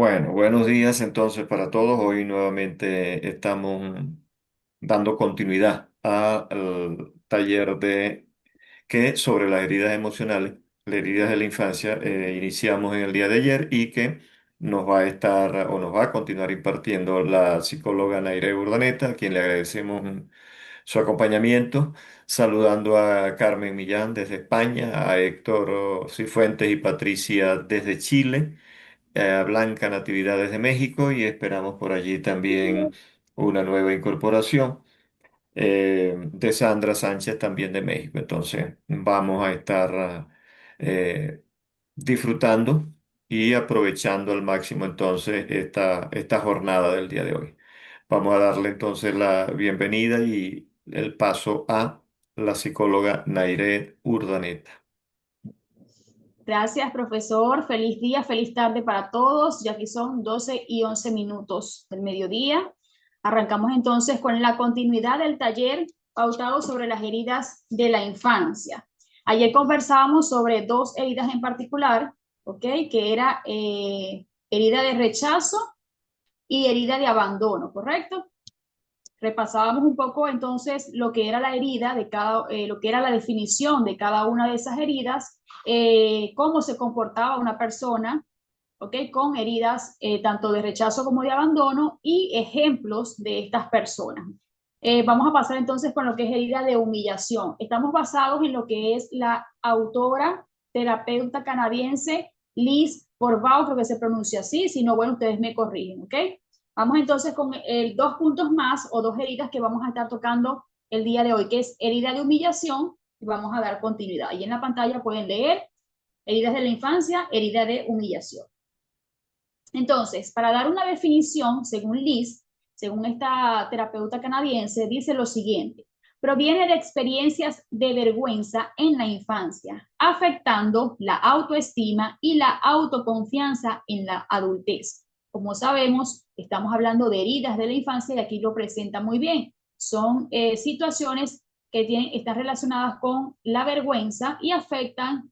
Bueno, buenos días entonces para todos. Hoy nuevamente estamos dando continuidad al taller de que sobre las heridas emocionales, las heridas de la infancia, iniciamos en el día de ayer y que nos va a estar o nos va a continuar impartiendo la psicóloga Naira Urdaneta, a quien le agradecemos su acompañamiento, saludando a Carmen Millán desde España, a Héctor Cifuentes y Patricia desde Chile, a Blanca Natividad desde México y esperamos por allí también una nueva incorporación de Sandra Sánchez también de México. Entonces vamos a estar eh, disfrutando y aprovechando al máximo entonces esta jornada del día de hoy. Vamos a darle entonces la bienvenida y el paso a la psicóloga Naire Urdaneta. Gracias, profesor. Feliz día, feliz tarde para todos. Ya aquí son 12:11 del mediodía. Arrancamos entonces con la continuidad del taller pautado sobre las heridas de la infancia. Ayer conversábamos sobre dos heridas en particular, ¿ok? Que era herida de rechazo y herida de abandono, ¿correcto? Repasábamos un poco entonces lo que era la herida de lo que era la definición de cada una de esas heridas, cómo se comportaba una persona, ¿ok? Con heridas tanto de rechazo como de abandono y ejemplos de estas personas. Vamos a pasar entonces con lo que es herida de humillación. Estamos basados en lo que es la autora, terapeuta canadiense Liz Bourbeau, creo que se pronuncia así, si no, bueno, ustedes me corrigen, ¿ok? Vamos entonces con dos puntos más o dos heridas que vamos a estar tocando el día de hoy, que es herida de humillación, y vamos a dar continuidad. Ahí en la pantalla pueden leer heridas de la infancia, herida de humillación. Entonces, para dar una definición, según Liz, según esta terapeuta canadiense, dice lo siguiente: proviene de experiencias de vergüenza en la infancia, afectando la autoestima y la autoconfianza en la adultez. Como sabemos, estamos hablando de heridas de la infancia y aquí lo presenta muy bien. Son situaciones que están relacionadas con la vergüenza y afectan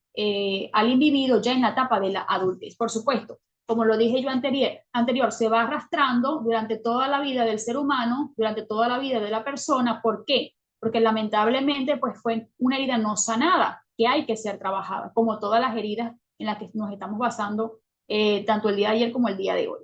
al individuo ya en la etapa de la adultez. Por supuesto, como lo dije yo anterior, se va arrastrando durante toda la vida del ser humano, durante toda la vida de la persona. ¿Por qué? Porque lamentablemente pues fue una herida no sanada que hay que ser trabajada, como todas las heridas en las que nos estamos basando tanto el día de ayer como el día de hoy.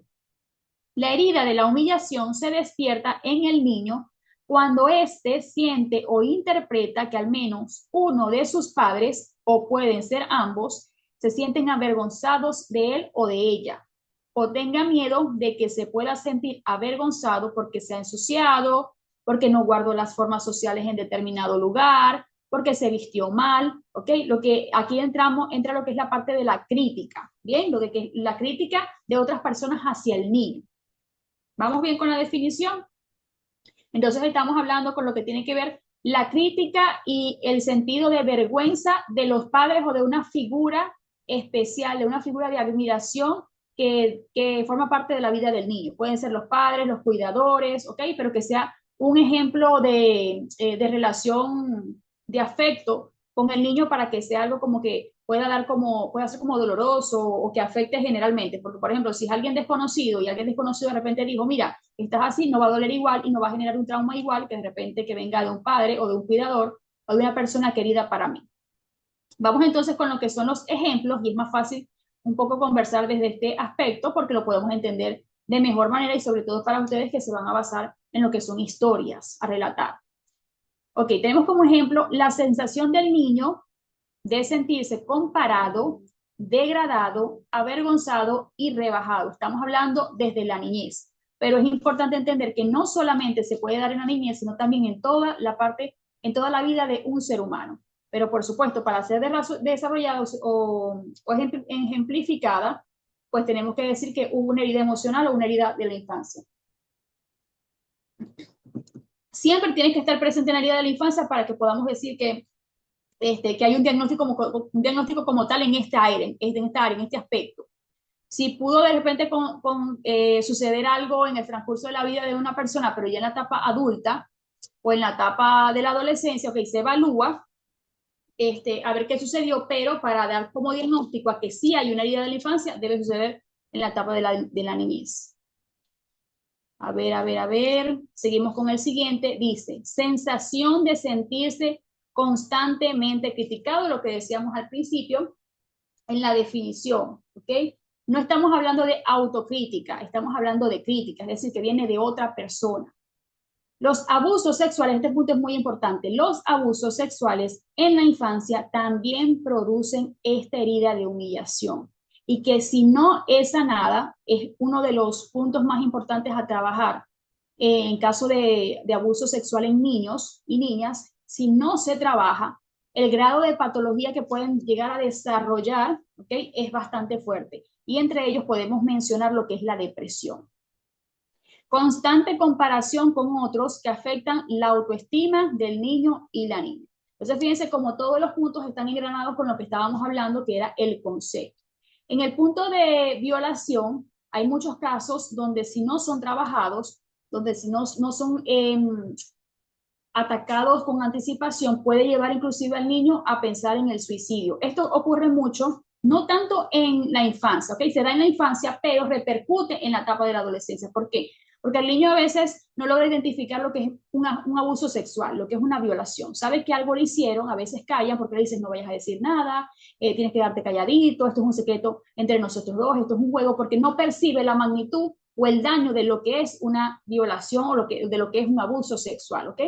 La herida de la humillación se despierta en el niño cuando éste siente o interpreta que al menos uno de sus padres, o pueden ser ambos, se sienten avergonzados de él o de ella, o tenga miedo de que se pueda sentir avergonzado porque se ha ensuciado, porque no guardó las formas sociales en determinado lugar, porque se vistió mal, ¿ok? Lo que aquí entra lo que es la parte de la crítica, ¿bien? Lo de que la crítica de otras personas hacia el niño. ¿Vamos bien con la definición? Entonces estamos hablando con lo que tiene que ver la crítica y el sentido de vergüenza de los padres o de una figura especial, de una figura de admiración que forma parte de la vida del niño. Pueden ser los padres, los cuidadores, ¿ok? Pero que sea un ejemplo de relación, de afecto con el niño para que sea algo como que pueda ser como doloroso o que afecte generalmente. Porque, por ejemplo, si es alguien desconocido y alguien desconocido de repente dijo, mira, estás así, no va a doler igual y no va a generar un trauma igual que de repente que venga de un padre o de un cuidador o de una persona querida para mí. Vamos entonces con lo que son los ejemplos y es más fácil un poco conversar desde este aspecto porque lo podemos entender de mejor manera y sobre todo para ustedes que se van a basar en lo que son historias a relatar. Ok, tenemos como ejemplo la sensación del niño de sentirse comparado, degradado, avergonzado y rebajado. Estamos hablando desde la niñez, pero es importante entender que no solamente se puede dar en la niñez, sino también en toda la parte, en toda la vida de un ser humano. Pero por supuesto, para ser desarrollada o ejemplificada, pues tenemos que decir que hubo una herida emocional o una herida de la infancia. Siempre tiene que estar presente en la herida de la infancia para que podamos decir que hay un diagnóstico como tal en esta área, en este aspecto. Si pudo de repente suceder algo en el transcurso de la vida de una persona, pero ya en la etapa adulta o en la etapa de la adolescencia, ok, se evalúa a ver qué sucedió, pero para dar como diagnóstico a que sí hay una herida de la infancia, debe suceder en la etapa de la niñez. A ver, a ver, a ver. Seguimos con el siguiente. Dice, sensación de sentirse constantemente criticado, lo que decíamos al principio en la definición, ¿ok? No estamos hablando de autocrítica, estamos hablando de crítica, es decir, que viene de otra persona. Los abusos sexuales, este punto es muy importante, los abusos sexuales en la infancia también producen esta herida de humillación y que si no es sanada, es uno de los puntos más importantes a trabajar en caso de abuso sexual en niños y niñas. Si no se trabaja, el grado de patología que pueden llegar a desarrollar, ¿okay?, es bastante fuerte. Y entre ellos podemos mencionar lo que es la depresión. Constante comparación con otros que afectan la autoestima del niño y la niña. Entonces, fíjense como todos los puntos están engranados con lo que estábamos hablando, que era el concepto. En el punto de violación, hay muchos casos donde si no son trabajados, donde si no son atacados con anticipación, puede llevar inclusive al niño a pensar en el suicidio. Esto ocurre mucho, no tanto en la infancia, ¿ok? Se da en la infancia, pero repercute en la etapa de la adolescencia. ¿Por qué? Porque el niño a veces no logra identificar lo que es un abuso sexual, lo que es una violación. Sabe que algo le hicieron, a veces callan porque le dicen no vayas a decir nada, tienes que darte calladito, esto es un secreto entre nosotros dos, esto es un juego, porque no percibe la magnitud o el daño de lo que es una violación o de lo que es un abuso sexual, ¿ok?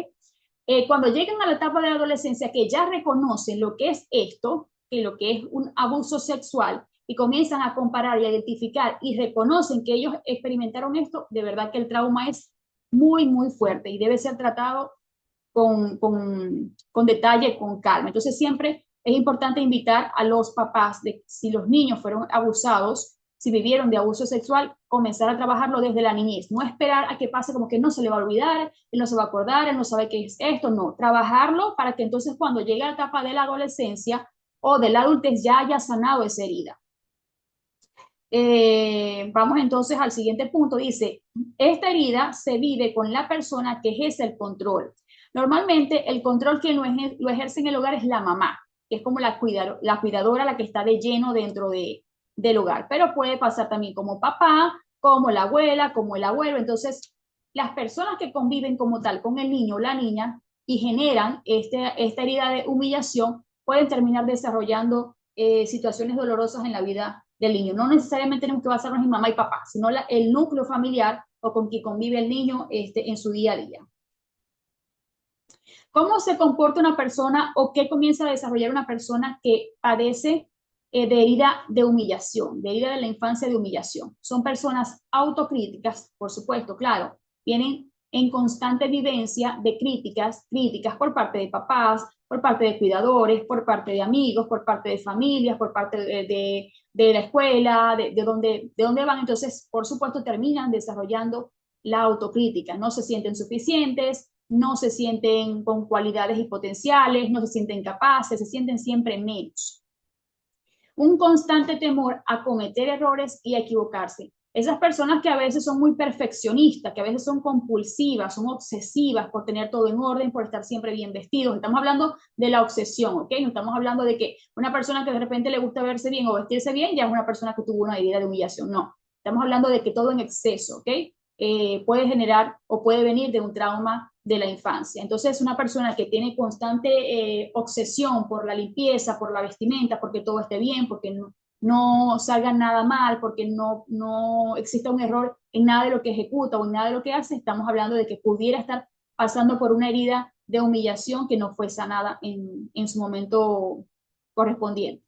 Cuando llegan a la etapa de la adolescencia, que ya reconocen lo que es esto, que lo que es un abuso sexual, y comienzan a comparar y a identificar y reconocen que ellos experimentaron esto, de verdad que el trauma es muy, muy fuerte y debe ser tratado con detalle, con calma. Entonces siempre es importante invitar a los papás de si los niños fueron abusados, si vivieron de abuso sexual, comenzar a trabajarlo desde la niñez, no esperar a que pase como que no se le va a olvidar, él no se va a acordar, él no sabe qué es esto, no, trabajarlo para que entonces cuando llegue a la etapa de la adolescencia o de la adultez ya haya sanado esa herida. Vamos entonces al siguiente punto. Dice, esta herida se vive con la persona que ejerce el control. Normalmente el control que lo ejerce en el hogar es la mamá, que es como la cuidadora, la que está de lleno dentro del hogar. Pero puede pasar también como papá, como la abuela, como el abuelo. Entonces, las personas que conviven como tal con el niño o la niña y generan esta herida de humillación pueden terminar desarrollando situaciones dolorosas en la vida del niño. No necesariamente tenemos que basarnos en mamá y papá, sino el núcleo familiar o con quien convive el niño en su día a día. ¿Cómo se comporta una persona o qué comienza a desarrollar una persona que padece de herida de humillación, de herida de la infancia de humillación? Son personas autocríticas, por supuesto, claro, vienen en constante vivencia de críticas por parte de papás, por parte de cuidadores, por parte de amigos, por parte de familias, por parte de la escuela, de dónde van. Entonces, por supuesto, terminan desarrollando la autocrítica. No se sienten suficientes, no se sienten con cualidades y potenciales, no se sienten capaces, se sienten siempre menos. Un constante temor a cometer errores y a equivocarse. Esas personas que a veces son muy perfeccionistas, que a veces son compulsivas, son obsesivas por tener todo en orden, por estar siempre bien vestidos. Estamos hablando de la obsesión, ¿ok? No estamos hablando de que una persona que de repente le gusta verse bien o vestirse bien ya es una persona que tuvo una herida de humillación. No, estamos hablando de que todo en exceso, ¿ok? Puede generar o puede venir de un trauma de la infancia. Entonces, una persona que tiene constante obsesión por la limpieza, por la vestimenta, porque todo esté bien, porque no salga nada mal, porque no exista un error en nada de lo que ejecuta o en nada de lo que hace, estamos hablando de que pudiera estar pasando por una herida de humillación que no fue sanada en su momento correspondiente.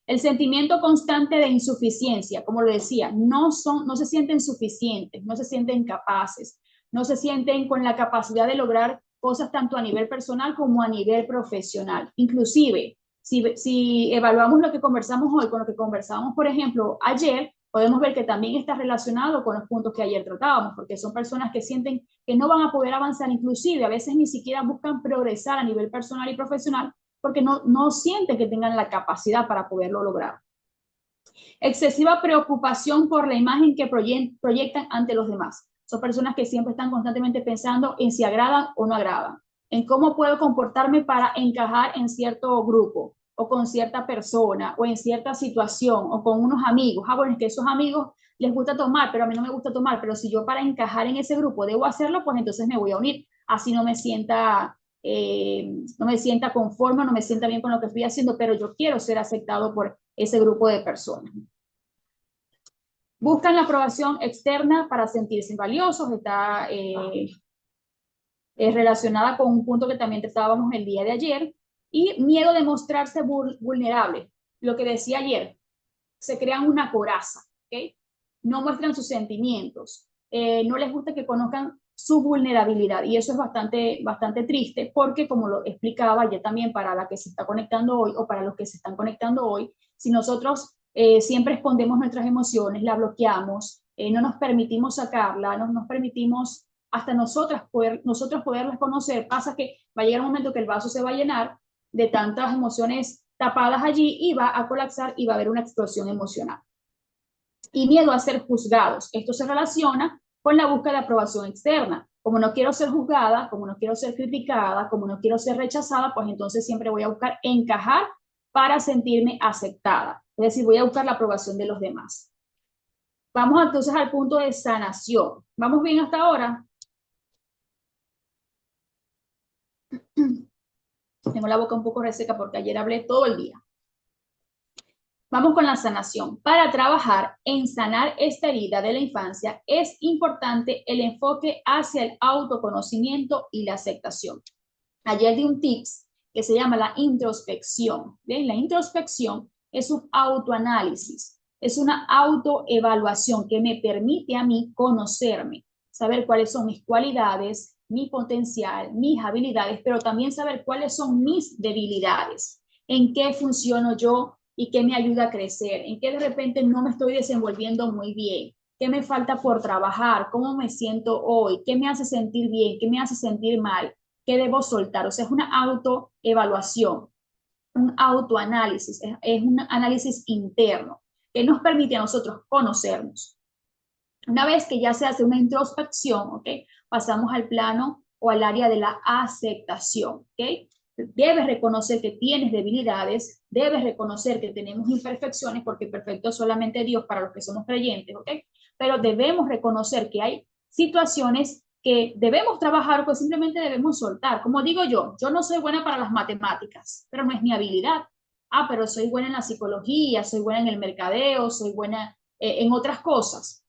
El sentimiento constante de insuficiencia, como lo decía, no se sienten suficientes, no se sienten capaces, no se sienten con la capacidad de lograr cosas tanto a nivel personal como a nivel profesional. Inclusive, si evaluamos lo que conversamos hoy con lo que conversamos, por ejemplo, ayer, podemos ver que también está relacionado con los puntos que ayer tratábamos, porque son personas que sienten que no van a poder avanzar, inclusive a veces ni siquiera buscan progresar a nivel personal y profesional porque no sienten que tengan la capacidad para poderlo lograr. Excesiva preocupación por la imagen que proyectan ante los demás. Son personas que siempre están constantemente pensando en si agradan o no agradan, en cómo puedo comportarme para encajar en cierto grupo, o con cierta persona o en cierta situación o con unos amigos. Ah, bueno, es que esos amigos les gusta tomar, pero a mí no me gusta tomar, pero si yo para encajar en ese grupo debo hacerlo, pues entonces me voy a unir. Así no me sienta conforme, no me sienta bien con lo que estoy haciendo, pero yo quiero ser aceptado por ese grupo de personas. Buscan la aprobación externa para sentirse valiosos, está relacionada con un punto que también tratábamos el día de ayer, y miedo de mostrarse vulnerable. Lo que decía ayer, se crean una coraza, ¿ok? No muestran sus sentimientos, no les gusta que conozcan su vulnerabilidad y eso es bastante triste porque como lo explicaba ya también para la que se está conectando hoy o para los que se están conectando hoy, si nosotros siempre escondemos nuestras emociones, la bloqueamos, no nos permitimos sacarla, no nos permitimos hasta nosotros poderlas conocer, pasa que va a llegar un momento que el vaso se va a llenar de tantas emociones tapadas allí y va a colapsar y va a haber una explosión emocional. Y miedo a ser juzgados. Esto se relaciona con la búsqueda de aprobación externa. Como no quiero ser juzgada, como no quiero ser criticada, como no quiero ser rechazada, pues entonces siempre voy a buscar encajar para sentirme aceptada. Es decir, voy a buscar la aprobación de los demás. Vamos entonces al punto de sanación. ¿Vamos bien hasta ahora? Tengo la boca un poco reseca porque ayer hablé todo el día. Vamos con la sanación. Para trabajar en sanar esta herida de la infancia es importante el enfoque hacia el autoconocimiento y la aceptación. Ayer di un tips que se llama la introspección. ¿Bien? La introspección es un autoanálisis, es una autoevaluación que me permite a mí conocerme, saber cuáles son mis cualidades, mi potencial, mis habilidades, pero también saber cuáles son mis debilidades, en qué funciono yo y qué me ayuda a crecer, en qué de repente no me estoy desenvolviendo muy bien, qué me falta por trabajar, cómo me siento hoy, qué me hace sentir bien, qué me hace sentir mal, qué debo soltar. O sea, es una autoevaluación, un autoanálisis, es un análisis interno que nos permite a nosotros conocernos. Una vez que ya se hace una introspección, ¿ok? Pasamos al plano o al área de la aceptación, ¿ok? Debes reconocer que tienes debilidades, debes reconocer que tenemos imperfecciones, porque perfecto es solamente Dios para los que somos creyentes, ¿ok? Pero debemos reconocer que hay situaciones que debemos trabajar o que simplemente debemos soltar. Como digo yo no soy buena para las matemáticas, pero no es mi habilidad. Ah, pero soy buena en la psicología, soy buena en el mercadeo, soy buena en otras cosas.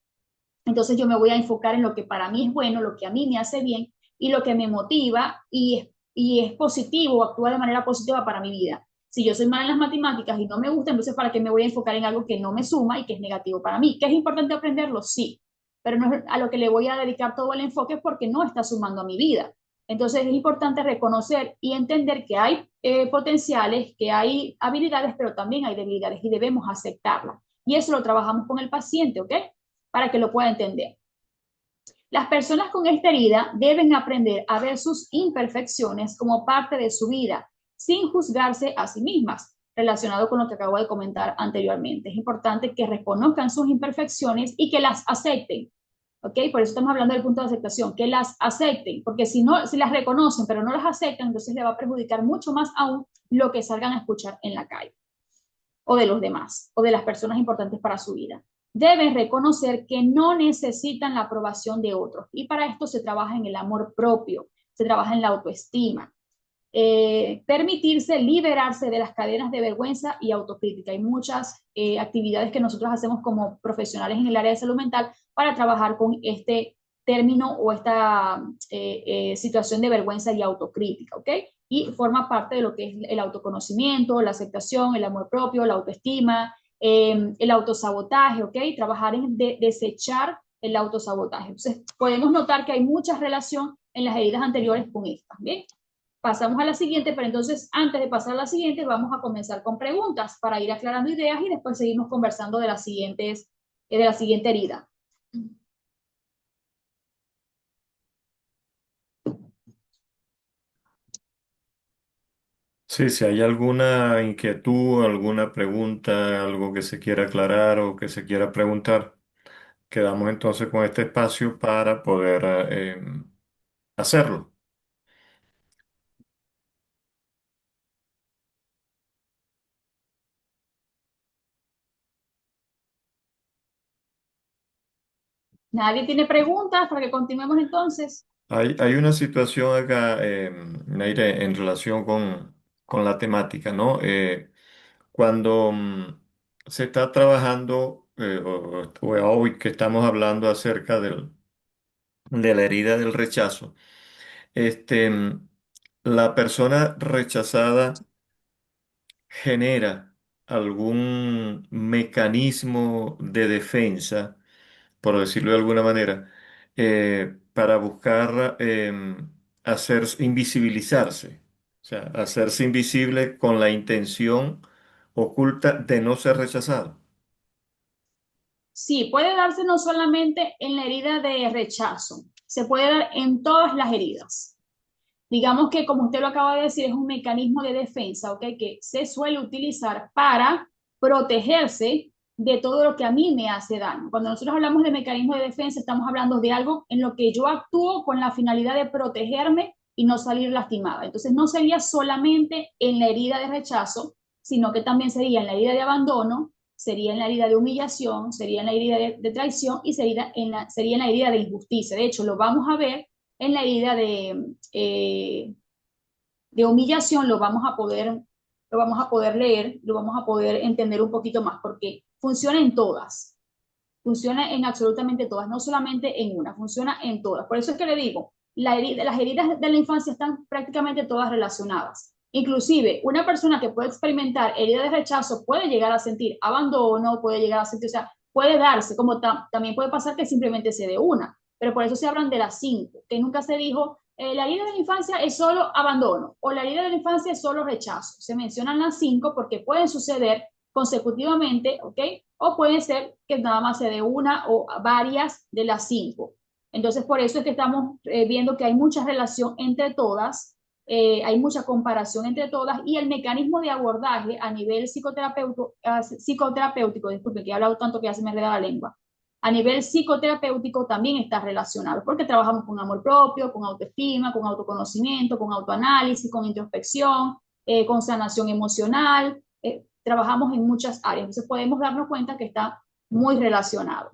Entonces yo me voy a enfocar en lo que para mí es bueno, lo que a mí me hace bien y lo que me motiva y es positivo, actúa de manera positiva para mi vida. Si yo soy mala en las matemáticas y no me gusta, entonces ¿para qué me voy a enfocar en algo que no me suma y que es negativo para mí? ¿Que es importante aprenderlo? Sí, pero no es a lo que le voy a dedicar todo el enfoque porque no está sumando a mi vida. Entonces es importante reconocer y entender que hay potenciales, que hay habilidades, pero también hay debilidades y debemos aceptarlas. Y eso lo trabajamos con el paciente, ¿ok? Para que lo pueda entender. Las personas con esta herida deben aprender a ver sus imperfecciones como parte de su vida, sin juzgarse a sí mismas, relacionado con lo que acabo de comentar anteriormente. Es importante que reconozcan sus imperfecciones y que las acepten. ¿Ok? Por eso estamos hablando del punto de aceptación, que las acepten, porque si no, si las reconocen pero no las aceptan, entonces le va a perjudicar mucho más aún lo que salgan a escuchar en la calle o de los demás o de las personas importantes para su vida. Deben reconocer que no necesitan la aprobación de otros y para esto se trabaja en el amor propio, se trabaja en la autoestima. Permitirse liberarse de las cadenas de vergüenza y autocrítica. Hay muchas actividades que nosotros hacemos como profesionales en el área de salud mental para trabajar con este término o esta situación de vergüenza y autocrítica, ¿ok? Y forma parte de lo que es el autoconocimiento, la aceptación, el amor propio, la autoestima, el autosabotaje, ¿ok? Trabajar en desechar el autosabotaje. Entonces, podemos notar que hay mucha relación en las heridas anteriores con estas, ¿bien? Pasamos a la siguiente, pero entonces antes de pasar a la siguiente vamos a comenzar con preguntas para ir aclarando ideas y después seguimos conversando de la siguiente herida. Sí, si hay alguna inquietud, alguna pregunta, algo que se quiera aclarar o que se quiera preguntar, quedamos entonces con este espacio para poder hacerlo. ¿Nadie tiene preguntas para que continuemos entonces? Hay una situación acá, Naire, en relación con la temática, ¿no? Cuando se está trabajando, o hoy que estamos hablando acerca de la herida del rechazo, este, la persona rechazada genera algún mecanismo de defensa, por decirlo de alguna manera, para buscar hacer invisibilizarse, o sea, hacerse invisible con la intención oculta de no ser rechazado. Sí, puede darse no solamente en la herida de rechazo, se puede dar en todas las heridas. Digamos que, como usted lo acaba de decir, es un mecanismo de defensa, ¿ok? Que se suele utilizar para protegerse de todo lo que a mí me hace daño. Cuando nosotros hablamos de mecanismo de defensa, estamos hablando de algo en lo que yo actúo con la finalidad de protegerme y no salir lastimada. Entonces, no sería solamente en la herida de rechazo, sino que también sería en la herida de abandono, sería en la herida de humillación, sería en la herida de traición y sería en la herida de injusticia. De hecho, lo vamos a ver en la herida de humillación, lo vamos a poder leer, lo vamos a poder entender un poquito más, porque funciona en todas, funciona en absolutamente todas, no solamente en una, funciona en todas. Por eso es que le digo, las heridas de la infancia están prácticamente todas relacionadas. Inclusive, una persona que puede experimentar herida de rechazo puede llegar a sentir abandono, puede llegar a sentir, o sea, puede darse, como también puede pasar que simplemente se dé una, pero por eso se hablan de las cinco, que nunca se dijo, la herida de la infancia es solo abandono o la herida de la infancia es solo rechazo. Se mencionan las cinco porque pueden suceder consecutivamente, ¿ok? O puede ser que nada más se dé una o varias de las cinco. Entonces, por eso es que estamos viendo que hay mucha relación entre todas, hay mucha comparación entre todas y el mecanismo de abordaje a nivel psicoterapéutico, disculpe que he hablado tanto que ya se me enreda la lengua, a nivel psicoterapéutico también está relacionado, porque trabajamos con amor propio, con autoestima, con autoconocimiento, con autoanálisis, con introspección, con sanación emocional, trabajamos en muchas áreas, entonces podemos darnos cuenta que está muy relacionado.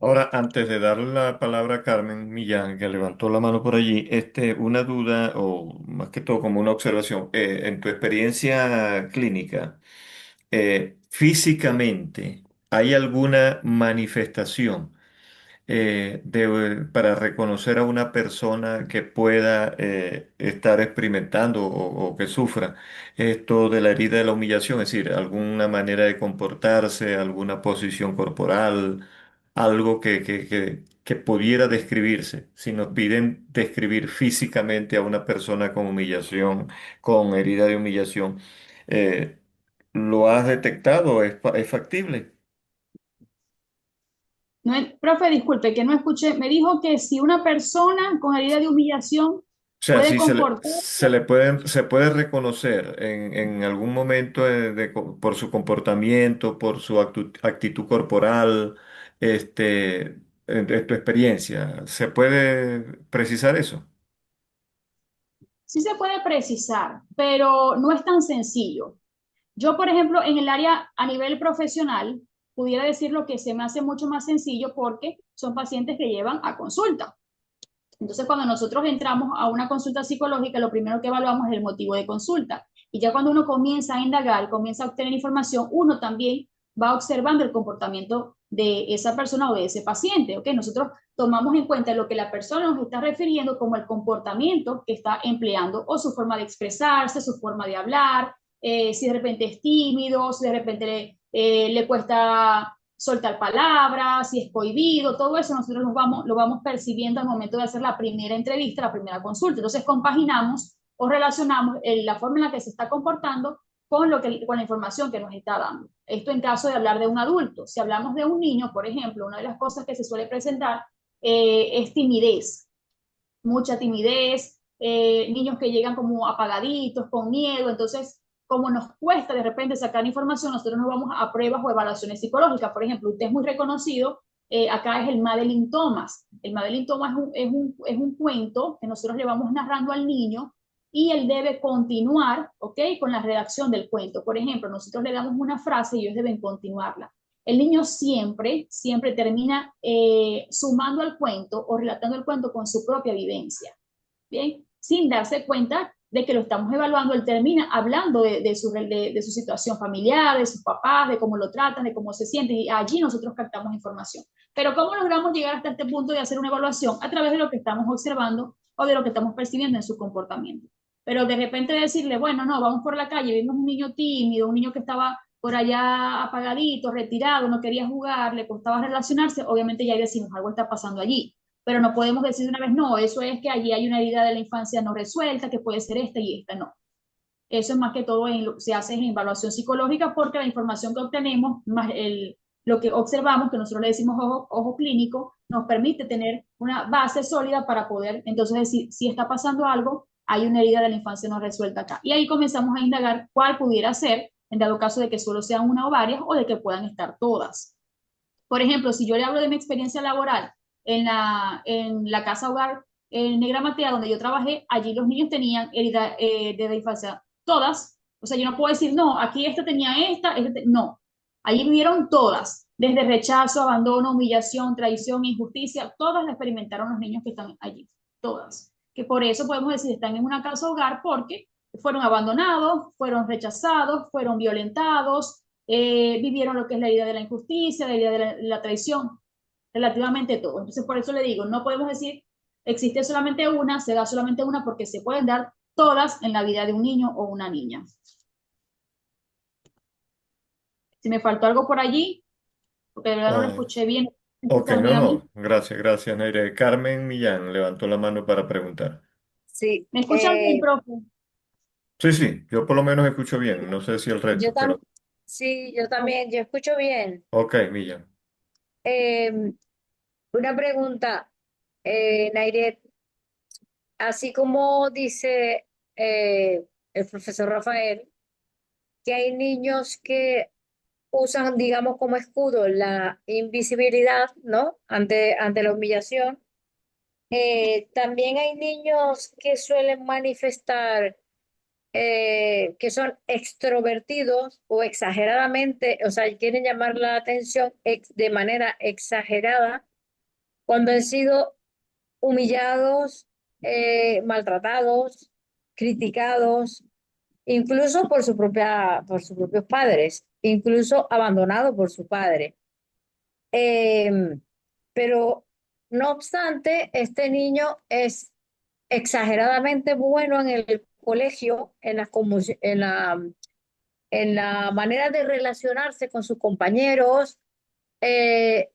Ahora, antes de darle la palabra a Carmen Millán, que levantó la mano por allí, una duda o más que todo como una observación. En tu experiencia clínica, físicamente, ¿hay alguna manifestación para reconocer a una persona que pueda estar experimentando o que sufra esto de la herida de la humillación? Es decir, alguna manera de comportarse, alguna posición corporal, algo que pudiera describirse. Si nos piden describir físicamente a una persona con humillación, con herida de humillación, eh, ¿lo has detectado? Es factible? No, profe, disculpe, que no escuché, me dijo que si una persona con herida de humillación O sea, puede sí comportarse. se puede reconocer en algún momento por su comportamiento, por su actitud corporal, en tu experiencia. ¿Se puede precisar eso? Sí se puede precisar, pero no es tan sencillo. Yo, por ejemplo, en el área a nivel profesional, pudiera decir lo que se me hace mucho más sencillo porque son pacientes que llevan a consulta. Entonces, cuando nosotros entramos a una consulta psicológica, lo primero que evaluamos es el motivo de consulta. Y ya cuando uno comienza a indagar, comienza a obtener información, uno también va observando el comportamiento de esa persona o de ese paciente. ¿Ok? Nosotros tomamos en cuenta lo que la persona nos está refiriendo como el comportamiento que está empleando o su forma de expresarse, su forma de hablar, si de repente es tímido, si de repente le cuesta soltar palabras, si es cohibido, todo eso nosotros lo vamos percibiendo al momento de hacer la primera entrevista, la primera consulta. Entonces compaginamos o relacionamos la forma en la que se está comportando con la información que nos está dando. Esto en caso de hablar de un adulto. Si hablamos de un niño, por ejemplo, una de las cosas que se suele presentar es timidez, mucha timidez, niños que llegan como apagaditos, con miedo, entonces como nos cuesta de repente sacar información, nosotros nos vamos a pruebas o evaluaciones psicológicas. Por ejemplo, usted es muy reconocido, acá es el Madeline Thomas. El Madeline Thomas es un cuento que nosotros le vamos narrando al niño y él debe continuar, ¿ok? Con la redacción del cuento. Por ejemplo, nosotros le damos una frase y ellos deben continuarla. el niño siempre termina sumando al cuento o relatando el cuento con su propia vivencia. Bien, sin darse cuenta de que lo estamos evaluando, él termina hablando de su situación familiar, de sus papás, de cómo lo tratan, de cómo se siente, y allí nosotros captamos información. Pero ¿cómo logramos llegar hasta este punto de hacer una evaluación? A través de lo que estamos observando o de lo que estamos percibiendo en su comportamiento. Pero de repente decirle, bueno, no, vamos por la calle, vimos un niño tímido, un niño que estaba por allá apagadito, retirado, no quería jugar, le costaba relacionarse, obviamente ya decimos, algo está pasando allí, pero no podemos decir de una vez, no, eso es que allí hay una herida de la infancia no resuelta, que puede ser esta y esta, no. Eso es más que todo se hace en evaluación psicológica porque la información que obtenemos, más lo que observamos, que nosotros le decimos ojo clínico, nos permite tener una base sólida para poder entonces decir si está pasando algo, hay una herida de la infancia no resuelta acá. Y ahí comenzamos a indagar cuál pudiera ser, en dado caso de que solo sean una o varias o de que puedan estar todas. Por ejemplo, si yo le hablo de mi experiencia laboral en la casa hogar en Negra Matea, donde yo trabajé, allí los niños tenían herida de la infancia, todas. O sea, yo no puedo decir, no, aquí esta tenía no. Allí vivieron todas, desde rechazo, abandono, humillación, traición, injusticia, todas las experimentaron los niños que están allí, todas. Que por eso podemos decir, están en una casa hogar porque fueron abandonados, fueron rechazados, fueron violentados, vivieron lo que es la idea de la injusticia, la idea de la traición, relativamente todo. Entonces, por eso le digo, no podemos decir existe solamente una, se da solamente una, porque se pueden dar todas en la vida de un niño o una niña. Si me faltó algo por allí, porque de verdad no lo Ah, escuché bien, ¿me ok, escucharon no, bien a mí? no, gracias, gracias, Neire. Carmen Millán levantó la mano para preguntar. Sí, ¿Me escuchan bien, profe? Sí, sí, yo por lo menos escucho bien, no sé si el yo resto, pero sí, yo Oh, también, yo escucho bien. ok, Millán. Eh, una pregunta, Nairet, así como dice el profesor Rafael, que hay niños que usan, digamos, como escudo la invisibilidad, ¿no? Ante la humillación. También hay niños que suelen manifestar que son extrovertidos o exageradamente, o sea, quieren llamar la atención de manera exagerada cuando han sido humillados, maltratados, criticados, incluso por sus propios padres, incluso abandonados por su padre. Eh, pero no obstante, este niño es exageradamente bueno en el colegio, en la manera de relacionarse con sus compañeros, eh,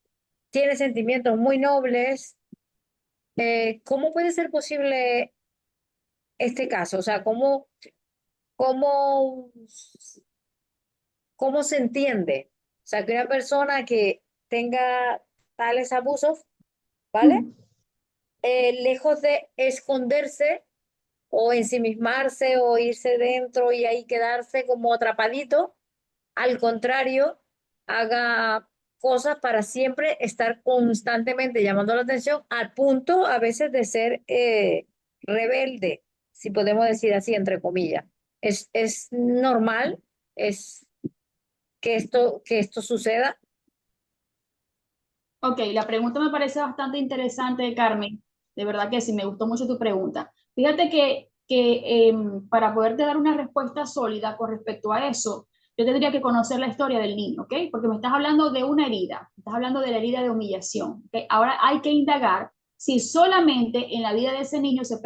tiene sentimientos muy nobles. ¿Cómo puede ser posible este caso? O sea, cómo, cómo se entiende? O sea, que una persona que tenga tales abusos, ¿vale? Lejos de esconderse o ensimismarse o irse dentro y ahí quedarse como atrapadito, al contrario, haga cosas para siempre estar constantemente llamando la atención al punto a veces de ser rebelde, si podemos decir así, entre comillas. Es normal, es que esto suceda. Ok, la pregunta me parece bastante interesante, Carmen. De verdad que sí, me gustó mucho tu pregunta. Fíjate que para poderte dar una respuesta sólida con respecto a eso, yo tendría que conocer la historia del niño, ¿ok? Porque me estás hablando de una herida, estás hablando de la herida de humillación, ¿ok? Ahora hay que indagar si solamente en la vida de ese niño se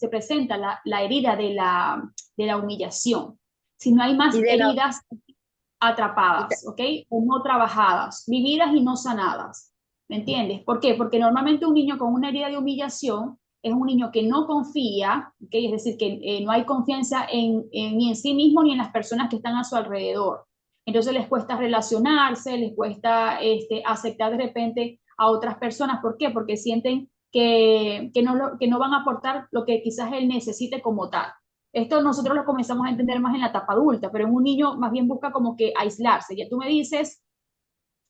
presenta la herida de la humillación, si no hay Y más de la, heridas y ta- atrapadas, ¿ok? O no trabajadas, vividas y no sanadas. ¿Me entiendes? ¿Por qué? Porque normalmente un niño con una herida de humillación es un niño que no confía, ¿okay? Es decir, que no hay confianza ni en sí mismo ni en las personas que están a su alrededor. Entonces les cuesta relacionarse, les cuesta aceptar de repente a otras personas. ¿Por qué? Porque sienten que no van a aportar lo que quizás él necesite como tal. Esto nosotros lo comenzamos a entender más en la etapa adulta, pero en un niño más bien busca como que aislarse. Ya tú me dices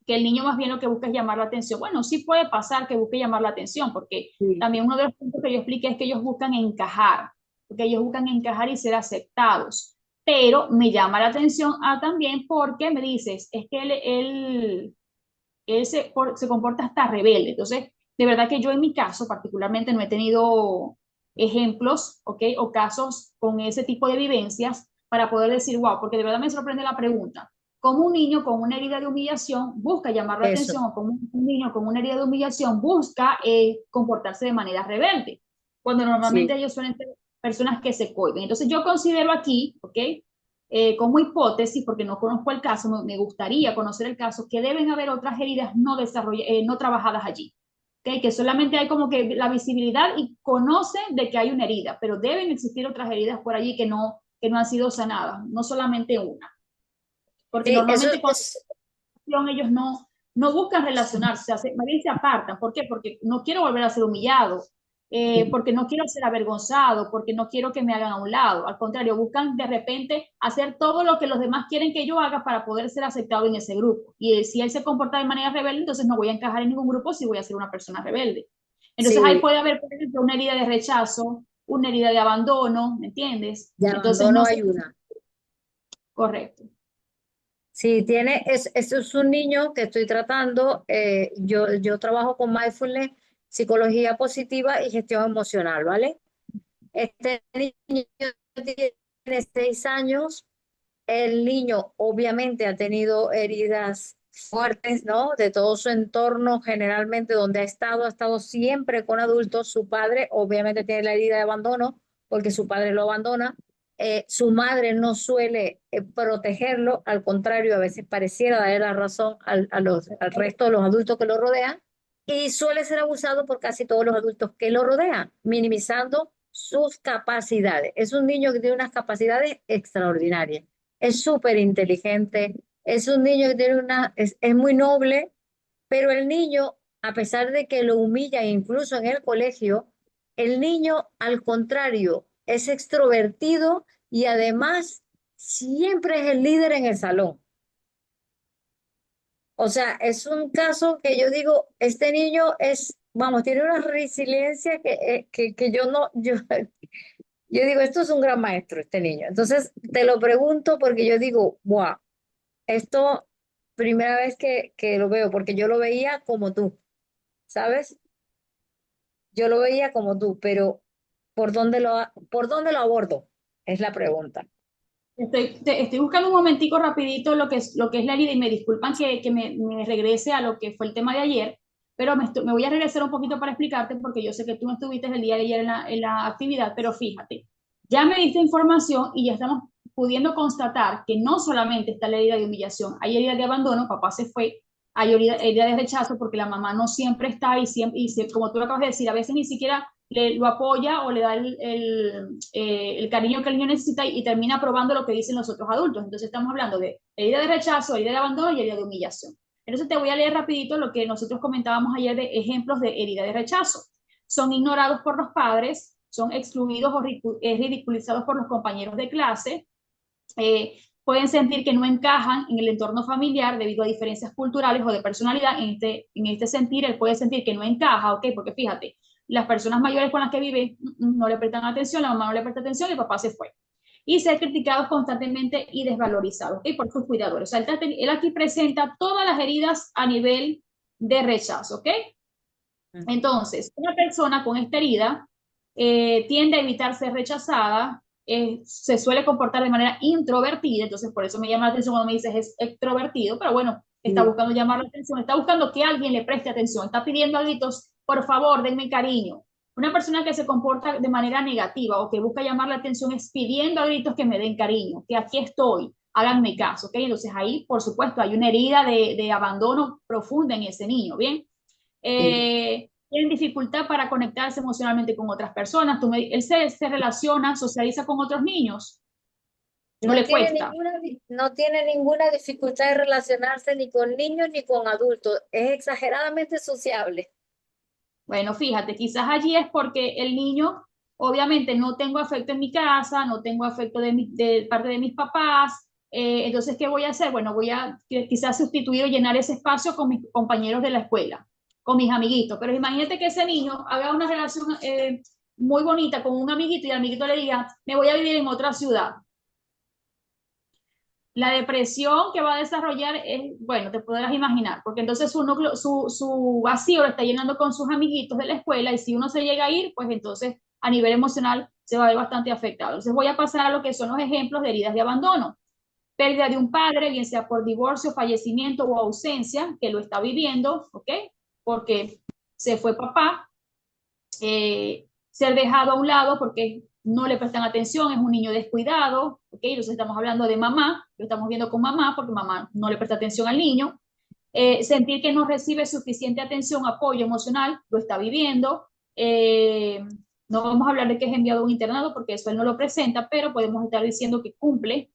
que el niño más bien lo que busca es llamar la atención. Bueno, sí puede pasar que busque llamar la atención, porque sí. también uno de los puntos que yo expliqué es que ellos buscan encajar, porque ellos buscan encajar y ser aceptados. Pero me llama la atención también porque me dices, es que se comporta hasta rebelde. Entonces, de verdad que yo en mi caso particularmente no he tenido ejemplos, ¿ok? O casos con ese tipo de vivencias para poder decir, wow, porque de verdad me sorprende la pregunta. ¿Cómo un niño con una herida de humillación busca llamar la Eso, atención o como un niño con una herida de humillación busca comportarse de manera rebelde? Cuando normalmente sí, ellos suelen ser personas que se cohiben. Entonces yo considero aquí, ¿ok? Como hipótesis, porque no conozco el caso, me gustaría conocer el caso, que deben haber otras heridas no trabajadas allí. ¿Okay? Que solamente hay como que la visibilidad y conocen de que hay una herida, pero deben existir otras heridas por allí que no han sido sanadas, no solamente una. Porque sí, eso normalmente con es, ellos no buscan relacionarse, más bien se apartan. ¿Por qué? Porque no quiero volver a ser humillado, sí, porque no quiero ser avergonzado, porque no quiero que me hagan a un lado. Al contrario, buscan de repente hacer todo lo que los demás quieren que yo haga para poder ser aceptado en ese grupo. Y si él se comporta de manera rebelde, entonces no voy a encajar en ningún grupo si voy a ser una persona rebelde. Entonces ahí sí, puede haber, por ejemplo, una herida de rechazo, una herida de abandono, ¿me entiendes? de Entonces abandono no sé, hay una. correcto. Sí, eso es un niño que estoy tratando, yo trabajo con mindfulness, psicología positiva y gestión emocional, ¿vale? Este niño tiene 6 años. El niño obviamente ha tenido heridas fuertes, ¿no? De todo su entorno, generalmente donde ha estado siempre con adultos. Su padre obviamente tiene la herida de abandono porque su padre lo abandona. Su madre no suele protegerlo, al contrario, a veces pareciera darle la razón al resto de los adultos que lo rodean y suele ser abusado por casi todos los adultos que lo rodean, minimizando sus capacidades. Es un niño que tiene unas capacidades extraordinarias, es súper inteligente, es un niño que tiene es muy noble, pero el niño, a pesar de que lo humilla incluso en el colegio, el niño, al contrario, es extrovertido y además siempre es el líder en el salón. O sea, es un caso que yo digo, este niño es, vamos, tiene una resiliencia que yo no, yo digo, esto es un gran maestro, este niño. Entonces, te lo pregunto porque yo digo, wow, esto, primera vez que lo veo, porque yo lo veía como tú, ¿sabes? Yo lo veía como tú, pero por dónde lo abordo? Es la pregunta. Estoy buscando un momentico rapidito lo que es la herida y me disculpan que me regrese a lo que fue el tema de ayer, pero me voy a regresar un poquito para explicarte porque yo sé que tú no estuviste el día de ayer en la actividad, pero fíjate, ya me diste información y ya estamos pudiendo constatar que no solamente está la herida de humillación, hay herida de abandono, papá se fue, hay herida de rechazo porque la mamá no siempre está como tú lo acabas de decir, a veces ni siquiera lo apoya o le da el cariño que el niño necesita y termina probando lo que dicen los otros adultos. Entonces estamos hablando de herida de rechazo, herida de abandono y herida de humillación. Entonces te voy a leer rapidito lo que nosotros comentábamos ayer de ejemplos de herida de rechazo. Son ignorados por los padres, son excluidos o ridiculizados por los compañeros de clase, pueden sentir que no encajan en el entorno familiar debido a diferencias culturales o de personalidad. En este sentir, él puede sentir que no encaja, ¿ok? Porque fíjate, las personas mayores con las que vive no le prestan atención, la mamá no le presta atención y el papá se fue. Y ser criticados constantemente y desvalorizados, ¿ok? Por sus cuidadores. O sea, él aquí presenta todas las heridas a nivel de rechazo, ¿ok? Entonces, una persona con esta herida tiende a evitar ser rechazada, se suele comportar de manera introvertida, entonces por eso me llama la atención cuando me dices es extrovertido, pero bueno, está Sí. buscando llamar la atención, está buscando que alguien le preste atención, está pidiendo a gritos, por favor, denme cariño. Una persona que se comporta de manera negativa o que busca llamar la atención es pidiendo a gritos que me den cariño, que aquí estoy, háganme caso, ¿ok? Entonces ahí, por supuesto, hay una herida de abandono profunda en ese niño, ¿bien? Sí. Tienen dificultad para conectarse emocionalmente con otras personas. Él se relaciona, socializa con otros niños, no No le tiene cuesta. no tiene ninguna dificultad de relacionarse ni con niños ni con adultos. Es exageradamente sociable. Bueno, fíjate, quizás allí es porque el niño, obviamente, no tengo afecto en mi casa, no tengo afecto de parte de mis papás. Entonces, ¿qué voy a hacer? Bueno, voy a quizás sustituir o llenar ese espacio con mis compañeros de la escuela, con mis amiguitos. Pero imagínate que ese niño haga una relación muy bonita con un amiguito y el amiguito le diga, me voy a vivir en otra ciudad. La depresión que va a desarrollar es, bueno, te podrás imaginar, porque entonces su núcleo, su vacío lo está llenando con sus amiguitos de la escuela y si uno se llega a ir, pues entonces a nivel emocional se va a ver bastante afectado. Entonces voy a pasar a lo que son los ejemplos de heridas de abandono. Pérdida de un padre, bien sea por divorcio, fallecimiento o ausencia, que lo está viviendo, ¿ok? Porque se fue papá, ser dejado a un lado porque no le prestan atención, es un niño descuidado, ¿ok? Entonces estamos hablando de mamá, lo estamos viendo con mamá porque mamá no le presta atención al niño. Sentir que no recibe suficiente atención, apoyo emocional, lo está viviendo. No vamos a hablar de que es enviado a un internado porque eso él no lo presenta, pero podemos estar diciendo que cumple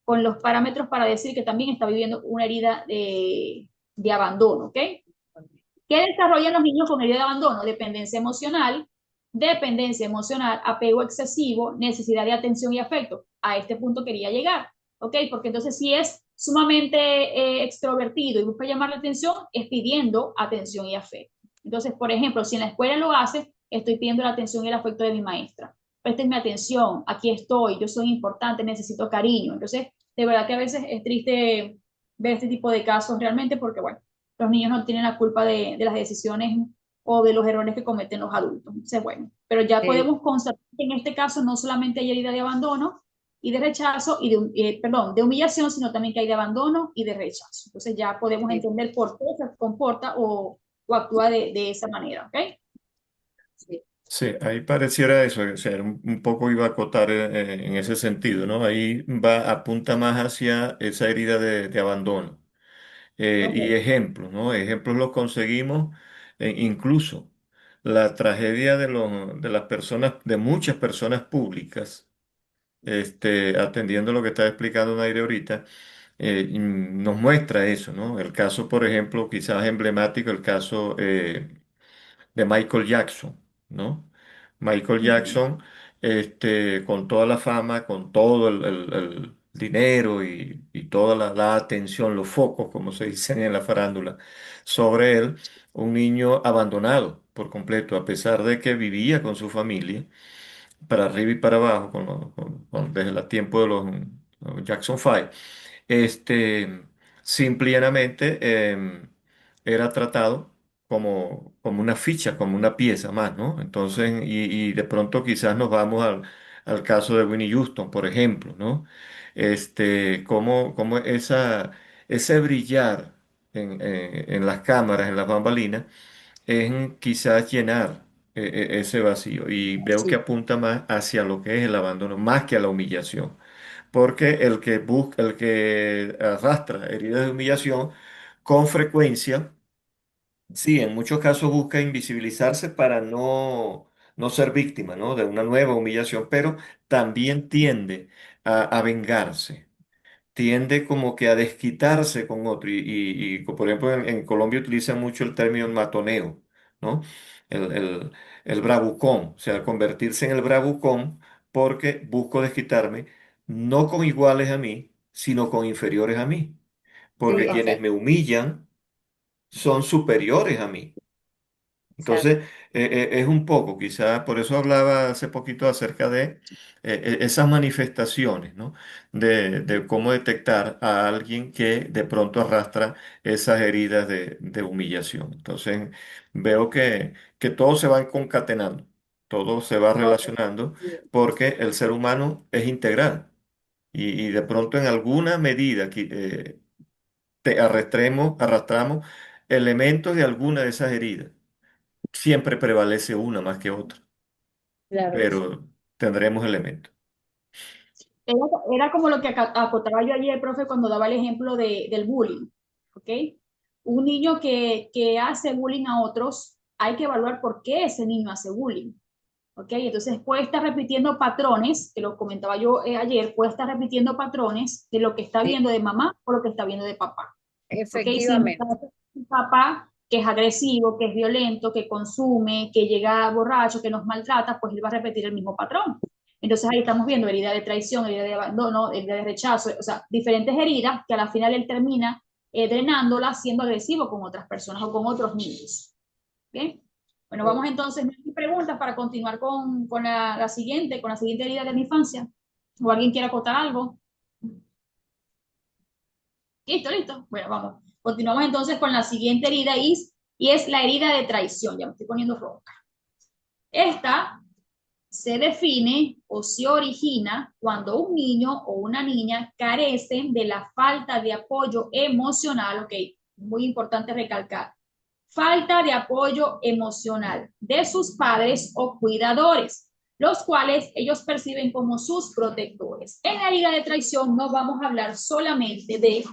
con los parámetros para decir que también está viviendo una herida de abandono, ¿ok? ¿Qué desarrollan los niños con herida de abandono? Dependencia emocional, apego excesivo, necesidad de atención y afecto. A este punto quería llegar, ¿ok? Porque entonces si es sumamente extrovertido y busca llamar la atención, es pidiendo atención y afecto. Entonces, por ejemplo, si en la escuela lo hace, estoy pidiendo la atención y el afecto de mi maestra. Préstenme atención, aquí estoy, yo soy importante, necesito cariño. Entonces, de verdad que a veces es triste ver este tipo de casos realmente porque, bueno, los niños no tienen la culpa de las decisiones o de los errores que cometen los adultos. Entonces, bueno, pero ya Sí, podemos constatar que en este caso no solamente hay herida de abandono y de rechazo, y perdón, de humillación, sino también que hay de abandono y de rechazo. Entonces ya podemos sí, entender por qué se comporta o actúa de esa manera, ¿ok? sí, Sí, ahí pareciera eso, o sea, un poco iba a acotar en ese sentido, ¿no? Ahí va, apunta más hacia esa herida de abandono. Y Ok. ejemplos, ¿no? Ejemplos los conseguimos, incluso la tragedia de las personas, de muchas personas públicas, atendiendo lo que estaba explicando Naire ahorita, nos muestra eso, ¿no? El caso, por ejemplo, quizás emblemático, el caso de Michael Jackson, ¿no? Michael Ujú. Jackson, con toda la fama, con todo el dinero y toda la atención, los focos, como se dicen en la farándula, sobre él, un niño abandonado por completo, a pesar de que vivía con su familia, para arriba y para abajo, desde el tiempo de los Jackson Five. Este, simple y llanamente era tratado como una ficha, como una pieza más, ¿no? Entonces, y de pronto quizás nos vamos al caso de Winnie Houston, por ejemplo, ¿no? Como ese brillar en las cámaras, en las bambalinas, es quizás llenar ese vacío. Y veo que sí, apunta más hacia lo que es el abandono, más que a la humillación. Porque el que busca, el que arrastra heridas de humillación, con frecuencia, sí, en muchos casos busca invisibilizarse para no ser víctima, ¿no? De una nueva humillación, pero también tiende a vengarse, tiende como que a desquitarse con otro. Por ejemplo, en Colombia utilizan mucho el término matoneo, ¿no? El, el, el bravucón, o sea, convertirse en el bravucón porque busco desquitarme no con iguales a mí, sino con inferiores a mí, sí, porque quienes me exacto, humillan son superiores a mí. exacto. Entonces, es un poco, quizás, por eso hablaba hace poquito acerca de esas manifestaciones, ¿no? De cómo detectar a alguien que de pronto arrastra esas heridas de humillación. Entonces, veo que todo se va concatenando, todo se va Todo. relacionando, Sí, porque el ser humano es integral y de pronto en alguna medida arrastramos elementos de alguna de esas heridas. Siempre prevalece una más que otra, claro que sí. pero tendremos elementos. Era, era como lo que acotaba yo ayer, profe, cuando daba el ejemplo del bullying, ¿ok? Un niño que hace bullying a otros, hay que evaluar por qué ese niño hace bullying, ¿ok? Entonces puede estar repitiendo patrones, que lo comentaba yo ayer, puede estar repitiendo patrones de lo que está Sí, viendo de mamá o lo que está viendo de papá, ¿ok? Si en mi efectivamente. caso un papá que es agresivo, que es violento, que consume, que llega borracho, que nos maltrata, pues él va a repetir el mismo patrón. Entonces ahí estamos viendo herida de traición, herida de abandono, herida de rechazo, o sea, diferentes heridas que a la final él termina drenándolas siendo agresivo con otras personas o con otros niños. Bien, bueno, vamos entonces, ¿no hay preguntas para continuar con la siguiente herida de mi infancia? ¿O alguien quiere acotar algo? Listo, listo. Bueno, vamos. Continuamos entonces con la siguiente herida y es la herida de traición. Ya me estoy poniendo roja. Esta se define o se origina cuando un niño o una niña carecen de la falta de apoyo emocional, ok, muy importante recalcar, falta de apoyo emocional de sus padres o cuidadores, los cuales ellos perciben como sus protectores. En la herida de traición no vamos a hablar solamente de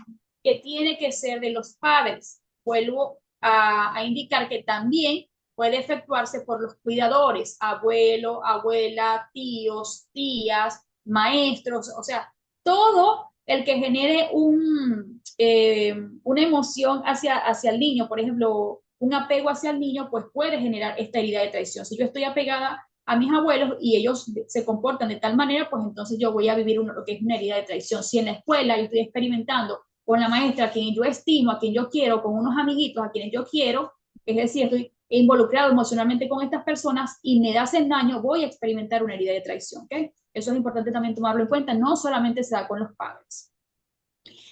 que tiene que ser de los padres. Vuelvo a indicar que también puede efectuarse por los cuidadores, abuelo, abuela, tíos, tías, maestros, o sea, todo el que genere una emoción hacia el niño, por ejemplo, un apego hacia el niño, pues puede generar esta herida de traición. Si yo estoy apegada a mis abuelos y ellos se comportan de tal manera, pues entonces yo voy a vivir lo que es una herida de traición. Si en la escuela yo estoy experimentando con la maestra a quien yo estimo, a quien yo quiero, con unos amiguitos a quienes yo quiero, es decir, estoy involucrado emocionalmente con estas personas y me hacen daño, voy a experimentar una herida de traición. ¿Okay? Eso es importante también tomarlo en cuenta, no solamente se da con los padres.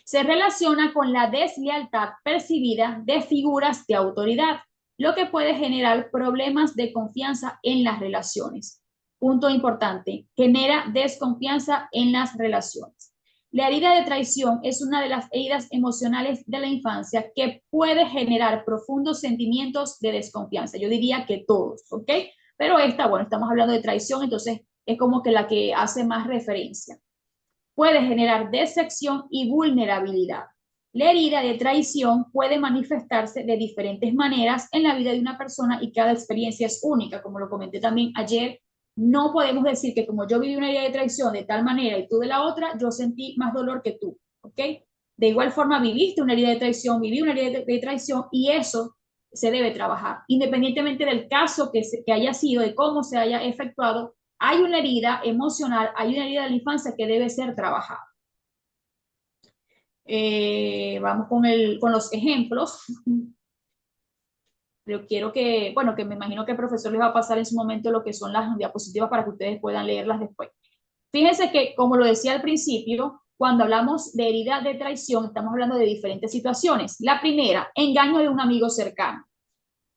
Se relaciona con la deslealtad percibida de figuras de autoridad, lo que puede generar problemas de confianza en las relaciones. Punto importante, genera desconfianza en las relaciones. La herida de traición es una de las heridas emocionales de la infancia que puede generar profundos sentimientos de desconfianza. Yo diría que todos, ¿ok? Pero esta, bueno, estamos hablando de traición, entonces es como que la que hace más referencia. Puede generar decepción y vulnerabilidad. La herida de traición puede manifestarse de diferentes maneras en la vida de una persona y cada experiencia es única, como lo comenté también ayer. No podemos decir que como yo viví una herida de traición de tal manera y tú de la otra, yo sentí más dolor que tú, ¿ok? De igual forma, viviste una herida de traición, viví una herida de traición y eso se debe trabajar, independientemente del caso que haya sido, de cómo se haya efectuado, hay una herida emocional, hay una herida de la infancia que debe ser trabajada. Vamos con los ejemplos. Pero quiero que, bueno, que me imagino que el profesor les va a pasar en su momento lo que son las diapositivas para que ustedes puedan leerlas después. Fíjense que, como lo decía al principio, cuando hablamos de herida de traición, estamos hablando de diferentes situaciones. La primera, engaño de un amigo cercano.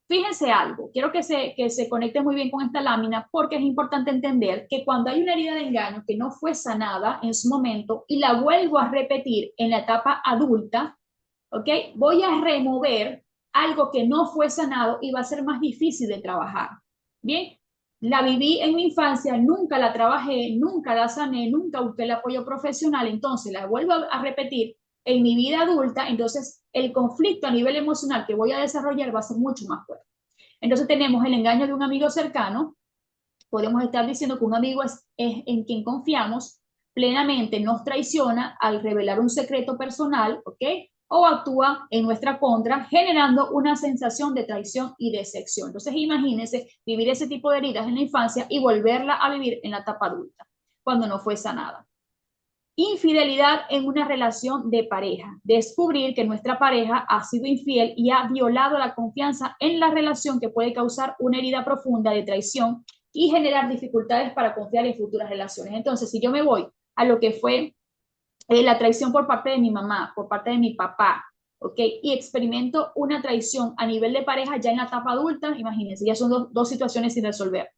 Fíjense algo, quiero que se conecte muy bien con esta lámina porque es importante entender que cuando hay una herida de engaño que no fue sanada en su momento y la vuelvo a repetir en la etapa adulta, ¿ok? Voy a remover algo que no fue sanado y va a ser más difícil de trabajar. Bien, la viví en mi infancia, nunca la trabajé, nunca la sané, nunca busqué el apoyo profesional, entonces la vuelvo a repetir en mi vida adulta, entonces el conflicto a nivel emocional que voy a desarrollar va a ser mucho más fuerte. Entonces tenemos el engaño de un amigo cercano, podemos estar diciendo que un amigo es en quien confiamos, plenamente nos traiciona al revelar un secreto personal, ¿ok? O actúa en nuestra contra, generando una sensación de traición y decepción. Entonces, imagínense vivir ese tipo de heridas en la infancia y volverla a vivir en la etapa adulta, cuando no fue sanada. Infidelidad en una relación de pareja. Descubrir que nuestra pareja ha sido infiel y ha violado la confianza en la relación que puede causar una herida profunda de traición y generar dificultades para confiar en futuras relaciones. Entonces, si yo me voy a lo que fue la traición por parte de mi mamá, por parte de mi papá, ¿ok? Y experimento una traición a nivel de pareja ya en la etapa adulta, imagínense, ya son dos situaciones sin resolver.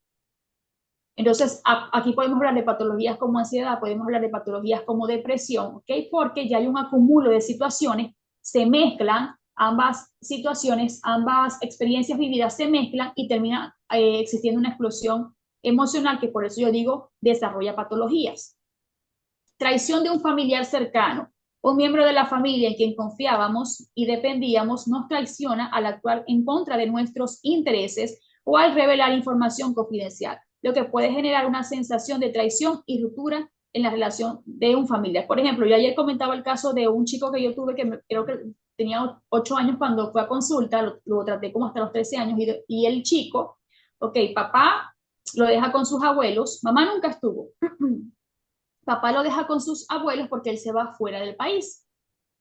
Entonces, aquí podemos hablar de patologías como ansiedad, podemos hablar de patologías como depresión, ¿ok? Porque ya hay un acúmulo de situaciones, se mezclan ambas situaciones, ambas experiencias vividas se mezclan y termina existiendo una explosión emocional que por eso yo digo desarrolla patologías. Traición de un familiar cercano. Un miembro de la familia en quien confiábamos y dependíamos nos traiciona al actuar en contra de nuestros intereses o al revelar información confidencial, lo que puede generar una sensación de traición y ruptura en la relación de un familiar. Por ejemplo, yo ayer comentaba el caso de un chico que yo tuve que creo que tenía 8 años cuando fue a consulta, lo traté como hasta los 13 años y el chico, ok, papá lo deja con sus abuelos, mamá nunca estuvo. Papá lo deja con sus abuelos porque él se va fuera del país.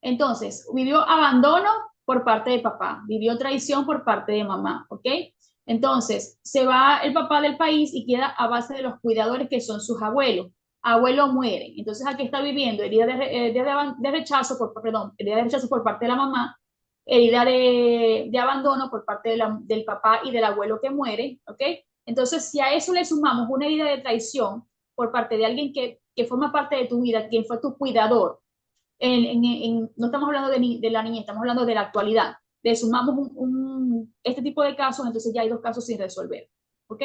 Entonces, vivió abandono por parte de papá, vivió traición por parte de mamá, ¿ok? Entonces, se va el papá del país y queda a base de los cuidadores que son sus abuelos. abuelo muere. Entonces aquí está viviendo herida de rechazo, perdón, herida de rechazo por parte de la mamá, herida de abandono por parte del papá y del abuelo que muere, ¿ok? Entonces, si a eso le sumamos una herida de traición por parte de alguien que forma parte de tu vida, quien fue tu cuidador, no estamos hablando de la niñez, estamos hablando de la actualidad. Le sumamos este tipo de casos, entonces ya hay 2 casos sin resolver. ¿Ok?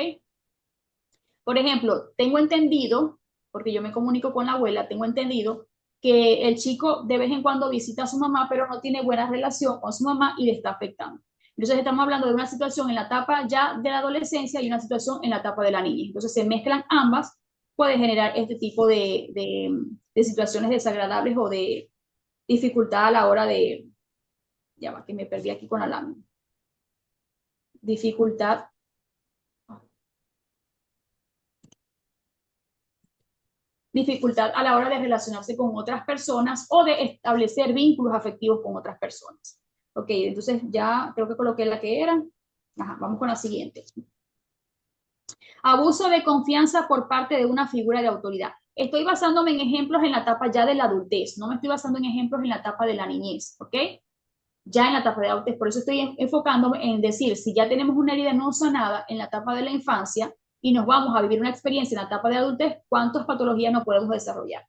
Por ejemplo, tengo entendido, porque yo me comunico con la abuela, tengo entendido que el chico de vez en cuando visita a su mamá, pero no tiene buena relación con su mamá y le está afectando. Entonces estamos hablando de una situación en la etapa ya de la adolescencia y una situación en la etapa de la niñez. Entonces se mezclan ambas, puede generar este tipo de situaciones desagradables o de dificultad a la hora de, ya va, que me perdí aquí con la lámina, dificultad, dificultad a la hora de relacionarse con otras personas o de establecer vínculos afectivos con otras personas. Ok, entonces ya creo que coloqué la que era. Ajá, vamos con la siguiente. Abuso de confianza por parte de una figura de autoridad. Estoy basándome en ejemplos en la etapa ya de la adultez, no me estoy basando en ejemplos en la etapa de la niñez, ¿ok? Ya en la etapa de adultez, por eso estoy enfocándome en decir, si ya tenemos una herida no sanada en la etapa de la infancia y nos vamos a vivir una experiencia en la etapa de adultez, ¿cuántas patologías no podemos desarrollar?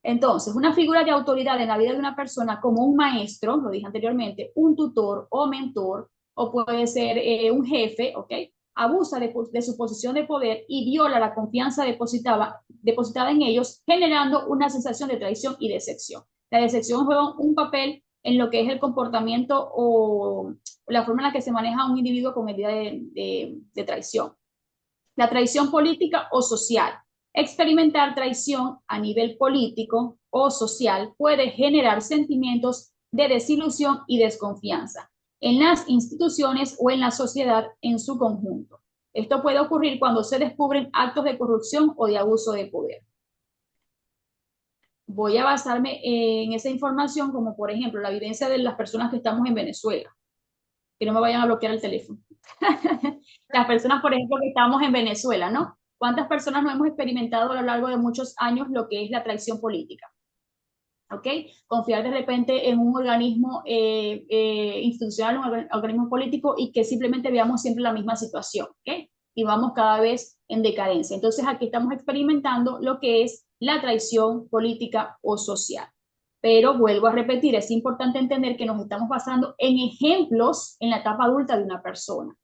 Entonces, una figura de autoridad en la vida de una persona como un maestro, lo dije anteriormente, un tutor o mentor, o puede ser un jefe, ¿ok? Abusa de su posición de poder y viola la confianza depositada en ellos, generando una sensación de traición y decepción. La decepción juega un papel en lo que es el comportamiento o la forma en la que se maneja un individuo con medida de traición. La traición política o social. Experimentar traición a nivel político o social puede generar sentimientos de desilusión y desconfianza en las instituciones o en la sociedad en su conjunto. Esto puede ocurrir cuando se descubren actos de corrupción o de abuso de poder. Voy a basarme en esa información como por ejemplo la vivencia de las personas que estamos en Venezuela. Que no me vayan a bloquear el teléfono. Las personas, por ejemplo, que estamos en Venezuela, ¿no? ¿Cuántas personas no hemos experimentado a lo largo de muchos años lo que es la traición política? ¿Ok? Confiar de repente en un organismo institucional, un organismo político y que simplemente veamos siempre la misma situación, ¿ok? Y vamos cada vez en decadencia. Entonces aquí estamos experimentando lo que es la traición política o social. Pero vuelvo a repetir, es importante entender que nos estamos basando en ejemplos en la etapa adulta de una persona.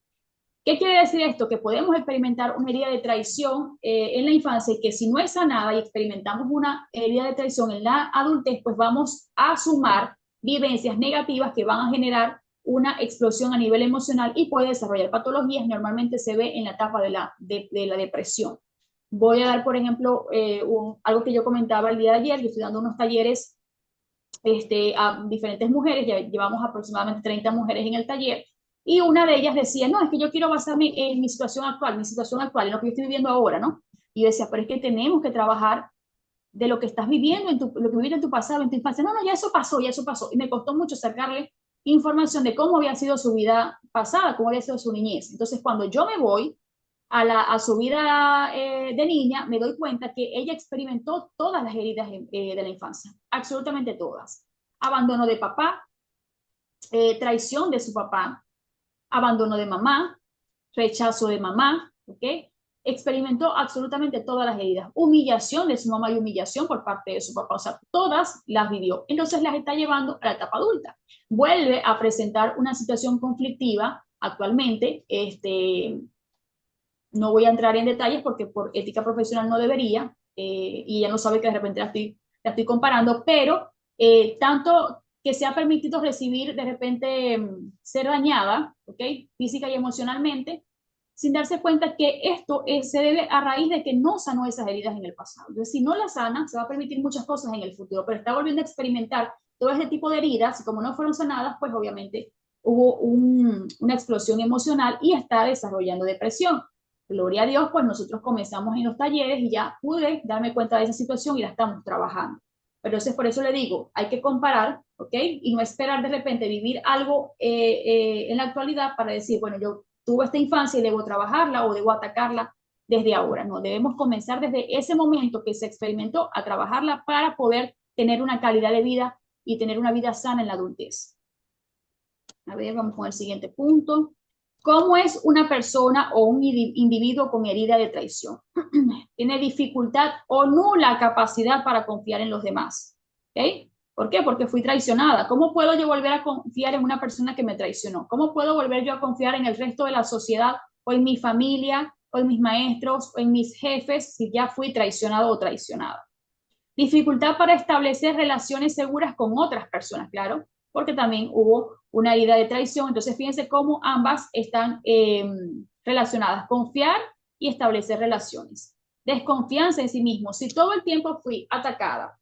¿Qué quiere decir esto? Que podemos experimentar una herida de traición en la infancia y que si no es sanada y experimentamos una herida de traición en la adultez, pues vamos a sumar vivencias negativas que van a generar una explosión a nivel emocional y puede desarrollar patologías. Normalmente se ve en la etapa de la depresión. Voy a dar, por ejemplo, algo que yo comentaba el día de ayer. Yo estoy dando unos talleres a diferentes mujeres, ya llevamos aproximadamente 30 mujeres en el taller, y una de ellas decía, no, es que yo quiero basarme en mi situación actual, en lo que yo estoy viviendo ahora, ¿no? Y yo decía, pero es que tenemos que trabajar de lo que estás viviendo, lo que viviste en tu pasado, en tu infancia. No, no, ya eso pasó, ya eso pasó. Y me costó mucho sacarle información de cómo había sido su vida pasada, cómo había sido su niñez. Entonces, cuando yo me voy a su vida de niña, me doy cuenta que ella experimentó todas las heridas de la infancia, absolutamente todas. Abandono de papá, traición de su papá, abandono de mamá, rechazo de mamá, ¿ok? Experimentó absolutamente todas las heridas, humillación de su mamá y humillación por parte de su papá, o sea, todas las vivió. Entonces las está llevando a la etapa adulta. Vuelve a presentar una situación conflictiva actualmente, no voy a entrar en detalles porque por ética profesional no debería, y ella no sabe que de repente la estoy comparando, pero tanto que se ha permitido recibir de repente ser dañada, ¿ok? Física y emocionalmente, sin darse cuenta que esto se debe a raíz de que no sanó esas heridas en el pasado. Entonces, si no la sana, se va a permitir muchas cosas en el futuro, pero está volviendo a experimentar todo ese tipo de heridas y como no fueron sanadas, pues obviamente hubo una explosión emocional y está desarrollando depresión. Gloria a Dios, pues nosotros comenzamos en los talleres y ya pude darme cuenta de esa situación y la estamos trabajando. Pero entonces por eso le digo, hay que comparar, ¿ok? Y no esperar de repente vivir algo en la actualidad para decir, bueno, yo tuve esta infancia y debo trabajarla o debo atacarla desde ahora, no, debemos comenzar desde ese momento que se experimentó a trabajarla para poder tener una calidad de vida y tener una vida sana en la adultez. A ver, vamos con el siguiente punto. ¿Cómo es una persona o un individuo con herida de traición? Tiene dificultad o nula capacidad para confiar en los demás. ¿Okay? ¿Por qué? Porque fui traicionada. ¿Cómo puedo yo volver a confiar en una persona que me traicionó? ¿Cómo puedo volver yo a confiar en el resto de la sociedad o en mi familia o en mis maestros o en mis jefes si ya fui traicionado o traicionada? Dificultad para establecer relaciones seguras con otras personas, claro, porque también hubo una herida de traición. Entonces, fíjense cómo ambas están relacionadas, confiar y establecer relaciones. Desconfianza en sí mismo. Si todo el tiempo fui atacada,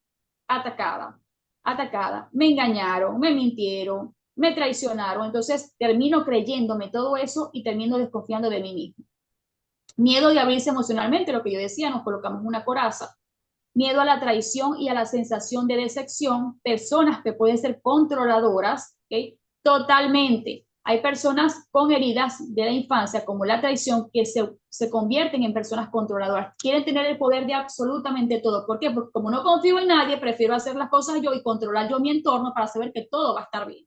atacada, atacada, me engañaron, me mintieron, me traicionaron, entonces termino creyéndome todo eso y termino desconfiando de mí mismo. Miedo de abrirse emocionalmente, lo que yo decía, nos colocamos una coraza. Miedo a la traición y a la sensación de decepción, personas que pueden ser controladoras, ¿okay? Totalmente. Hay personas con heridas de la infancia, como la traición, que se convierten en personas controladoras. Quieren tener el poder de absolutamente todo. ¿Por qué? Porque como no confío en nadie, prefiero hacer las cosas yo y controlar yo mi entorno para saber que todo va a estar bien.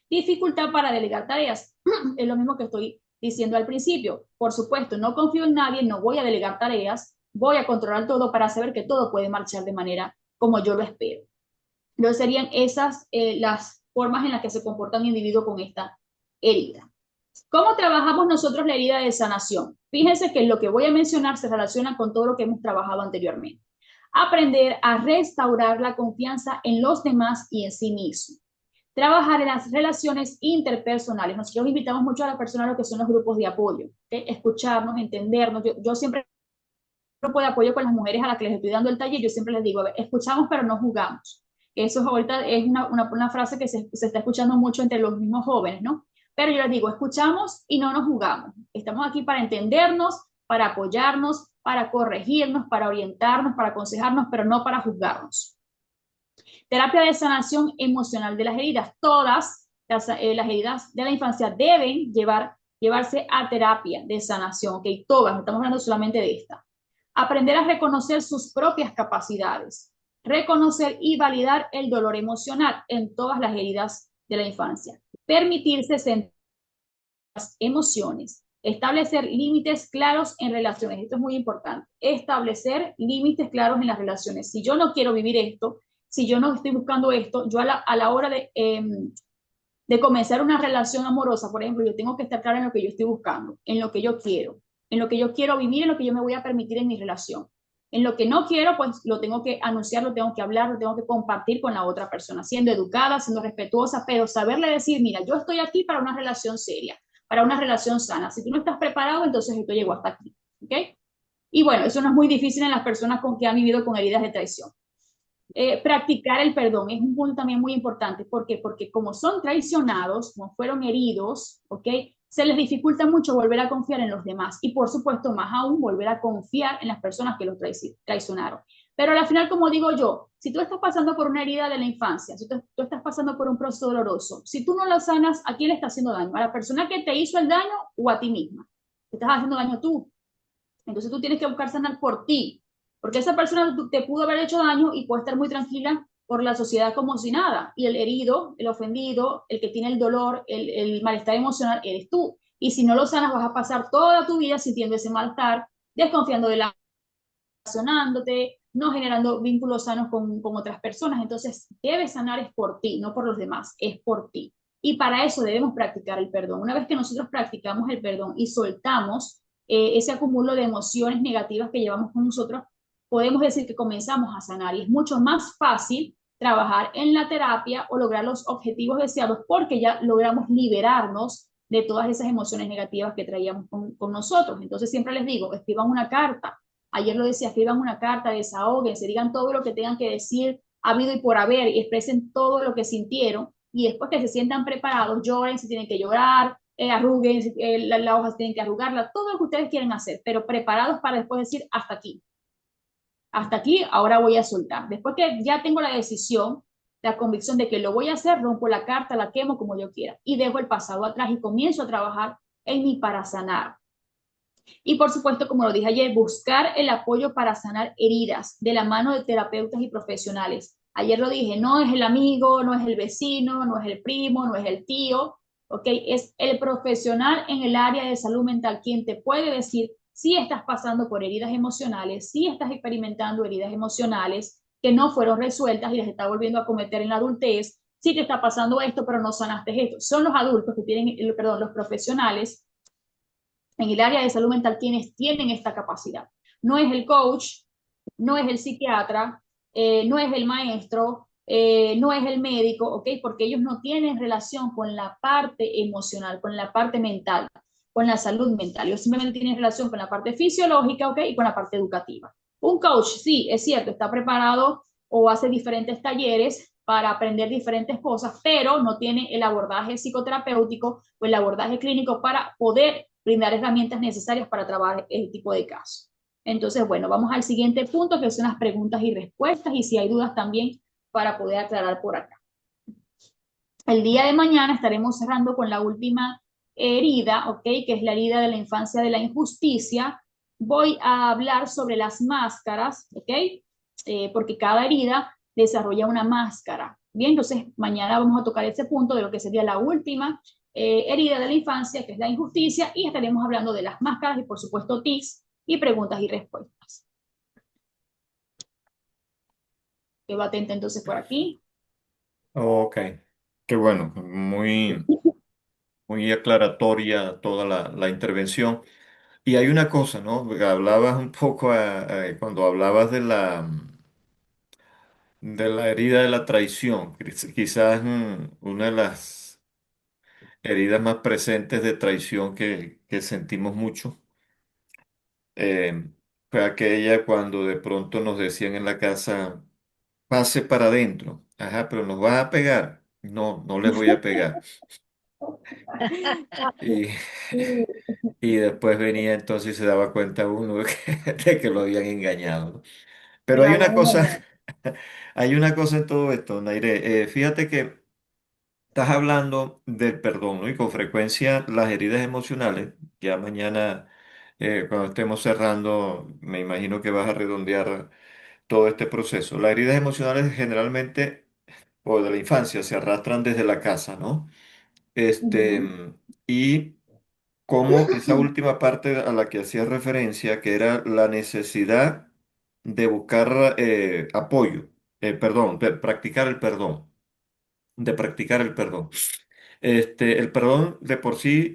Dificultad para delegar tareas. Es lo mismo que estoy diciendo al principio. Por supuesto, no confío en nadie, no voy a delegar tareas, voy a controlar todo para saber que todo puede marchar de manera como yo lo espero. Entonces serían esas las formas en las que se comporta un individuo con esta herida. ¿Cómo trabajamos nosotros la herida de sanación? Fíjense que lo que voy a mencionar se relaciona con todo lo que hemos trabajado anteriormente. Aprender a restaurar la confianza en los demás y en sí mismo. Trabajar en las relaciones interpersonales. Nosotros invitamos mucho a las personas a lo que son los grupos de apoyo, ¿okay? Escucharnos, entendernos. Yo siempre grupo de apoyo con las mujeres a las que les estoy dando el taller, yo siempre les digo, a ver, escuchamos pero no jugamos. Eso ahorita es una frase que se está escuchando mucho entre los mismos jóvenes, ¿no? Pero yo les digo, escuchamos y no nos jugamos. Estamos aquí para entendernos, para apoyarnos, para corregirnos, para orientarnos, para aconsejarnos, pero no para juzgarnos. Terapia de sanación emocional de las heridas. Todas las heridas de la infancia deben llevarse a terapia de sanación, ¿ok? Todas, no estamos hablando solamente de esta. Aprender a reconocer sus propias capacidades. Reconocer y validar el dolor emocional en todas las heridas de la infancia. Permitirse sentir las emociones. Establecer límites claros en relaciones. Esto es muy importante. Establecer límites claros en las relaciones. Si yo no quiero vivir esto, si yo no estoy buscando esto, yo a la hora de comenzar una relación amorosa, por ejemplo, yo tengo que estar clara en lo que yo estoy buscando, en lo que yo quiero vivir, en lo que yo me voy a permitir en mi relación. En lo que no quiero, pues lo tengo que anunciar, lo tengo que hablar, lo tengo que compartir con la otra persona, siendo educada, siendo respetuosa, pero saberle decir, mira, yo estoy aquí para una relación seria, para una relación sana. Si tú no estás preparado, entonces esto llegó hasta aquí, ¿ok? Y bueno, eso no es muy difícil en las personas con que han vivido con heridas de traición. Practicar el perdón es un punto también muy importante. ¿Por qué? Porque como son traicionados, como fueron heridos, ¿ok? Se les dificulta mucho volver a confiar en los demás y por supuesto más aún volver a confiar en las personas que los traicionaron. Pero al final, como digo yo, si tú estás pasando por una herida de la infancia, si tú estás pasando por un proceso doloroso, si tú no lo sanas, ¿a quién le está haciendo daño? ¿A la persona que te hizo el daño o a ti misma? Te estás haciendo daño tú. Entonces tú tienes que buscar sanar por ti, porque esa persona te pudo haber hecho daño y puede estar muy tranquila por la sociedad como si nada. Y el herido, el ofendido, el que tiene el dolor, el malestar emocional, eres tú. Y si no lo sanas, vas a pasar toda tu vida sintiendo ese malestar, desconfiando de la relacionándote, no generando vínculos sanos con otras personas. Entonces, debes sanar es por ti, no por los demás, es por ti. Y para eso debemos practicar el perdón. Una vez que nosotros practicamos el perdón y soltamos ese acúmulo de emociones negativas que llevamos con nosotros, podemos decir que comenzamos a sanar y es mucho más fácil trabajar en la terapia o lograr los objetivos deseados porque ya logramos liberarnos de todas esas emociones negativas que traíamos con nosotros. Entonces siempre les digo, escriban una carta. Ayer lo decía, escriban una carta, desahóguense, digan todo lo que tengan que decir, habido y por haber, y expresen todo lo que sintieron, y después que se sientan preparados, lloren si tienen que llorar, arruguen, las hojas tienen que arrugarla, todo lo que ustedes quieren hacer, pero preparados para después decir, hasta aquí, ahora voy a soltar. Después que ya tengo la decisión, la convicción de que lo voy a hacer, rompo la carta, la quemo como yo quiera, y dejo el pasado atrás y comienzo a trabajar en mí para sanar. Y por supuesto, como lo dije ayer, buscar el apoyo para sanar heridas de la mano de terapeutas y profesionales. Ayer lo dije, no es el amigo, no es el vecino, no es el primo, no es el tío, ¿ok? Es el profesional en el área de salud mental quien te puede decir si estás pasando por heridas emocionales, si estás experimentando heridas emocionales que no fueron resueltas y las estás volviendo a cometer en la adultez, si te está pasando esto pero no sanaste esto. Son los adultos que tienen, perdón, los profesionales en el área de salud mental quienes tienen esta capacidad. No es el coach, no es el psiquiatra, no es el maestro, no es el médico, ¿ok? Porque ellos no tienen relación con la parte emocional, con la parte mental, con la salud mental. Ellos simplemente tienen relación con la parte fisiológica, ¿ok? Y con la parte educativa. Un coach, sí, es cierto, está preparado o hace diferentes talleres para aprender diferentes cosas, pero no tiene el abordaje psicoterapéutico o el abordaje clínico para poder brindar herramientas necesarias para trabajar este tipo de casos. Entonces, bueno, vamos al siguiente punto, que son las preguntas y respuestas, y si hay dudas también para poder aclarar por acá. El día de mañana estaremos cerrando con la última herida, ¿ok? Que es la herida de la infancia de la injusticia. Voy a hablar sobre las máscaras, ¿ok? Porque cada herida desarrolla una máscara. Bien, entonces mañana vamos a tocar ese punto de lo que sería la última herida de la infancia, que es la injusticia, y estaremos hablando de las máscaras y por supuesto tics y preguntas y respuestas. Quedo atenta entonces por aquí. Ok, qué bueno, muy aclaratoria toda la intervención. Y hay una cosa, ¿no? Hablabas un poco cuando hablabas de la herida de la traición, quizás una de las heridas más presentes de traición que sentimos mucho, fue aquella cuando de pronto nos decían en la casa, pase para adentro, ajá, pero nos vas a pegar. No, no les voy a pegar. Y, y después venía entonces y se daba cuenta uno de que lo habían engañado, ¿no? Pero Lo habían engañado. hay una cosa en todo esto, Naire. Fíjate que estás hablando del perdón, ¿no? Y con frecuencia las heridas emocionales, ya mañana, cuando estemos cerrando, me imagino que vas a redondear todo este proceso. Las heridas emocionales generalmente, o de la infancia, se arrastran desde la casa, ¿no? Este, Ujú. y como esa última parte a la que hacía referencia, que era la necesidad de buscar apoyo, perdón, de practicar el perdón, de practicar el perdón. El perdón de por sí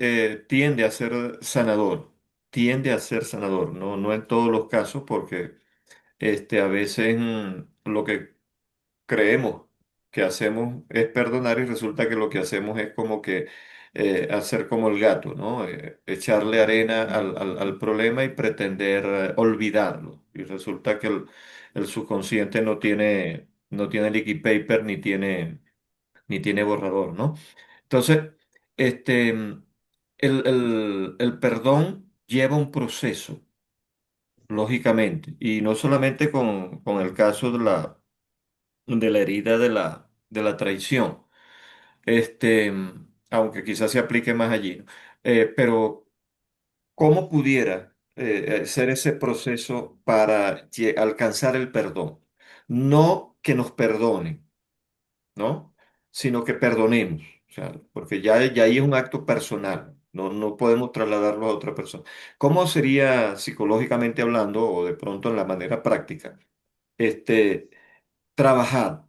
tiende a ser sanador, tiende a ser sanador, no, no en todos los casos, porque a veces lo que creemos que hacemos es perdonar y resulta que lo que hacemos es como que hacer como el gato, ¿no? Echarle arena al problema y pretender olvidarlo. Y resulta que el subconsciente no tiene liquid paper ni tiene borrador, ¿no? Entonces, este, mm, el perdón lleva un proceso, lógicamente, y no solamente con el caso de la herida de la traición, aunque quizás se aplique más allí, ¿no? Pero, ¿cómo pudiera ser ese proceso para alcanzar el perdón? No que nos perdonen, ¿no? Sino que perdonemos, o sea, porque ya ahí es un acto personal, no podemos trasladarlo a otra persona. ¿Cómo sería psicológicamente hablando o de pronto en la manera práctica, este, trabajar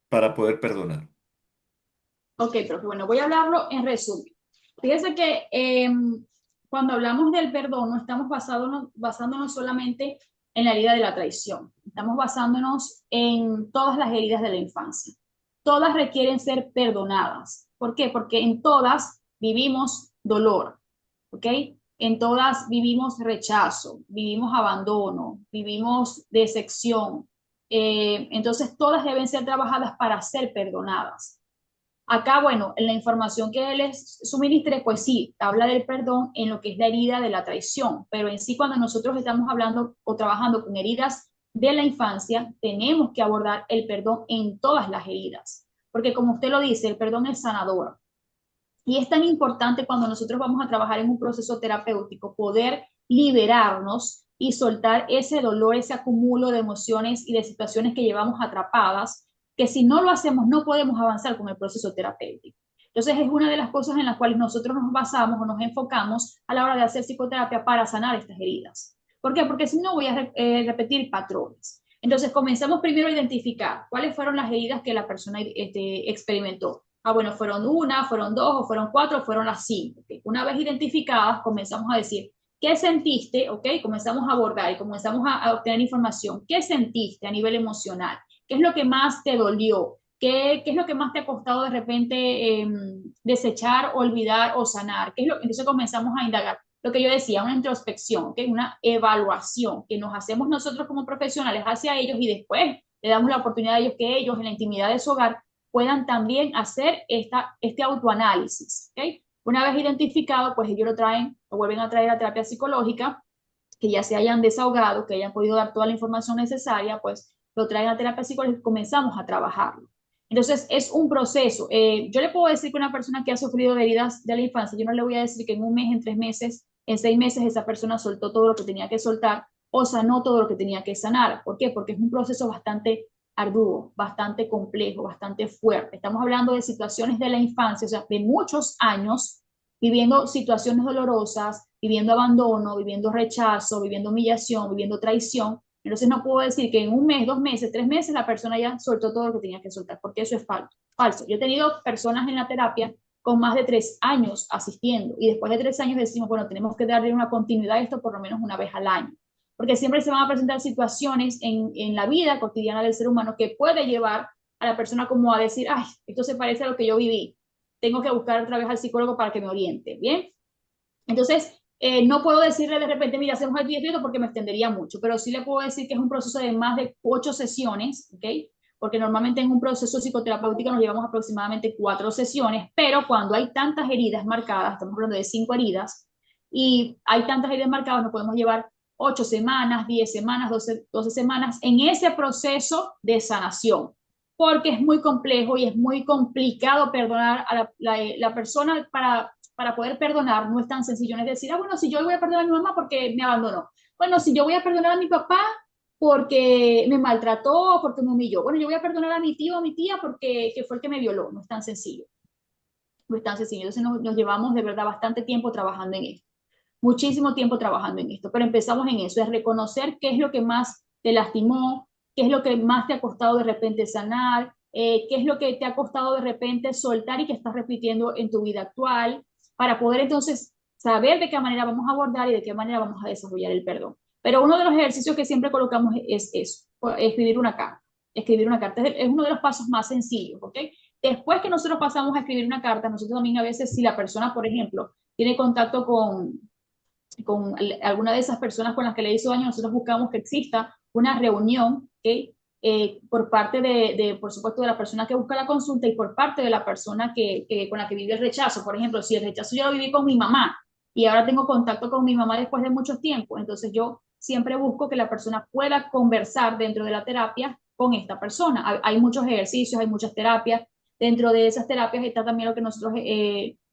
para poder perdonar? Ok, profe, bueno, voy a hablarlo en resumen. Fíjese que cuando hablamos del perdón, no estamos basándonos solamente en la herida de la traición, estamos basándonos en todas las heridas de la infancia. Todas requieren ser perdonadas. ¿Por qué? Porque en todas vivimos dolor, ¿ok? En todas vivimos rechazo, vivimos abandono, vivimos decepción. Entonces, todas deben ser trabajadas para ser perdonadas. Acá, bueno, en la información que les suministré, pues sí, habla del perdón en lo que es la herida de la traición, pero en sí cuando nosotros estamos hablando o trabajando con heridas de la infancia, tenemos que abordar el perdón en todas las heridas, porque como usted lo dice, el perdón es sanador. Y es tan importante cuando nosotros vamos a trabajar en un proceso terapéutico poder liberarnos y soltar ese dolor, ese acúmulo de emociones y de situaciones que llevamos atrapadas, que si no lo hacemos no podemos avanzar con el proceso terapéutico. Entonces es una de las cosas en las cuales nosotros nos basamos o nos enfocamos a la hora de hacer psicoterapia para sanar estas heridas. ¿Por qué? Porque si no voy a repetir patrones. Entonces comenzamos primero a identificar cuáles fueron las heridas que la persona experimentó. Ah, bueno, fueron una, fueron dos, o fueron cuatro, o fueron las cinco. ¿Okay? Una vez identificadas, comenzamos a decir, ¿qué sentiste? ¿Ok? Comenzamos a abordar y comenzamos a obtener información. ¿Qué sentiste a nivel emocional? ¿Qué es lo que más te dolió? ¿Qué es lo que más te ha costado de repente desechar, olvidar o sanar? Entonces comenzamos a indagar. Lo que yo decía, una introspección, ¿okay? Una evaluación que nos hacemos nosotros como profesionales hacia ellos y después le damos la oportunidad a ellos que ellos en la intimidad de su hogar puedan también hacer este autoanálisis. ¿Okay? Una vez identificado, pues ellos lo vuelven a traer a terapia psicológica, que ya se hayan desahogado, que hayan podido dar toda la información necesaria, pues lo traen a terapia psicológica y comenzamos a trabajarlo. Entonces, es un proceso. Yo le puedo decir que una persona que ha sufrido de heridas de la infancia, yo no le voy a decir que en un mes, en 3 meses, en 6 meses, esa persona soltó todo lo que tenía que soltar o sanó todo lo que tenía que sanar. ¿Por qué? Porque es un proceso bastante arduo, bastante complejo, bastante fuerte. Estamos hablando de situaciones de la infancia, o sea, de muchos años viviendo situaciones dolorosas, viviendo abandono, viviendo rechazo, viviendo humillación, viviendo traición. Entonces no puedo decir que en un mes, 2 meses, 3 meses la persona ya soltó todo lo que tenía que soltar, porque eso es falso. Yo he tenido personas en la terapia con más de 3 años asistiendo y después de 3 años decimos, bueno, tenemos que darle una continuidad a esto por lo menos una vez al año, porque siempre se van a presentar situaciones en la vida cotidiana del ser humano que puede llevar a la persona como a decir, ay, esto se parece a lo que yo viví, tengo que buscar otra vez al psicólogo para que me oriente, ¿bien? Entonces, no puedo decirle de repente, mira, hacemos el esto porque me extendería mucho, pero sí le puedo decir que es un proceso de más de 8 sesiones, ¿ok? Porque normalmente en un proceso psicoterapéutico nos llevamos aproximadamente 4 sesiones, pero cuando hay tantas heridas marcadas, estamos hablando de 5 heridas, y hay tantas heridas marcadas, nos podemos llevar 8 semanas, 10 semanas, 12 semanas en ese proceso de sanación, porque es muy complejo y es muy complicado perdonar a la persona para poder perdonar. No es tan sencillo, no es decir, ah, bueno, si yo voy a perdonar a mi mamá porque me abandonó. Bueno, si yo voy a perdonar a mi papá porque me maltrató, porque me humilló. Bueno, yo voy a perdonar a mi tío o a mi tía porque que fue el que me violó. No es tan sencillo. No es tan sencillo. Entonces nos llevamos de verdad bastante tiempo trabajando en esto. Muchísimo tiempo trabajando en esto. Pero empezamos en eso, es reconocer qué es lo que más te lastimó, qué es lo que más te ha costado de repente sanar, qué es lo que te ha costado de repente soltar y que estás repitiendo en tu vida actual, para poder entonces saber de qué manera vamos a abordar y de qué manera vamos a desarrollar el perdón. Pero uno de los ejercicios que siempre colocamos es eso, escribir una carta. Escribir una carta es uno de los pasos más sencillos, ¿ok? Después que nosotros pasamos a escribir una carta, nosotros también a veces, si la persona, por ejemplo, tiene contacto con alguna de esas personas con las que le hizo daño, nosotros buscamos que exista una reunión, ¿okay? Por parte por supuesto, de la persona que busca la consulta y por parte de la persona con la que vive el rechazo. Por ejemplo, si el rechazo yo lo viví con mi mamá y ahora tengo contacto con mi mamá después de mucho tiempo, entonces yo siempre busco que la persona pueda conversar dentro de la terapia con esta persona. Hay muchos ejercicios, hay muchas terapias. Dentro de esas terapias está también lo que nosotros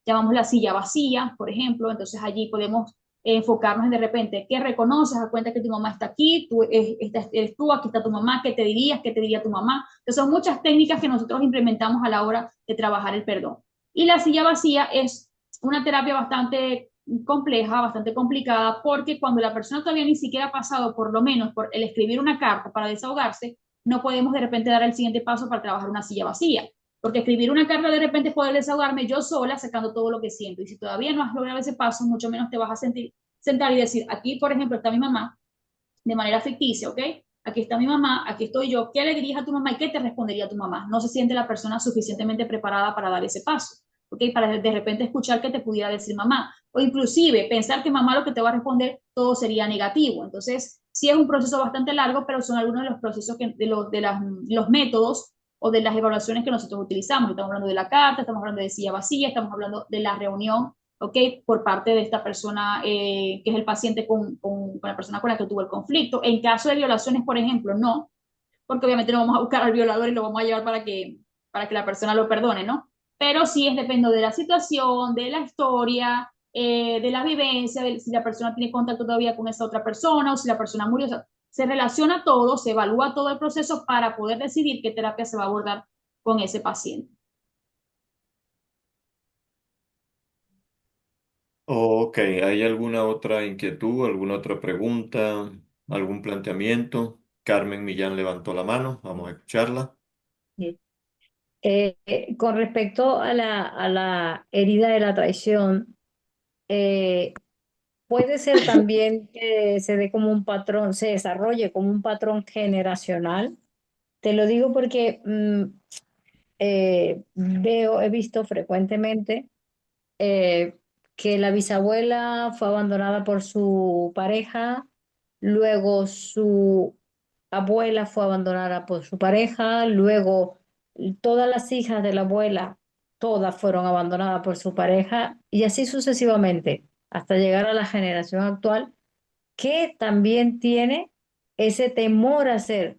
llamamos la silla vacía, por ejemplo. Entonces allí podemos enfocarnos en de repente que reconoces, a cuenta que tu mamá está aquí, eres tú, aquí está tu mamá, ¿qué te dirías? ¿Qué te diría tu mamá? Entonces son muchas técnicas que nosotros implementamos a la hora de trabajar el perdón. Y la silla vacía es una terapia bastante compleja, bastante complicada, porque cuando la persona todavía ni siquiera ha pasado por lo menos por el escribir una carta para desahogarse, no podemos de repente dar el siguiente paso para trabajar una silla vacía. Porque escribir una carta de repente es poder desahogarme yo sola sacando todo lo que siento. Y si todavía no has logrado ese paso, mucho menos te vas a sentar y decir, aquí, por ejemplo, está mi mamá, de manera ficticia, ¿ok? Aquí está mi mamá, aquí estoy yo. ¿Qué le dirías a tu mamá y qué te respondería tu mamá? No se siente la persona suficientemente preparada para dar ese paso, ¿ok? Para de repente escuchar que te pudiera decir mamá. O inclusive pensar que mamá lo que te va a responder todo sería negativo. Entonces, sí es un proceso bastante largo, pero son algunos de los procesos, los métodos o de las evaluaciones que nosotros utilizamos. Estamos hablando de la carta, estamos hablando de silla vacía, estamos hablando de la reunión, ¿ok? Por parte de esta persona que es el paciente con la persona con la que tuvo el conflicto. En caso de violaciones, por ejemplo, no, porque obviamente no vamos a buscar al violador y lo vamos a llevar para que la persona lo perdone, ¿no? Pero sí es depende de la situación, de la historia, de la vivencia, de si la persona tiene contacto todavía con esa otra persona o si la persona murió. O sea, se relaciona todo, se evalúa todo el proceso para poder decidir qué terapia se va a abordar con ese paciente. Ok, ¿hay alguna otra inquietud, alguna otra pregunta, algún planteamiento? Carmen Millán levantó la mano, vamos a escucharla. Sí. Con respecto a la herida de la traición, eh, puede ser también que se dé como un patrón, se desarrolle como un patrón generacional. Te lo digo porque he visto frecuentemente eh, que la bisabuela fue abandonada por su pareja, luego su abuela fue abandonada por su pareja, luego todas las hijas de la abuela, todas fueron abandonadas por su pareja y así sucesivamente, hasta llegar a la generación actual, que también tiene ese temor a ser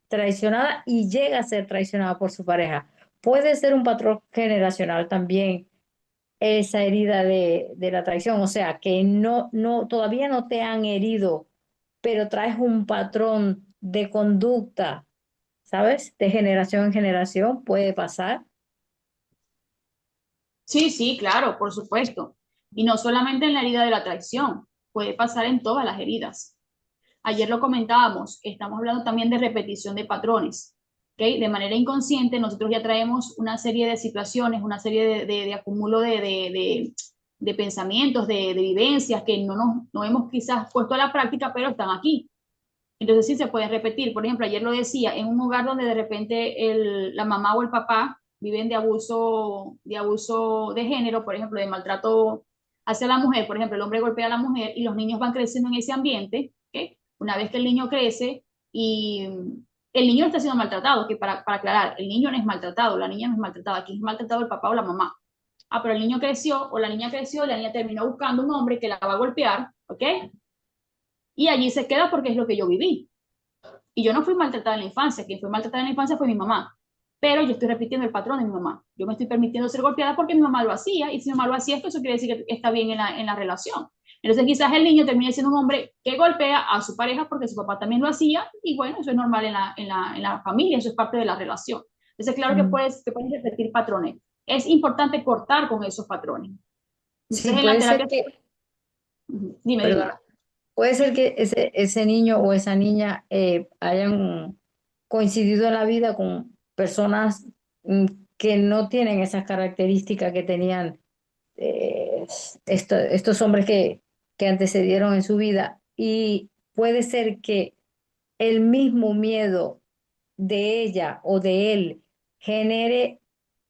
traicionada y llega a ser traicionada por su pareja. Puede ser un patrón generacional también esa herida de la traición, o sea, que todavía no te han herido, pero traes un patrón de conducta, ¿sabes? De generación en generación puede pasar. Sí, sí, claro, por supuesto. Y no solamente en la herida de la traición, puede pasar en todas las heridas. Ayer lo comentábamos, estamos hablando también de repetición de patrones. ¿Okay? De manera inconsciente, nosotros ya traemos una serie de situaciones, una serie de acúmulo de pensamientos, de vivencias que no hemos quizás puesto a la práctica, pero están aquí. Entonces sí se pueden repetir. Por ejemplo, ayer lo decía, en un hogar donde de repente la mamá o el papá viven de abuso de género, por ejemplo, de maltrato hacia la mujer, por ejemplo, el hombre golpea a la mujer y los niños van creciendo en ese ambiente, ¿okay? Una vez que el niño crece y el niño no está siendo maltratado, que para aclarar, el niño no es maltratado, la niña no es maltratada, aquí es maltratado el papá o la mamá. Ah, pero el niño creció o la niña creció, la niña terminó buscando un hombre que la va a golpear, ¿ok? Y allí se queda porque es lo que yo viví. Y yo no fui maltratada en la infancia, quien fue maltratada en la infancia fue mi mamá. Pero yo estoy repitiendo el patrón de mi mamá. Yo me estoy permitiendo ser golpeada porque mi mamá lo hacía, y si mi mamá lo hacía, eso quiere decir que está bien en la relación. Entonces quizás el niño termine siendo un hombre que golpea a su pareja porque su papá también lo hacía, y bueno, eso es normal en la familia, eso es parte de la relación. Entonces claro que Mm. te puedes repetir patrones. Es importante cortar con esos patrones. Entonces Sí, en la puede ser terapia, que, dime, dime. perdona, puede ser que ese niño o esa niña hayan coincidido en la vida con personas mm, que no tienen esas características que tenían eh, estos hombres que antecedieron en su vida y puede ser que el mismo miedo de ella o de él genere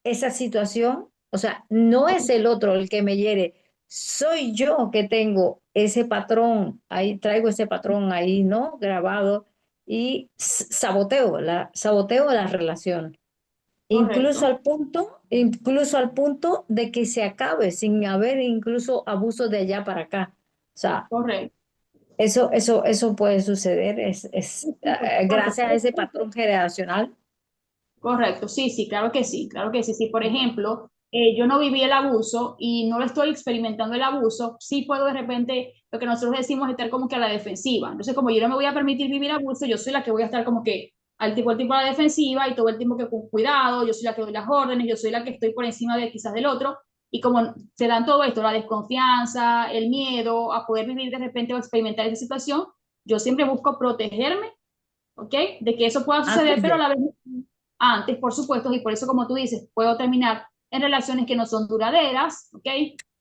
esa situación, o sea, no es el otro el que me hiere, soy yo que tengo ese patrón, ahí traigo ese patrón ahí, ¿no? Grabado y saboteo la relación. Correcto, Incluso al punto de que se acabe sin haber incluso abuso de allá para acá. O sea, correcto. eso puede suceder, Sí, por gracias a ese supuesto. patrón generacional. Correcto, sí, sí, claro que sí, claro que sí. Si, por ejemplo, yo no viví el abuso y no estoy experimentando el abuso, sí puedo de repente, lo que nosotros decimos, estar como que a la defensiva. Entonces, como yo no me voy a permitir vivir abuso, yo soy la que voy a estar como que el tipo a la defensiva y todo el tiempo que con cuidado, yo soy la que doy las órdenes, yo soy la que estoy por encima de quizás del otro. Y como se dan todo esto, la desconfianza, el miedo a poder vivir de repente o experimentar esa situación, yo siempre busco protegerme, ¿ok? De que eso pueda suceder, Antes pero a de. la vez antes, por supuesto, y por eso, como tú dices, puedo terminar en relaciones que no son duraderas, ¿ok?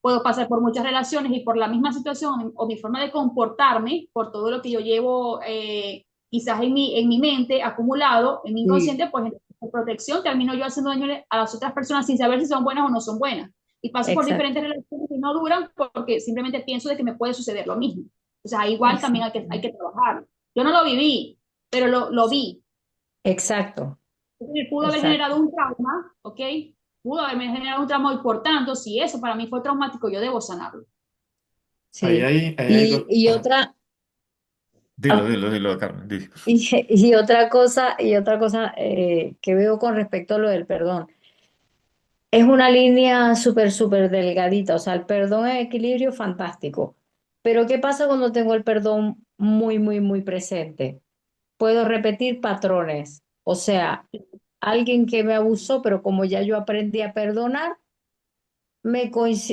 Puedo pasar por muchas relaciones y por la misma situación o mi forma de comportarme, por todo lo que yo llevo quizás en mi mente acumulado, en mi Sí, inconsciente, pues por protección termino yo haciendo daño a las otras personas sin saber si son buenas o no son buenas. Y paso por exacto, diferentes relaciones que no duran porque simplemente pienso de que me puede suceder lo mismo. O sea, igual también hay exacto, que trabajar. Yo no lo viví, pero lo vi. exacto, Pudo haber generado exacto. un trauma, ¿ok? Pudo haberme generado un trauma y por tanto, si eso para mí fue traumático, yo debo sanarlo. Sí. Ahí hay dos. Y Ajá. otra, Dilo, ah, dilo, dilo, Carmen. y otra cosa que veo con respecto a lo del perdón. es una línea súper, súper delgadita. O sea, el perdón en equilibrio, fantástico. Pero ¿qué pasa cuando tengo el perdón muy, muy, muy presente? Puedo repetir patrones. O sea, alguien que me abusó, pero como ya yo aprendí a perdonar,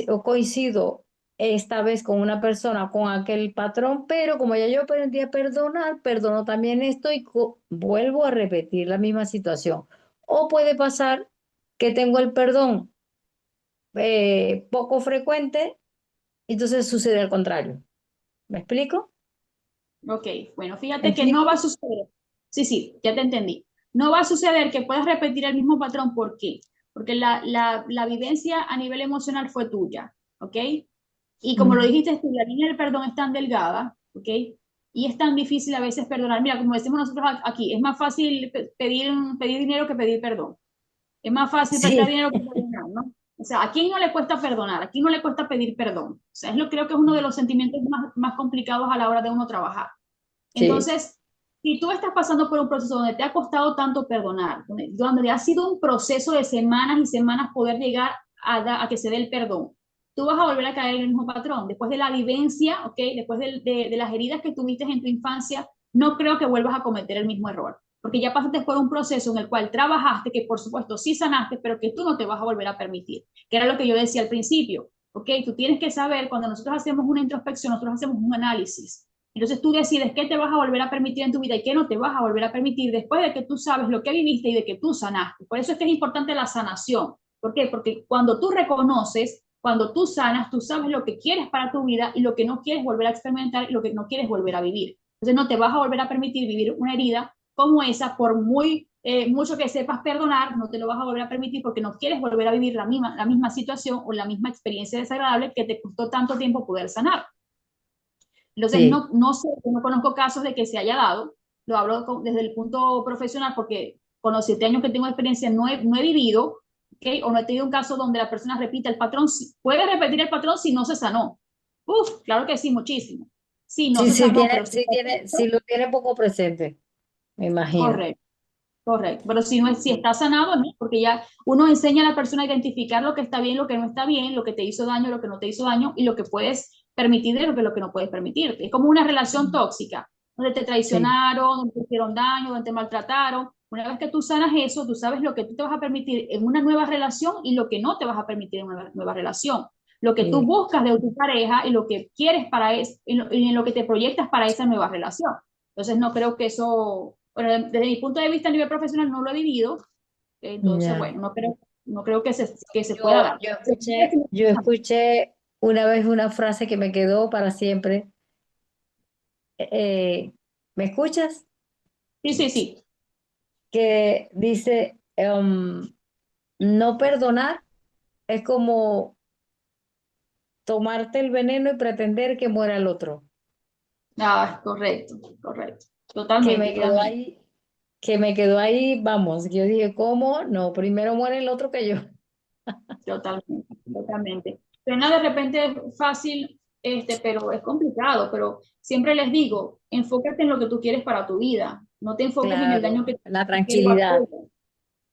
o coincido esta vez con una persona con aquel patrón, pero como ya yo aprendí a perdonar, perdono también esto y vuelvo a repetir la misma situación. O puede pasar que tengo el perdón poco frecuente, entonces sucede al contrario. ¿Me explico? Ok, bueno, ¿Me fíjate que no va a explico? suceder. Sí, sí, ya te entendí. No va a suceder que puedas repetir el mismo patrón. ¿Por qué? Porque la vivencia a nivel emocional fue tuya, ¿ok? Y como lo Mm. dijiste tú, la línea del perdón es tan delgada, ¿ok? Y es tan difícil a veces perdonar. Mira, como decimos nosotros aquí, es más fácil pedir dinero que pedir perdón. Es más fácil prestar Sí, dinero que perdonar, ¿no? O sea, ¿a quién no le cuesta perdonar? ¿A quién no le cuesta pedir perdón? O sea, creo que es uno de los sentimientos más complicados a la hora de uno trabajar. sí, Entonces, si tú estás pasando por un proceso donde te ha costado tanto perdonar, donde ha sido un proceso de semanas y semanas poder llegar a que se dé el perdón, tú vas a volver a caer en el mismo patrón. Después de la vivencia, ¿ok? Después de las heridas que tuviste en tu infancia, no creo que vuelvas a cometer el mismo error. Porque ya pasaste por un proceso en el cual trabajaste, que por supuesto sí sanaste, pero que tú no te vas a volver a permitir. Que era lo que yo decía al principio. ¿Ok? Tú tienes que saber, cuando nosotros hacemos una introspección, nosotros hacemos un análisis. Entonces tú decides qué te vas a volver a permitir en tu vida y qué no te vas a volver a permitir después de que tú sabes lo que viviste y de que tú sanaste. Por eso es que es importante la sanación. ¿Por qué? Porque cuando tú reconoces, cuando tú sanas, tú sabes lo que quieres para tu vida y lo que no quieres volver a experimentar y lo que no quieres volver a vivir. Entonces no te vas a volver a permitir vivir una herida como esa, por mucho que sepas perdonar, no te lo vas a volver a permitir porque no quieres volver a vivir la misma situación o la misma experiencia desagradable que te costó tanto tiempo poder sanar. Entonces, sí, no sé, no conozco casos de que se haya dado, lo hablo desde el punto profesional porque con los 7 años que tengo de experiencia no he vivido, ¿okay? O no he tenido un caso donde la persona repita el patrón. Puede repetir el patrón si no se sanó. Uf, claro que sí, muchísimo. Sí, no sí, se sanó, pero si sí lo tiene poco presente, me imagino. correcto. Correcto, pero si no es, si está sanado, ¿no? Porque ya uno enseña a la persona a identificar lo que está bien, lo que no está bien, lo que te hizo daño, lo que no te hizo daño y lo que puedes permitir y lo que no puedes permitirte. Es como una relación tóxica, donde te Sí, traicionaron, donde te hicieron daño, donde te maltrataron. Una vez que tú sanas eso, tú sabes lo que tú te vas a permitir en una nueva relación y lo que no te vas a permitir en una nueva relación. Lo que tú sí, buscas de tu pareja y lo que quieres en lo que te proyectas para esa nueva relación. Entonces no creo que eso, bueno, desde mi punto de vista a nivel profesional no lo he vivido, entonces ya. bueno, no creo que se pueda dar. Yo escuché una vez una frase que me quedó para siempre. ¿Me escuchas? Sí, sí, sí, Que dice, no perdonar es como tomarte el veneno y pretender que muera el otro. correcto, correcto, Que me totalmente, quedó totalmente, ahí, que me quedó ahí, vamos. Yo dije, ¿cómo? No, primero muere el otro que yo. totalmente, totalmente. Pero nada, de repente es fácil, pero es complicado, pero siempre les digo, enfócate en lo que tú quieres para tu vida, no te enfoques en el daño Claro, que la te hizo a tranquilidad. otro.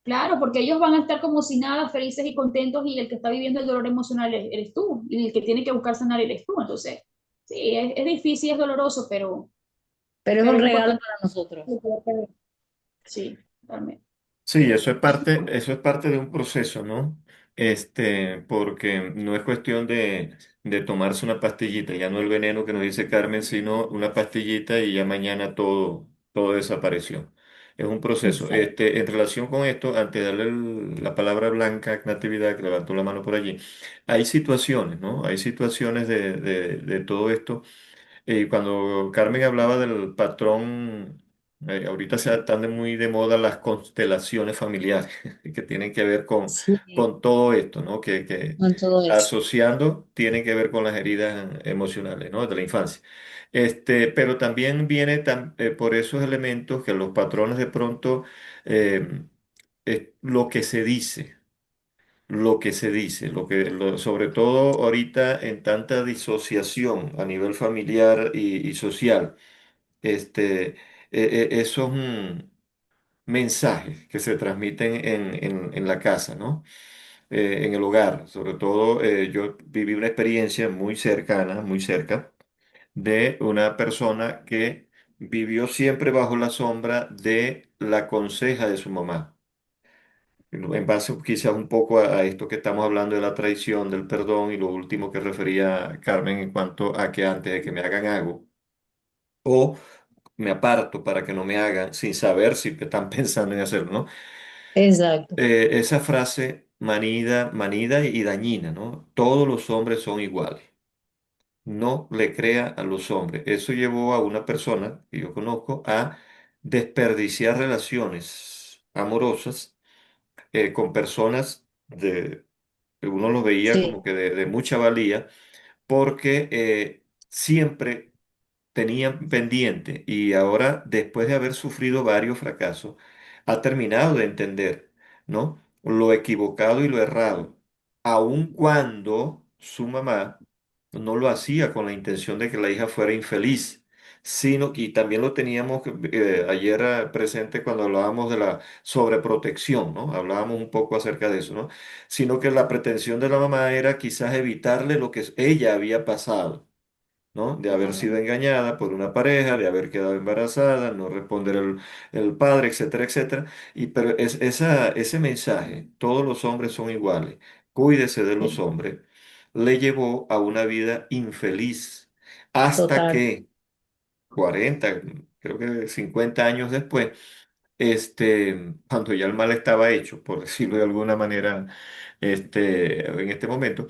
Claro, porque ellos van a estar como si nada, felices y contentos, y el que está viviendo el dolor emocional eres tú, y el que tiene que buscar sanar eres tú. Entonces, sí, es difícil, es doloroso, Pero es pero un es regalo importante. para nosotros. Sí, realmente. Sí, eso es parte de un proceso, ¿no? Porque no es cuestión de tomarse una pastillita, ya no el veneno que nos dice Carmen, sino una pastillita y ya mañana todo desapareció. Es un proceso. Exacto. En relación con esto, antes de darle la palabra a Blanca Natividad, que levantó la mano por allí, hay situaciones, ¿no? Hay situaciones de todo esto y cuando Carmen hablaba del patrón, ahorita están muy de moda las constelaciones familiares, que tienen que ver Sí, con todo esto, ¿no? Que con todo eso. asociando tienen que ver con las heridas emocionales, ¿no? De la infancia. Pero también viene por esos elementos que los patrones de pronto, eh, lo que se dice. Lo que se dice, sobre todo ahorita en tanta disociación a nivel familiar y social, esos mensajes que se transmiten en la casa, ¿no? en el hogar. Sobre todo, yo viví una experiencia muy cercana, muy cerca, de una persona que vivió siempre bajo la sombra de la conseja de su mamá. En base quizás un poco a esto que estamos hablando de la traición, del perdón y lo último que refería Carmen en cuanto a que antes de que me hagan algo o me aparto para que no me hagan sin saber si están pensando en hacerlo, ¿no? Exacto, Esa frase manida y dañina, ¿no? Todos los hombres son iguales. No le crea a los hombres. Eso llevó a una persona que yo conozco a desperdiciar relaciones amorosas con personas que uno los veía como sí, que de mucha valía, porque siempre tenían pendiente y ahora, después de haber sufrido varios fracasos, ha terminado de entender, ¿no? Lo equivocado y lo errado, aun cuando su mamá no lo hacía con la intención de que la hija fuera infeliz, sino y también lo teníamos ayer presente cuando hablábamos de la sobreprotección, ¿no? Hablábamos un poco acerca de eso, ¿no? Sino que la pretensión de la mamá era quizás evitarle lo que ella había pasado, ¿no? De haber sido Totalmente. engañada por una pareja, de haber quedado embarazada, no responder el padre, etcétera, etcétera. Pero ese mensaje, todos los hombres son iguales, cuídese de los Sí, hombres, le llevó a una vida infeliz hasta total. que 40, creo que 50 años después, cuando ya el mal estaba hecho, por decirlo de alguna manera, en este momento,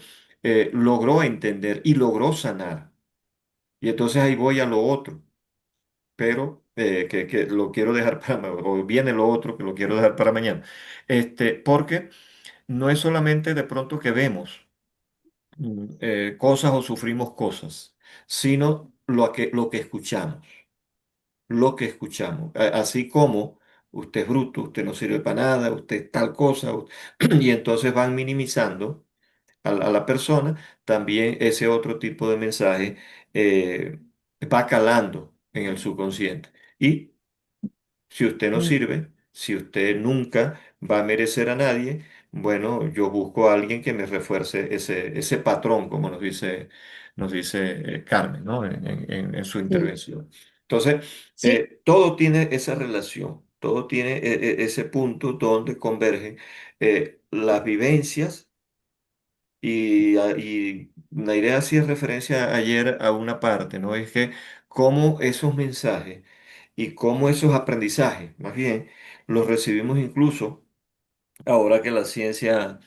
logró entender y logró sanar. Y entonces ahí voy a lo otro, pero que lo quiero dejar o viene lo otro que lo quiero dejar para mañana. Porque no es solamente de pronto que vemos cosas o sufrimos cosas, sino lo que escuchamos, lo que escuchamos. Así como usted es bruto, usted no sirve para nada, usted es tal cosa, y entonces van minimizando a la persona, también ese otro tipo de mensaje eh, va calando en el subconsciente. Y si usted no Mm, sirve, si usted nunca va a merecer a nadie, bueno, yo busco a alguien que me refuerce ese patrón, como nos dice Carmen, ¿no? En su sí, intervención. Entonces, sí, todo tiene esa relación, todo tiene ese punto donde convergen las vivencias y la idea hacía referencia ayer a una parte, ¿no? Es que cómo esos mensajes y cómo esos aprendizajes, más bien, los recibimos incluso ahora que la ciencia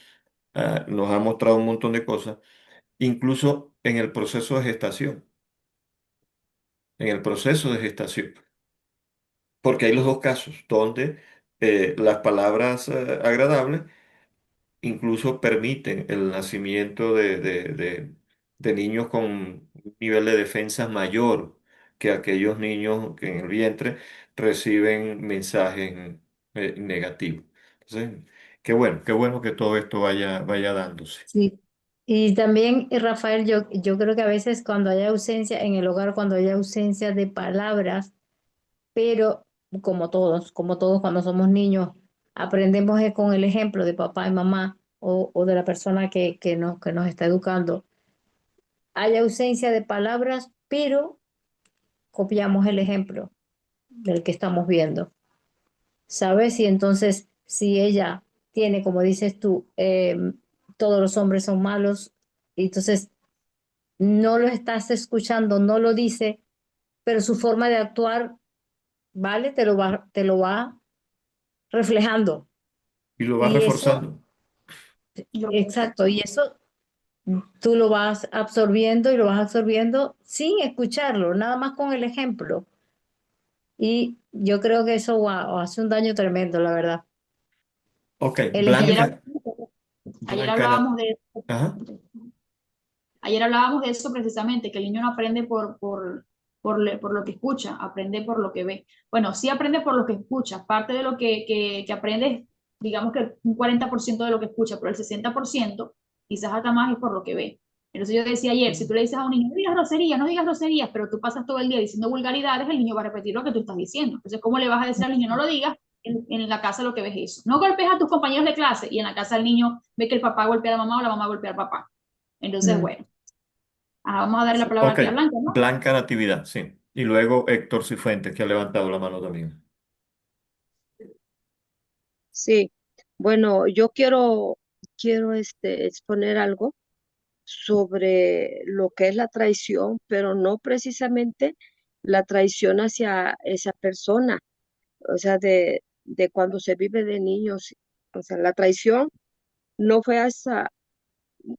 nos ha mostrado un montón de cosas, incluso en el proceso de gestación, en el proceso de gestación, porque hay los dos casos, donde las palabras agradables incluso permiten el nacimiento de niños con un nivel de defensa mayor que aquellos niños que en el vientre reciben mensajes negativos. Entonces, qué bueno que todo esto vaya dándose. sí. Y también, Rafael, yo creo que a veces cuando hay ausencia en el hogar, cuando hay ausencia de palabras, pero como todos cuando somos niños, aprendemos es con el ejemplo de papá y mamá o de la persona que nos está educando. Hay ausencia de palabras, pero copiamos el ejemplo del que estamos viendo, ¿sabes? Y entonces, si ella tiene, como dices tú, todos los hombres son malos, y entonces no lo estás escuchando, no lo dice, pero su forma de actuar, ¿vale? Te lo va reflejando. Y lo va Y eso, reforzando. lo- exacto, y eso tú lo vas absorbiendo y lo vas absorbiendo sin escucharlo, nada más con el ejemplo. Y yo creo que eso, wow, hace un daño tremendo, la verdad. Ok, El ayer, ejemplo. ayer Blanca, hablábamos de ajá. Ayer hablábamos de eso precisamente, que el niño no aprende por lo que escucha, aprende por lo que ve. Bueno, sí aprende por lo que escucha. Parte de lo que aprende es, digamos que un 40% de lo que escucha, pero el 60% quizás hasta más es por lo que ve. Entonces yo decía ayer, si tú le dices a un niño, no digas groserías, pero tú pasas todo el día diciendo vulgaridades, el niño va a repetir lo que tú estás diciendo. Entonces, ¿cómo le vas a decir al niño, no lo digas? en la casa lo que ves es eso. No golpes a tus compañeros de clase y en la casa el niño ve que el papá golpea a la mamá o la mamá golpea al papá. Entonces, Mm, bueno, vamos a darle la sí. palabra Ok, aquí a Blanca, ¿no? Blanca Natividad, sí. Y luego Héctor Cifuentes, que ha levantado la mano también. Sí, bueno, yo quiero exponer algo sobre lo que es la traición, pero no precisamente la traición hacia esa persona, o sea, de cuando se vive de niños. O sea, la traición no fue hacia,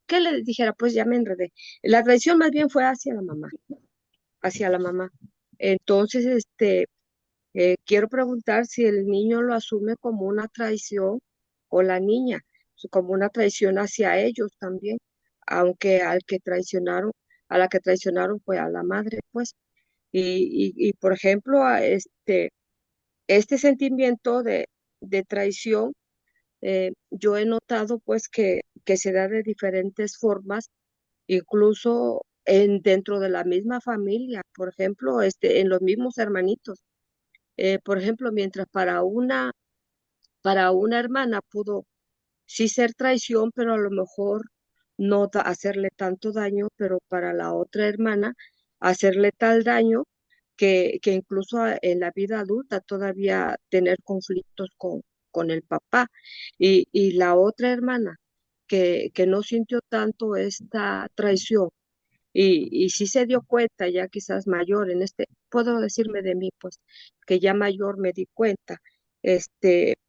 ¿qué le dijera? Pues ya me enredé. La traición más bien fue hacia la mamá, hacia la mamá. Entonces, quiero preguntar si el niño lo asume como una traición o la niña, como una traición hacia ellos también, aunque a la que traicionaron fue a la madre, pues. Y por ejemplo, este sentimiento de traición, yo he notado pues que se da de diferentes formas, incluso dentro de la misma familia, por ejemplo, en los mismos hermanitos. Por ejemplo, mientras para una hermana pudo sí ser traición, pero a lo mejor no hacerle tanto daño, pero para la otra hermana hacerle tal daño que incluso en la vida adulta todavía tener conflictos con el papá. Y la otra hermana que no sintió tanto esta traición y sí se dio cuenta, ya quizás mayor puedo decirme de mí, pues, que ya mayor me di cuenta,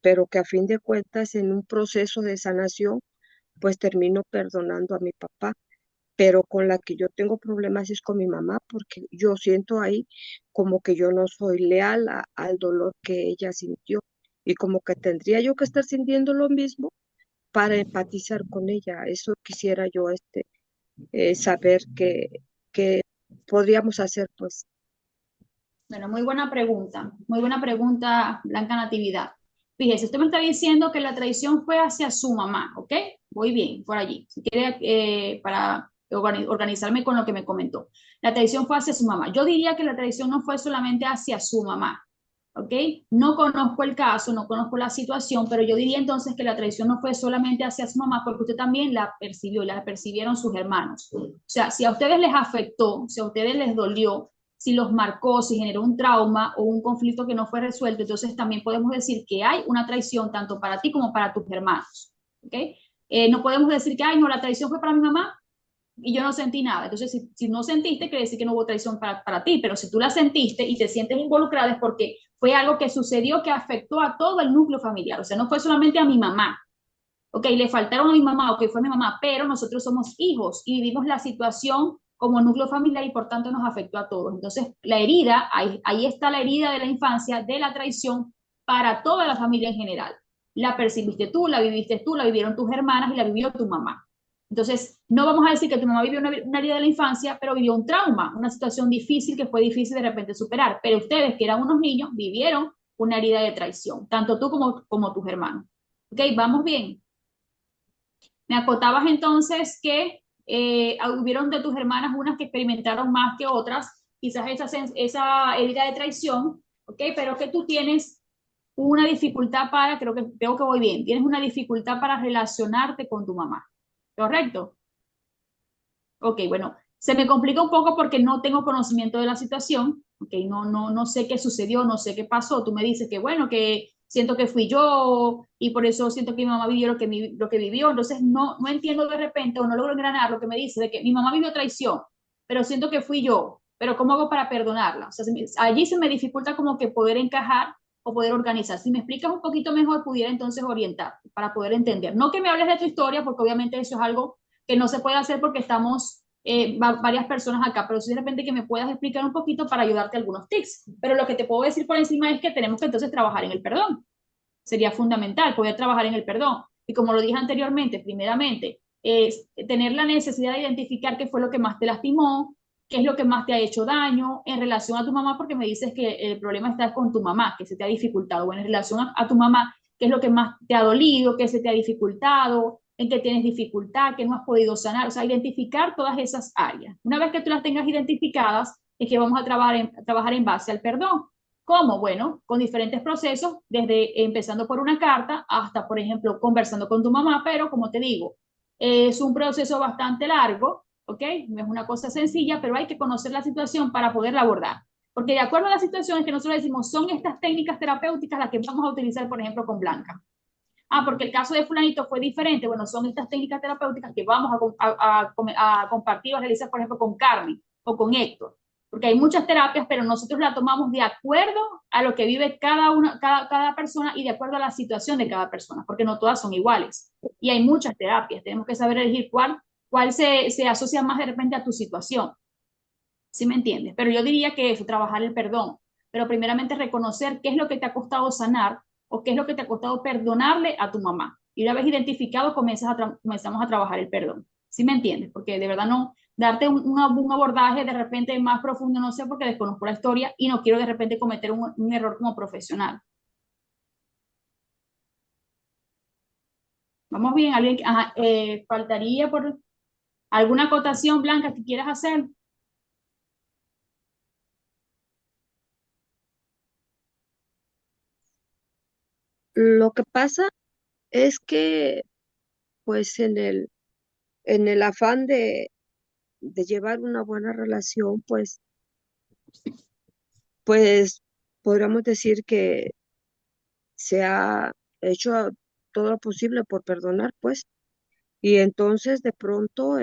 pero que a fin de cuentas en un proceso de sanación, pues termino perdonando a mi papá, pero con la que yo tengo problemas es con mi mamá, porque yo siento ahí como que yo no soy leal al dolor que ella sintió y como que tendría yo que estar sintiendo lo mismo para empatizar con ella. Eso quisiera yo, saber qué podríamos hacer, pues. Bueno, muy buena pregunta, Blanca Natividad. Fíjese, usted me está diciendo que la traición fue hacia su mamá, ¿ok? Voy bien, por allí. Si quiere, para organizarme con lo que me comentó. La traición fue hacia su mamá. Yo diría que la traición no fue solamente hacia su mamá, ¿ok? No conozco el caso, no conozco la situación, pero yo diría entonces que la traición no fue solamente hacia su mamá, porque usted también la percibió, la percibieron sus hermanos. O sea, si a ustedes les afectó, si a ustedes les dolió, si los marcó, si generó un trauma o un conflicto que no fue resuelto, entonces también podemos decir que hay una traición tanto para ti como para tus hermanos. ¿Okay? No podemos decir que, ay, no, la traición fue para mi mamá y yo no sentí nada. Entonces, si no sentiste, quiere decir que no hubo traición para ti, pero si tú la sentiste y te sientes involucrada es porque fue algo que sucedió que afectó a todo el núcleo familiar. O sea, no fue solamente a mi mamá. Ok, le faltaron a mi mamá, ok, fue mi mamá, pero nosotros somos hijos y vivimos la situación como núcleo familiar y por tanto nos afectó a todos. Entonces, la herida, ahí está la herida de la infancia, de la traición para toda la familia en general. La percibiste tú, la viviste tú, la vivieron tus hermanas y la vivió tu mamá. Entonces, no vamos a decir que tu mamá vivió una herida de la infancia, pero vivió un trauma, una situación difícil que fue difícil de repente superar. Pero ustedes, que eran unos niños, vivieron una herida de traición, tanto tú como tus hermanos. Ok, vamos bien. Me acotabas entonces que hubieron de tus hermanas unas que experimentaron más que otras, quizás esa herida de traición, ¿ok? Pero que tú tienes una dificultad creo que voy bien, tienes una dificultad para relacionarte con tu mamá, ¿correcto? Ok, bueno, se me complica un poco porque no tengo conocimiento de la situación, ok, no sé qué sucedió, no sé qué pasó. Tú me dices que bueno, que siento que fui yo y por eso siento que mi mamá vivió lo que vivió. Entonces no entiendo de repente o no logro engranar lo que me dice de que mi mamá vivió traición, pero siento que fui yo. Pero ¿cómo hago para perdonarla? O sea, allí se me dificulta como que poder encajar o poder organizar. Si me explicas un poquito mejor, pudiera entonces orientar para poder entender. No que me hables de tu historia, porque obviamente eso es algo que no se puede hacer porque estamos varias personas acá, pero si de repente que me puedas explicar un poquito para ayudarte algunos tips. Pero lo que te puedo decir por encima es que tenemos que entonces trabajar en el perdón. Sería fundamental poder trabajar en el perdón. Y como lo dije anteriormente, primeramente, es tener la necesidad de identificar qué fue lo que más te lastimó, qué es lo que más te ha hecho daño en relación a tu mamá, porque me dices que el problema está con tu mamá, que se te ha dificultado. Bueno, en relación a tu mamá, qué es lo que más te ha dolido, qué se te ha dificultado, en qué tienes dificultad, qué no has podido sanar. O sea, identificar todas esas áreas. Una vez que tú las tengas identificadas, es que vamos a trabajar en base al perdón. ¿Cómo? Bueno, con diferentes procesos, desde empezando por una carta hasta, por ejemplo, conversando con tu mamá, pero como te digo, es un proceso bastante largo, ¿ok? No es una cosa sencilla, pero hay que conocer la situación para poderla abordar. Porque de acuerdo a las situaciones que nosotros decimos, son estas técnicas terapéuticas las que vamos a utilizar, por ejemplo, con Blanca. Ah, porque el caso de fulanito fue diferente. Bueno, son estas técnicas terapéuticas que vamos a compartir o a realizar, por ejemplo, con Carmen o con Héctor. Porque hay muchas terapias, pero nosotros la tomamos de acuerdo a lo que vive cada persona y de acuerdo a la situación de cada persona, porque no todas son iguales. Y hay muchas terapias. Tenemos que saber elegir cuál se asocia más de repente a tu situación. ¿Sí me entiendes? Pero yo diría que es trabajar el perdón, pero primeramente reconocer qué es lo que te ha costado sanar o qué es lo que te ha costado perdonarle a tu mamá. Y una vez identificado, comenzamos a trabajar el perdón. ¿Sí me entiendes? Porque de verdad no, darte un abordaje de repente más profundo, no sé, porque desconozco la historia y no quiero de repente cometer un error como profesional. Vamos bien, alguien, ajá, faltaría por alguna acotación, Blanca, que quieras hacer. Lo que pasa es que, pues, en el afán de llevar una buena relación, pues podríamos decir que se ha hecho todo lo posible por perdonar, pues, y entonces de pronto,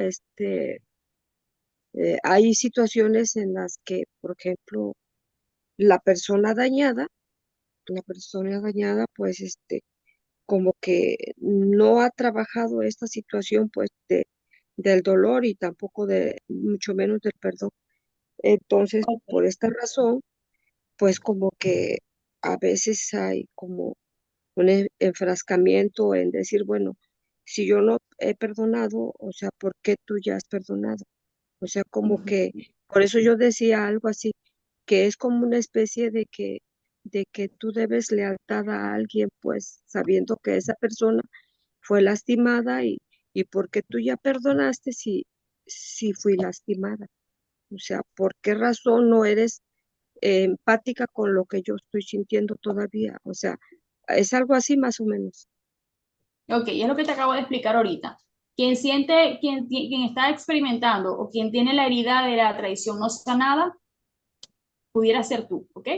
hay situaciones en las que, por ejemplo, la persona dañada, la persona dañada, pues, como que no ha trabajado esta situación, pues, del dolor y tampoco mucho menos del perdón. Entonces, por Ok. esta razón, pues como que a veces hay como un enfrascamiento en decir, bueno, si yo no he perdonado, o sea, ¿por qué tú ya has perdonado? O sea, como que, por eso yo decía algo así, que es como una especie de que tú debes lealtad a alguien, pues sabiendo que esa persona fue lastimada y porque tú ya perdonaste si fui lastimada. O sea, ¿por qué razón no eres empática con lo que yo estoy sintiendo todavía? O sea, es algo así más o menos. Ok, es lo que te acabo de explicar ahorita. Quien siente, quien está experimentando o quien tiene la herida de la traición no sanada, pudiera ser tú, ¿ok?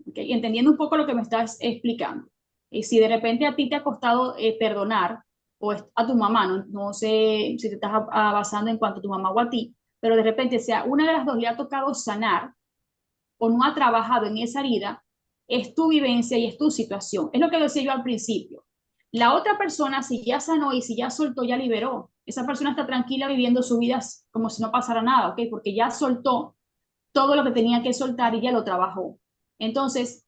Okay, entendiendo un poco lo que me estás explicando. Y si de repente a ti te ha costado perdonar, o a tu mamá, no sé si te estás basando en cuanto a tu mamá o a ti, pero de repente sea una de las dos le ha tocado sanar o no ha trabajado en esa herida, es tu vivencia y es tu situación. Es lo que decía yo al principio. La otra persona, si ya sanó y si ya soltó, ya liberó. Esa persona está tranquila viviendo su vida como si no pasara nada, ¿ok? Porque ya soltó todo lo que tenía que soltar y ya lo trabajó. Entonces,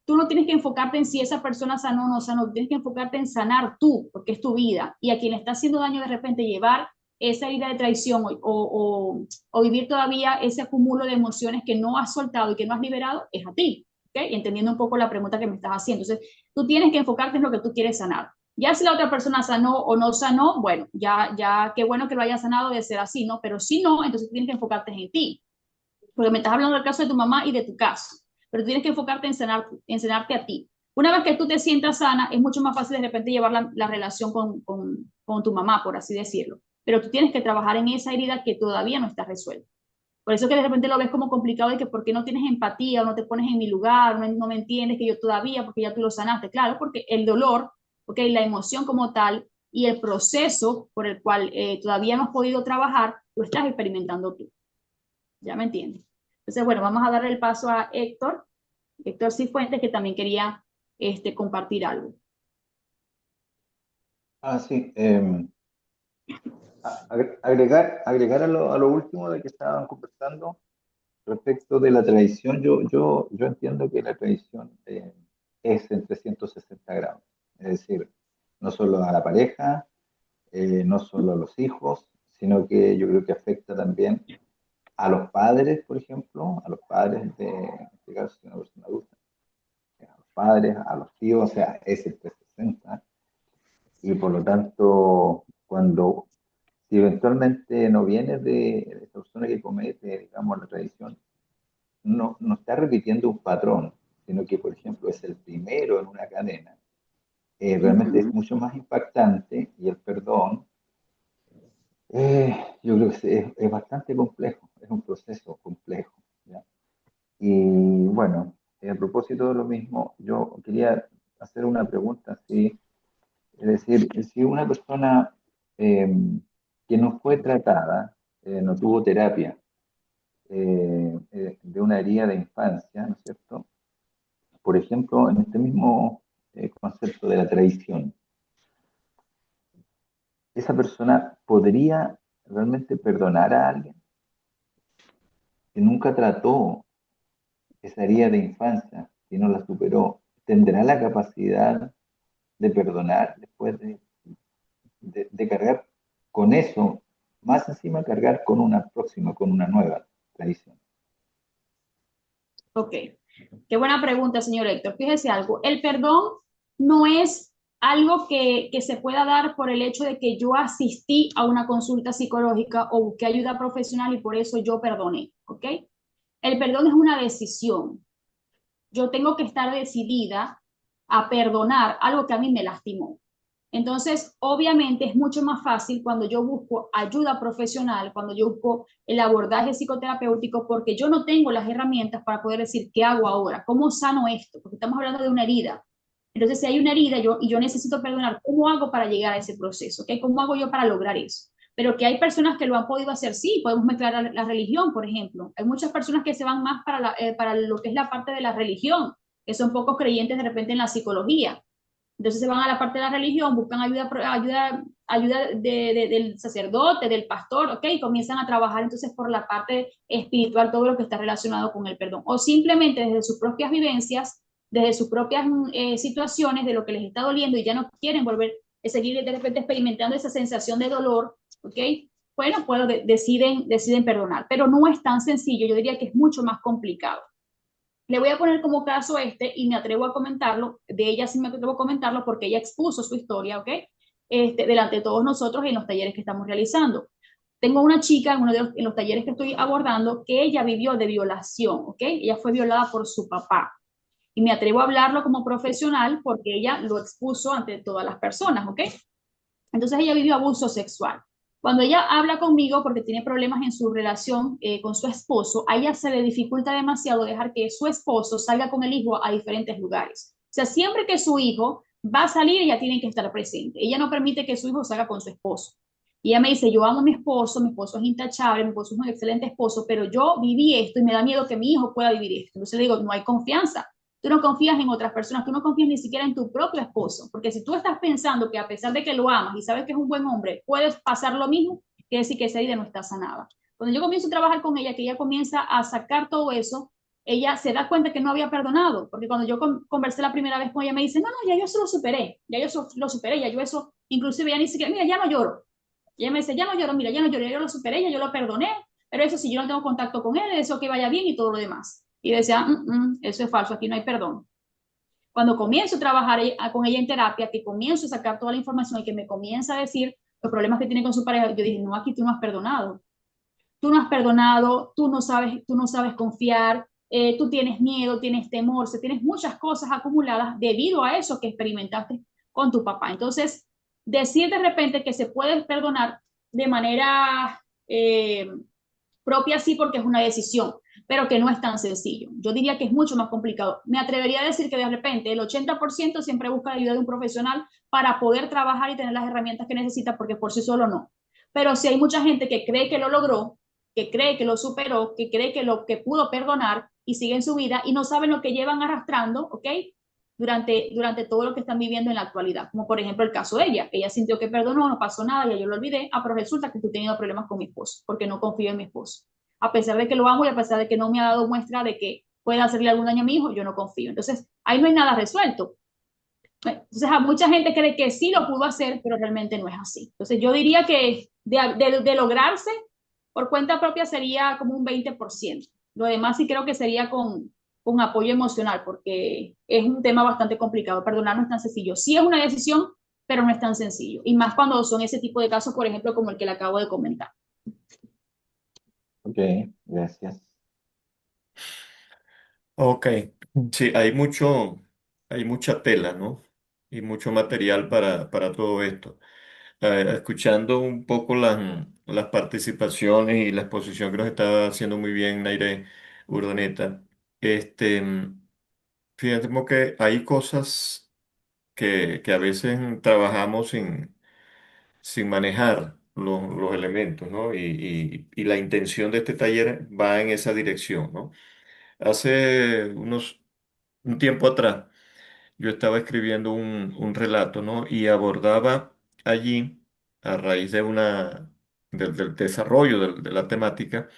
tú no tienes que enfocarte en si esa persona sanó o no sanó, tienes que enfocarte en sanar tú, porque es tu vida. Y a quien le está haciendo daño de repente llevar esa herida de traición o vivir todavía ese acúmulo de emociones que no has soltado y que no has liberado, es a ti. ¿Okay? Entendiendo un poco la pregunta que me estás haciendo. Entonces, tú tienes que enfocarte en lo que tú quieres sanar. Ya si la otra persona sanó o no sanó, bueno, ya qué bueno que lo haya sanado de ser así, ¿no? Pero si no, entonces tienes que enfocarte en ti porque me estás hablando del caso de tu mamá y de tu caso, pero tienes que enfocarte en sanarte a ti. Una vez que tú te sientas sana, es mucho más fácil de repente llevar la relación con tu mamá, por así decirlo. Pero tú tienes que trabajar en esa herida que todavía no está resuelta. Por eso que de repente lo ves como complicado y que por qué no tienes empatía o no te pones en mi lugar, no me entiendes que yo todavía, porque ya tú lo sanaste. Claro, porque el dolor, okay, la emoción como tal y el proceso por el cual todavía no has podido trabajar, lo estás experimentando tú. ¿Ya me entiendes? Entonces, bueno, vamos a darle el paso a Héctor Cifuentes, que también quería compartir algo. Ah, sí. Agregar a lo último de que estaban conversando respecto de la tradición, yo entiendo que la tradición es en 360 grados. Es decir, no solo a la pareja, no solo a los hijos, sino que yo creo que afecta también a los padres, por ejemplo, a los padres en este caso, de una persona adulta, a los padres, a los tíos, o sea, es el 360. Y por lo tanto, si eventualmente no viene de esa persona que comete, digamos, la tradición, no está repitiendo un patrón, sino que, por ejemplo, es el primero en una cadena, realmente es mucho más impactante y el perdón, yo creo que es bastante complejo, es un proceso complejo, ¿ya? Y bueno, a propósito de lo mismo, yo quería hacer una pregunta así, es decir, si una persona eh, que no fue tratada, no tuvo terapia de una herida de infancia, ¿no es cierto? Por ejemplo, en este mismo concepto de la traición, ¿esa persona podría realmente perdonar a alguien que nunca trató esa herida de infancia, que no la superó? ¿Tendrá la capacidad de perdonar después de cargar con eso, más encima cargar con una próxima, con una nueva traición? Ok, qué buena pregunta, señor Héctor. Fíjese algo, el perdón no es algo que se pueda dar por el hecho de que yo asistí a una consulta psicológica o busqué ayuda profesional y por eso yo perdoné, ¿ok? El perdón es una decisión. Yo tengo que estar decidida a perdonar algo que a mí me lastimó. Entonces, obviamente es mucho más fácil cuando yo busco ayuda profesional, cuando yo busco el abordaje psicoterapéutico, porque yo no tengo las herramientas para poder decir qué hago ahora, cómo sano esto, porque estamos hablando de una herida. Entonces, si hay una herida y yo necesito perdonar, ¿cómo hago para llegar a ese proceso? ¿Okay? ¿Cómo hago yo para lograr eso? Pero que hay personas que lo han podido hacer, sí, podemos mezclar la religión, por ejemplo. Hay muchas personas que se van más para lo que es la parte de la religión, que son pocos creyentes de repente en la psicología. Entonces se van a la parte de la religión, buscan ayuda del sacerdote, del pastor, ¿ok? Y comienzan a trabajar entonces por la parte espiritual, todo lo que está relacionado con el perdón. O simplemente desde sus propias vivencias, desde sus propias situaciones, de lo que les está doliendo y ya no quieren volver a seguir de repente experimentando esa sensación de dolor, ¿ok? Bueno, pues deciden perdonar, pero no es tan sencillo, yo diría que es mucho más complicado. Le voy a poner como caso este y me atrevo a comentarlo, de ella sí me atrevo a comentarlo porque ella expuso su historia, ¿ok? Delante de todos nosotros en los talleres que estamos realizando. Tengo una chica en los talleres que estoy abordando que ella vivió de violación, ¿ok? Ella fue violada por su papá. Y me atrevo a hablarlo como profesional porque ella lo expuso ante todas las personas, ¿ok? Entonces ella vivió abuso sexual. Cuando ella habla conmigo porque tiene problemas en su relación con su esposo, a ella se le dificulta demasiado dejar que su esposo salga con el hijo a diferentes lugares. O sea, siempre que su hijo va a salir, ella tiene que estar presente. Ella no permite que su hijo salga con su esposo. Y ella me dice, yo amo a mi esposo es intachable, mi esposo es un excelente esposo, pero yo viví esto y me da miedo que mi hijo pueda vivir esto. Entonces le digo, no hay confianza. Tú no confías en otras personas, tú no confías ni siquiera en tu propio esposo, porque si tú estás pensando que a pesar de que lo amas y sabes que es un buen hombre, puedes pasar lo mismo, quiere decir que esa herida no está sanada. Cuando yo comienzo a trabajar con ella, que ella comienza a sacar todo eso, ella se da cuenta que no había perdonado, porque cuando yo conversé la primera vez con ella, me dice, no, no, ya yo eso lo superé, ya yo eso lo superé, ya yo eso, inclusive ya ni siquiera, mira, ya no lloro. Y ella me dice, ya no lloro, mira, ya no lloro, ya yo lo superé, ya yo lo perdoné, pero eso si yo no tengo contacto con él, eso que vaya bien y todo lo demás. Y decía, eso es falso, aquí no hay perdón. Cuando comienzo a trabajar con ella en terapia, que comienzo a sacar toda la información y que me comienza a decir los problemas que tiene con su pareja, yo dije, no, aquí tú no has perdonado. Tú no has perdonado, tú no sabes confiar, tú tienes miedo, tienes temor, tienes muchas cosas acumuladas debido a eso que experimentaste con tu papá. Entonces, decir de repente que se puede perdonar de manera propia sí porque es una decisión, pero que no es tan sencillo. Yo diría que es mucho más complicado. Me atrevería a decir que de repente el 80% siempre busca la ayuda de un profesional para poder trabajar y tener las herramientas que necesita porque por sí solo no. Pero si hay mucha gente que cree que lo logró, que cree que lo superó, que cree que lo que pudo perdonar y sigue en su vida y no saben lo que llevan arrastrando, ¿ok? Durante todo lo que están viviendo en la actualidad, como por ejemplo el caso de ella, ella sintió que perdonó, no pasó nada, ya yo lo olvidé, pero resulta que estoy teniendo problemas con mi esposo, porque no confío en mi esposo. A pesar de que lo amo y a pesar de que no me ha dado muestra de que pueda hacerle algún daño a mi hijo, yo no confío. Entonces, ahí no hay nada resuelto. Entonces, a mucha gente cree que sí lo pudo hacer, pero realmente no es así. Entonces, yo diría que de lograrse por cuenta propia sería como un 20%. Lo demás sí creo que sería con apoyo emocional, porque es un tema bastante complicado. Perdonar no es tan sencillo. Sí es una decisión, pero no es tan sencillo. Y más cuando son ese tipo de casos, por ejemplo, como el que le acabo de comentar. Ok, gracias. Ok, sí, hay mucha tela, ¿no? Y mucho material para todo esto. Escuchando un poco las participaciones y la exposición que nos está haciendo muy bien Naire Urdaneta, este, fíjate como que hay cosas que a veces trabajamos sin manejar los elementos, ¿no? Y la intención de este taller va en esa dirección, ¿no? Hace un tiempo atrás, yo estaba escribiendo un relato, ¿no? Y abordaba allí, a raíz del desarrollo de la temática,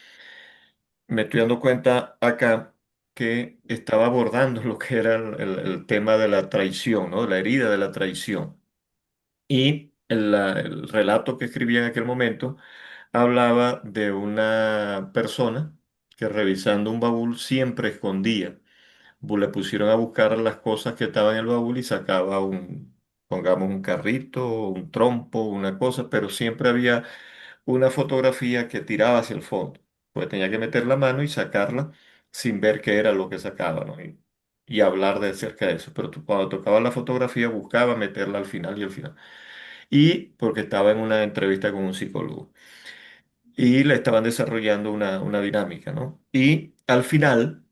me estoy dando cuenta acá que estaba abordando lo que era el tema de la traición, ¿no? La herida de la traición. Y el relato que escribí en aquel momento hablaba de una persona que revisando un baúl siempre escondía. Le pusieron a buscar las cosas que estaban en el baúl y sacaba pongamos un carrito, un trompo, una cosa, pero siempre había una fotografía que tiraba hacia el fondo. Pues tenía que meter la mano y sacarla sin ver qué era lo que sacaba, ¿no? Y hablar de acerca de eso. Pero cuando tocaba la fotografía buscaba meterla al final y al final. Y porque estaba en una entrevista con un psicólogo. Y le estaban desarrollando una dinámica, ¿no? Y al final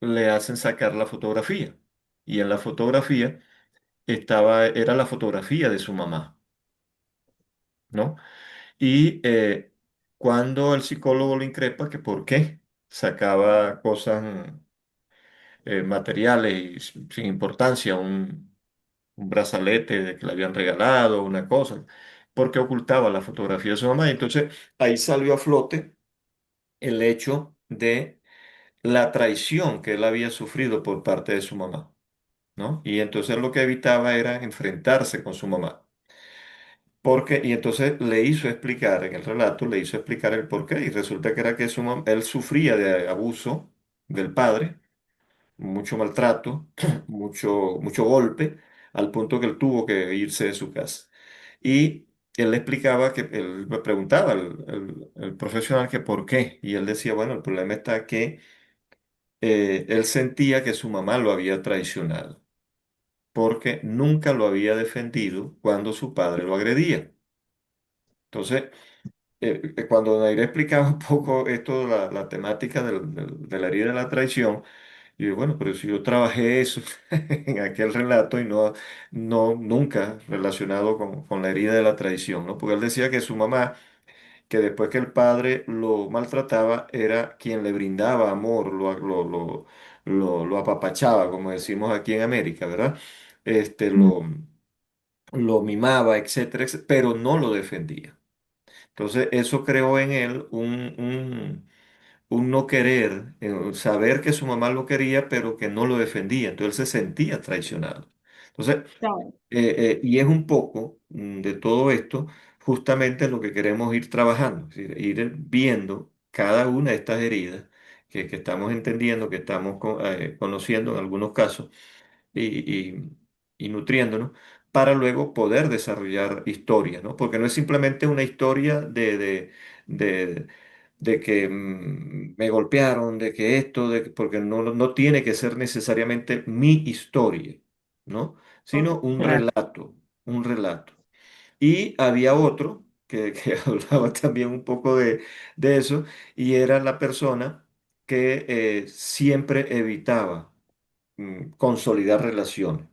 le hacen sacar la fotografía. Y en la fotografía era la fotografía de su mamá, ¿no? Y cuando el psicólogo le increpa que por qué sacaba cosas materiales y sin importancia, un brazalete de que le habían regalado, una cosa, porque ocultaba la fotografía de su mamá. Y entonces ahí salió a flote el hecho de la traición que él había sufrido por parte de su mamá, ¿no? Y entonces lo que evitaba era enfrentarse con su mamá. Y entonces le hizo explicar, en el relato, le hizo explicar el porqué, y resulta que era que él sufría de abuso del padre, mucho maltrato, mucho golpe, al punto que él tuvo que irse de su casa. Y él le explicaba él me preguntaba el profesional que por qué, y él decía, bueno, el problema está que él sentía que su mamá lo había traicionado, porque nunca lo había defendido cuando su padre lo agredía. Entonces, cuando Nair explicaba un poco esto, la temática de la herida de la traición, y yo, bueno, pero si yo trabajé eso en aquel relato y nunca relacionado con la herida de la traición, ¿no? Porque él decía que su mamá, que después que el padre lo maltrataba, era quien le brindaba amor, lo apapachaba, como decimos aquí en América, ¿verdad? Este, lo mimaba, etcétera, etcétera, pero no lo defendía. Entonces, eso creó en él un no querer, saber que su mamá lo quería, pero que no lo defendía. Entonces, él se sentía traicionado. Entonces, Claro. y es un poco de todo esto, justamente lo que queremos ir trabajando, es decir, ir viendo cada una de estas heridas que estamos entendiendo, que estamos conociendo en algunos casos y nutriéndonos para luego poder desarrollar historias, ¿no? Porque no es simplemente una historia de, de que me golpearon, de que esto, porque no tiene que ser necesariamente mi historia, ¿no? Sino un relato. Y había otro que hablaba también un poco de eso, y era la persona que siempre evitaba consolidar relaciones.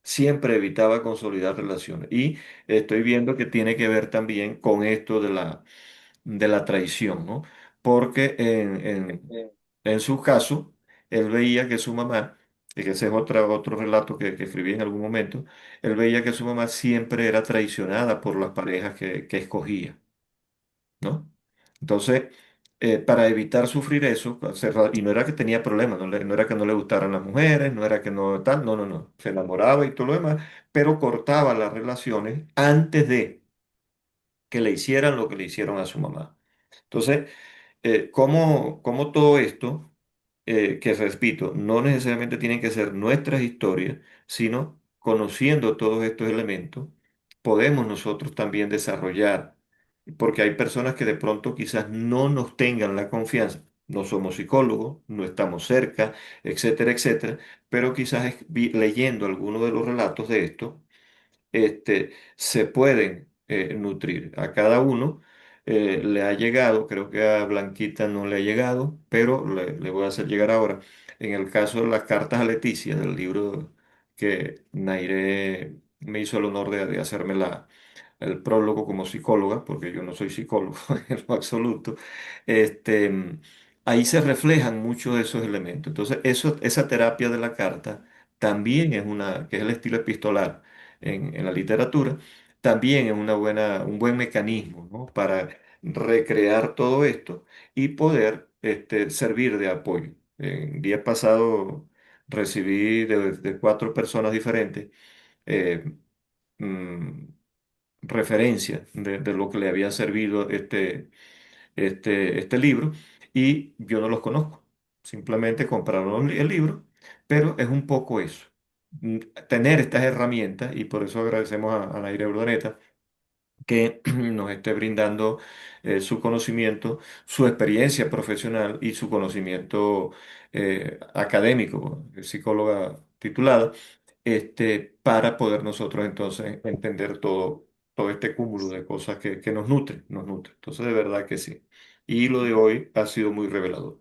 Siempre evitaba consolidar relaciones. Y estoy viendo que tiene que ver también con esto de la traición, ¿no? Porque en su caso, él veía que su mamá, y que ese es otro relato que escribí en algún momento, él veía que su mamá siempre era traicionada por las parejas que escogía, ¿no? Entonces, para evitar sufrir eso, y no era que tenía problemas, no era que no le gustaran las mujeres, no era que no tal, no, se enamoraba y todo lo demás, pero cortaba las relaciones antes de que le hicieran lo que le hicieron a su mamá. Entonces, cómo todo esto, que repito, no necesariamente tienen que ser nuestras historias, sino conociendo todos estos elementos, podemos nosotros también desarrollar, porque hay personas que de pronto quizás no nos tengan la confianza. No somos psicólogos, no estamos cerca, etcétera, etcétera, pero quizás leyendo algunos de los relatos de esto, se pueden nutrir. A cada uno le ha llegado, creo que a Blanquita no le ha llegado, pero le voy a hacer llegar ahora. En el caso de las cartas a Leticia, del libro que Nairé me hizo el honor de hacerme el prólogo como psicóloga, porque yo no soy psicólogo en lo absoluto, ahí se reflejan muchos de esos elementos. Entonces, esa terapia de la carta también es que es el estilo epistolar en la literatura, también es un buen mecanismo, ¿no? Para recrear todo esto y poder servir de apoyo. En día pasado recibí de 4 personas diferentes eh, mm, referencias de lo que le había servido este libro y yo no los conozco. Simplemente compraron el libro, pero es un poco eso. Mm, Tener estas herramientas y por eso agradecemos a Naira Urdaneta que nos esté brindando su conocimiento, su experiencia profesional y su conocimiento académico, psicóloga titulada, para poder nosotros entonces entender todo este cúmulo de cosas que nos nutre, nos nutre. Entonces, de verdad que sí. Y lo de hoy ha sido muy revelador.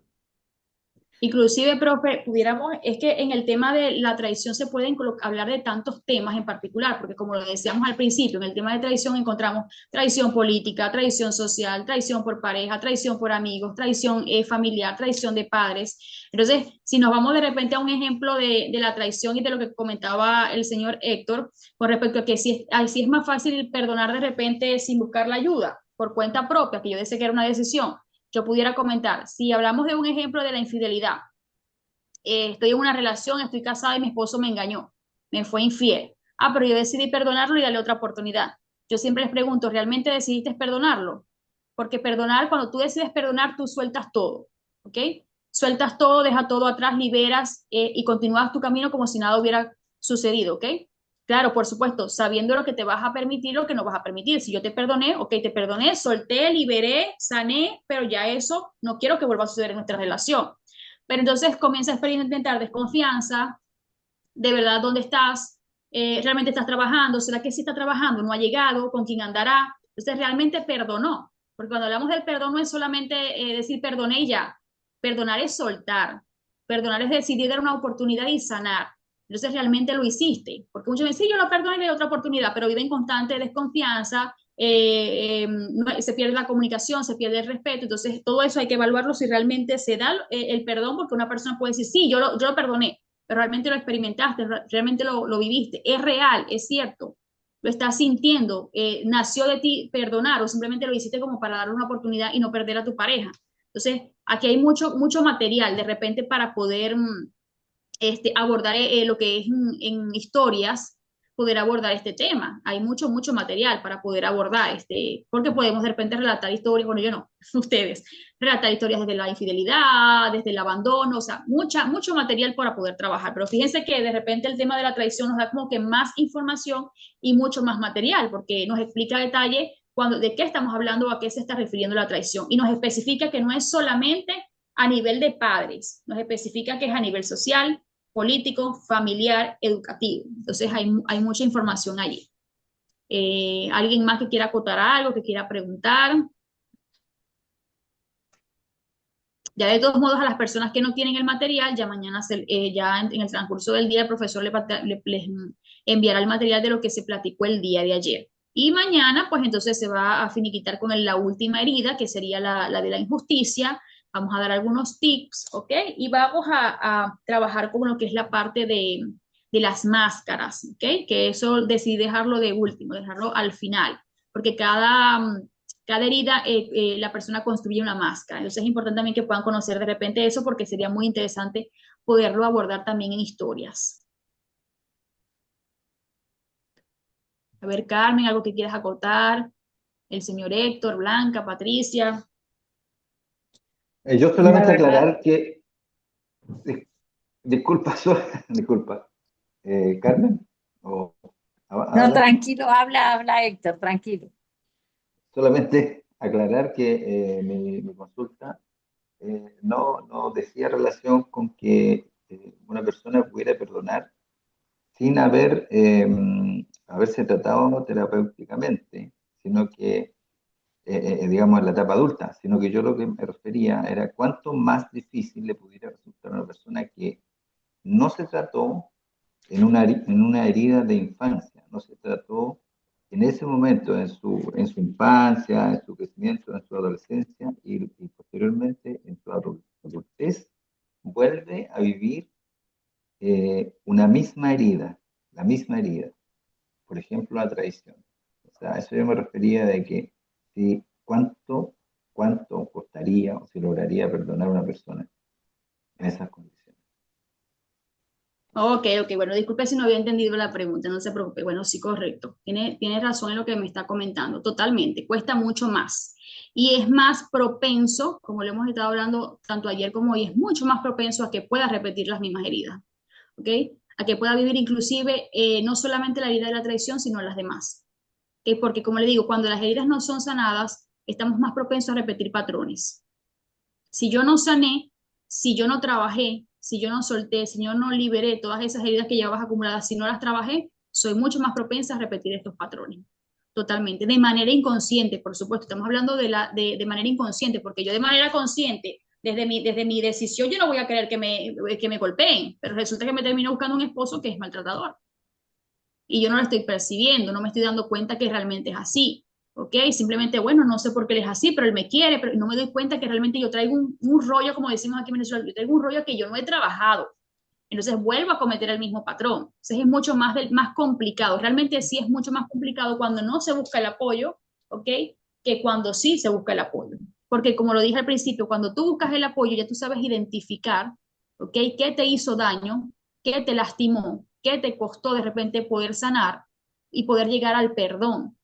Inclusive, profe, pudiéramos, es que en el tema de la tradición se pueden hablar de tantos temas en particular, porque como lo decíamos al principio, en el tema de tradición encontramos tradición política, tradición social, tradición por pareja, tradición por amigos, tradición familiar, tradición de padres. Entonces, si nos vamos de repente a un ejemplo de la tradición y de lo que comentaba el señor Héctor, con respecto a que si es más fácil perdonar de repente sin buscar la ayuda, por cuenta propia, que yo decía que era una decisión yo pudiera comentar, si hablamos de un ejemplo de la infidelidad, estoy en una relación, estoy casada y mi esposo me engañó, me fue infiel. Ah, pero yo decidí perdonarlo y darle otra oportunidad. Yo siempre les pregunto, ¿realmente decidiste perdonarlo? Porque perdonar, cuando tú decides perdonar, tú sueltas todo, ¿ok? Sueltas todo, dejas todo atrás, liberas y continúas tu camino como si nada hubiera sucedido, ¿ok? Claro, por supuesto, sabiendo lo que te vas a permitir, lo que no vas a permitir. Si yo te perdoné, ok, te perdoné, solté, liberé, sané, pero ya eso no quiero que vuelva a suceder en nuestra relación. Pero entonces comienza a experimentar desconfianza, de verdad, ¿dónde estás? ¿Realmente estás trabajando? ¿Será que sí está trabajando? ¿No ha llegado? ¿Con quién andará? Entonces realmente perdonó. Porque cuando hablamos del perdón no es solamente decir perdoné y ya. Perdonar es soltar. Perdonar es decidir dar una oportunidad y sanar. Entonces realmente lo hiciste. Porque muchos dicen, sí, yo lo perdono y le doy otra oportunidad, pero viven en constante desconfianza, se pierde la comunicación, se pierde el respeto, entonces todo eso hay que evaluarlo si realmente se da el perdón, porque una persona puede decir, sí, yo lo perdoné, pero realmente lo experimentaste, realmente lo viviste, es real, es cierto, lo estás sintiendo, nació de ti perdonar o simplemente lo hiciste como para darle una oportunidad y no perder a tu pareja. Entonces, aquí hay mucho material de repente para poder abordar lo que es en historias, poder abordar este tema. Hay mucho material para poder abordar, porque podemos de repente relatar historias, bueno, yo no, ustedes, relatar historias desde la infidelidad, desde el abandono, o sea, mucho material para poder trabajar. Pero fíjense que de repente el tema de la traición nos da como que más información y mucho más material, porque nos explica a detalle de qué estamos hablando o a qué se está refiriendo la traición. Y nos especifica que no es solamente a nivel de padres, nos especifica que es a nivel social, político, familiar, educativo. Entonces hay mucha información allí. ¿Alguien más que quiera acotar algo, que quiera preguntar? Ya de todos modos, a las personas que no tienen el material, ya mañana, ya en el transcurso del día, el profesor les enviará el material de lo que se platicó el día de ayer. Y mañana, pues entonces se va a finiquitar con la última herida, que sería la de la injusticia. Vamos a dar algunos tips, ¿ok? Y vamos a trabajar con lo que es la parte de las máscaras, ¿ok? Que eso decidí dejarlo de último, dejarlo al final, porque cada herida, la persona construye una máscara. Entonces es importante también que puedan conocer de repente eso porque sería muy interesante poderlo abordar también en historias. A ver, Carmen, algo que quieras acotar, el señor Héctor, Blanca, Patricia. Yo La solamente verdad, aclarar que, dis- disculpa, disculpa, Carmen, o no, adelante. tranquilo, habla Héctor, tranquilo. Solamente aclarar que mi consulta no decía relación con que una persona pudiera perdonar sin haberse tratado terapéuticamente, sino que, digamos, en la etapa adulta, sino que yo lo que me refería era cuánto más difícil le pudiera resultar a una persona que no se trató en una herida de infancia, no se trató en ese momento, en su infancia, en su crecimiento, en su adolescencia y posteriormente en su adultez, vuelve a vivir una misma herida, la misma herida, por ejemplo, la traición. O sea, a eso yo me refería de que si cuánto costaría o si lograría perdonar a una persona en esas condiciones. Ok, ok, bueno, disculpe si no había entendido la pregunta, no se preocupe. Bueno, sí, correcto. Tiene razón en lo que me está comentando, totalmente. Cuesta mucho más. Y es más propenso, como lo hemos estado hablando tanto ayer como hoy, es mucho más propenso a que pueda repetir las mismas heridas, ¿ok? A que pueda vivir inclusive no solamente la herida de la traición, sino las demás. ¿Ok? Porque como le digo, cuando las heridas no son sanadas, estamos más propensos a repetir patrones. Si yo no sané, si yo no trabajé, si yo no solté, si yo no liberé todas esas heridas que llevabas acumuladas, si no las trabajé, soy mucho más propensa a repetir estos patrones. Totalmente. De manera inconsciente, por supuesto. Estamos hablando de manera inconsciente, porque yo de manera consciente, desde mi decisión, yo no voy a querer que me golpeen, pero resulta que me termino buscando un esposo que es maltratador y yo no lo estoy percibiendo, no me estoy dando cuenta que realmente es así, ¿ok? Simplemente, bueno, no sé por qué él es así, pero él me quiere, pero no me doy cuenta que realmente yo traigo un rollo, como decimos aquí en Venezuela, yo traigo un rollo que yo no he trabajado. Entonces vuelvo a cometer el mismo patrón. Entonces es mucho más complicado. Realmente sí es mucho más complicado cuando no se busca el apoyo, ¿ok? Que cuando sí se busca el apoyo. Porque como lo dije al principio, cuando tú buscas el apoyo ya tú sabes identificar, ¿ok? ¿Qué te hizo daño? ¿Qué te lastimó? ¿Qué te costó de repente poder sanar y poder llegar al perdón?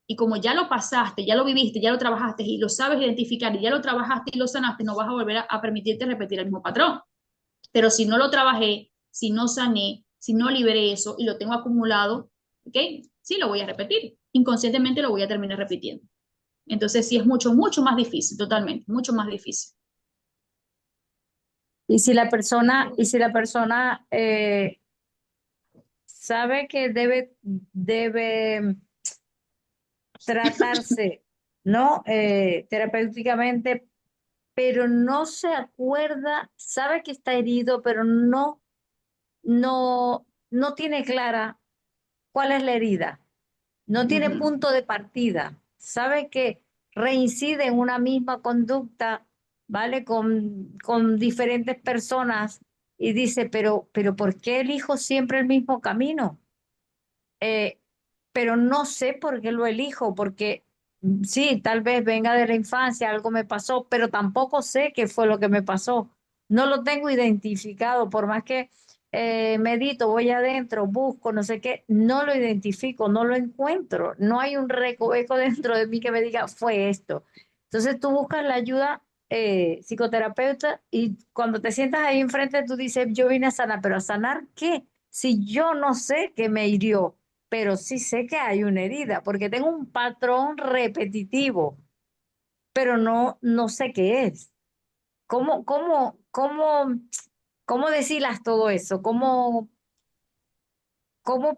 Y como ya lo pasaste, ya lo viviste, ya lo trabajaste y lo sabes identificar y ya lo trabajaste y lo sanaste, no vas a volver a permitirte repetir el mismo patrón. Pero si no lo trabajé, si no sané, si no liberé eso y lo tengo acumulado, ¿ok? Sí, lo voy a repetir. Inconscientemente lo voy a terminar repitiendo. Entonces sí es mucho, mucho más difícil, totalmente, mucho más difícil. Y si la persona sabe que debe tratarse, ¿no? Terapéuticamente, pero no se acuerda, sabe que está herido, pero no tiene clara cuál es la herida, no tiene Ujú. punto de partida, sabe que reincide en una misma conducta, ¿vale? Con diferentes personas y dice, pero ¿por qué elijo siempre el mismo camino? Eh, pero no sé por qué lo elijo, porque sí, tal vez venga de la infancia, algo me pasó, pero tampoco sé qué fue lo que me pasó. No lo tengo identificado, por más que medito, voy adentro, busco, no sé qué, no lo identifico, no lo encuentro. No hay un recoveco dentro de mí que me diga, fue esto. Entonces tú buscas la ayuda psicoterapeuta y cuando te sientas ahí enfrente, tú dices, yo vine a sanar, pero ¿a sanar qué? Si yo no sé qué me hirió, pero sí sé que hay una herida, porque tengo un patrón repetitivo, pero no sé qué es. ¿Cómo deshilas todo eso? ¿Cómo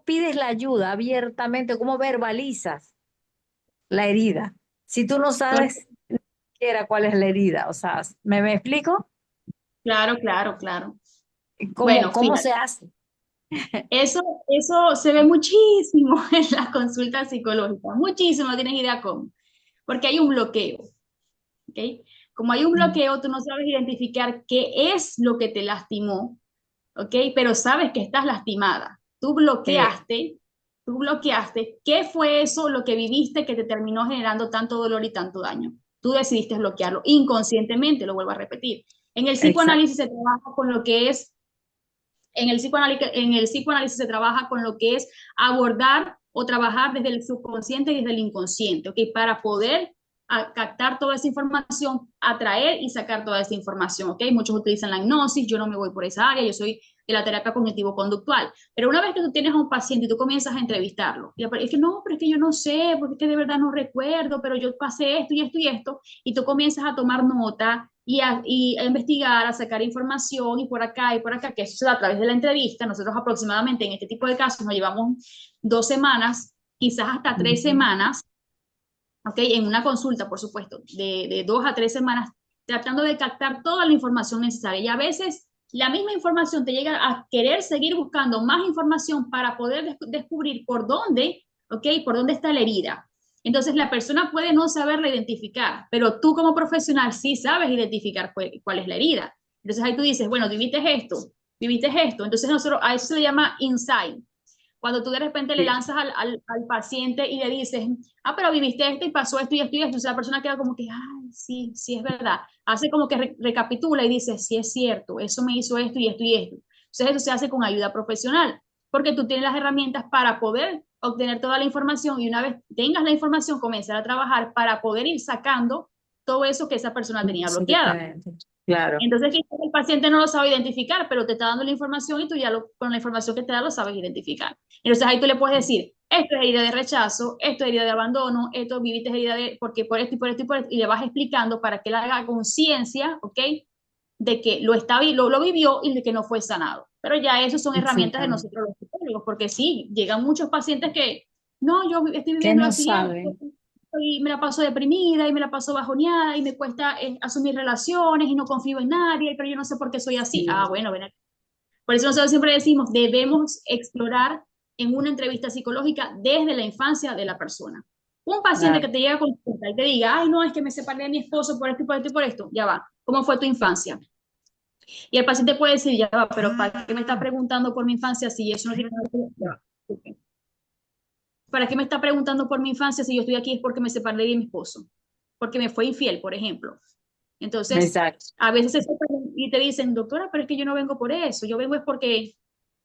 pides la ayuda abiertamente? ¿Cómo verbalizas la herida? Si tú no sabes ni siquiera cuál es la herida, o sea, ¿me explico? Claro, claro, claro. ¿Cómo, Bueno, cómo se fíjate, hace? eso se ve muchísimo en las consultas psicológicas, muchísimo, no tienes idea cómo, porque hay un bloqueo, ¿ok? Como hay un bloqueo, tú no sabes identificar qué es lo que te lastimó, ¿ok? Pero sabes que estás lastimada. Eh, Tú bloqueaste, ¿qué fue eso lo que viviste que te terminó generando tanto dolor y tanto daño? Tú decidiste bloquearlo inconscientemente, lo vuelvo a repetir. En el exacto. psicoanálisis se trabaja con lo que es en el psicoanálisis se trabaja con lo que es abordar o trabajar desde el subconsciente y desde el inconsciente, ¿ok? Para poder captar toda esa información, atraer y sacar toda esa información, ¿ok? Muchos utilizan la hipnosis, yo no me voy por esa área, yo soy de la terapia cognitivo-conductual. Pero una vez que tú tienes a un paciente y tú comienzas a entrevistarlo, y es que no, pero es que yo no sé, porque es que de verdad no recuerdo, pero yo pasé esto y esto y esto, y tú comienzas a tomar nota y a investigar, a sacar información y por acá, que eso se da a través de la entrevista. Nosotros aproximadamente en este tipo de casos nos llevamos 2 semanas, quizás hasta 3 semanas, ¿ok? En una consulta, por supuesto, de 2 a 3 semanas, tratando de captar toda la información necesaria. Y a veces la misma información te llega a querer seguir buscando más información para poder descubrir por dónde, ¿ok? Por dónde está la herida. Entonces la persona puede no saberla identificar, pero tú como profesional sí sabes identificar cuál es la herida. Entonces ahí tú dices, bueno, viviste esto. Entonces nosotros a eso se le llama insight. Cuando tú de repente le Sí. lanzas al paciente y le dices, ah, pero viviste esto y pasó esto y esto y esto, entonces la persona queda como que, ay, sí, sí es verdad. Hace como que recapitula y dice, sí es cierto, eso me hizo esto y esto y esto. Entonces eso se hace con ayuda profesional, porque tú tienes las herramientas para poder obtener toda la información y una vez tengas la información, comenzar a trabajar para poder ir sacando todo eso que esa persona tenía Eso bloqueada. diferente. Claro, Entonces, quizás el paciente no lo sabe identificar, pero te está dando la información y tú ya con la información que te da lo sabes identificar. Entonces, ahí tú le puedes decir, esto es herida de rechazo, esto es herida de abandono, esto viviste herida de, porque por esto y por esto y por esto, y le vas explicando para que él haga conciencia, ¿ok? De que lo vivió y de que no fue sanado. Pero ya eso son herramientas de exactamente. nosotros los psicólogos, porque sí, llegan muchos pacientes que, no, yo estoy Que viviendo no así esto, saben. y me la paso deprimida y me la paso bajoneada y me cuesta asumir relaciones y no confío en nadie, pero yo no sé por qué soy así. Ah, Sí, bueno, ven aquí. Por eso nosotros siempre decimos, debemos explorar en una entrevista psicológica desde la infancia de la persona. Un paciente que claro. te llega a consulta y te diga, ay, no, es que me separé de mi esposo por esto y por esto y por esto, ya va. ¿Cómo fue tu infancia? Y el paciente puede decir, ya va, pero ¿para qué me está preguntando por mi infancia si eso no tiene nada que ver? Ya va. ¿Para qué me está preguntando por mi infancia si yo estoy aquí es porque me separé de mi esposo? Porque me fue infiel, por ejemplo. Entonces, Exacto. a veces se sorprenden y te dicen, doctora, pero es que yo no vengo por eso, yo vengo es porque,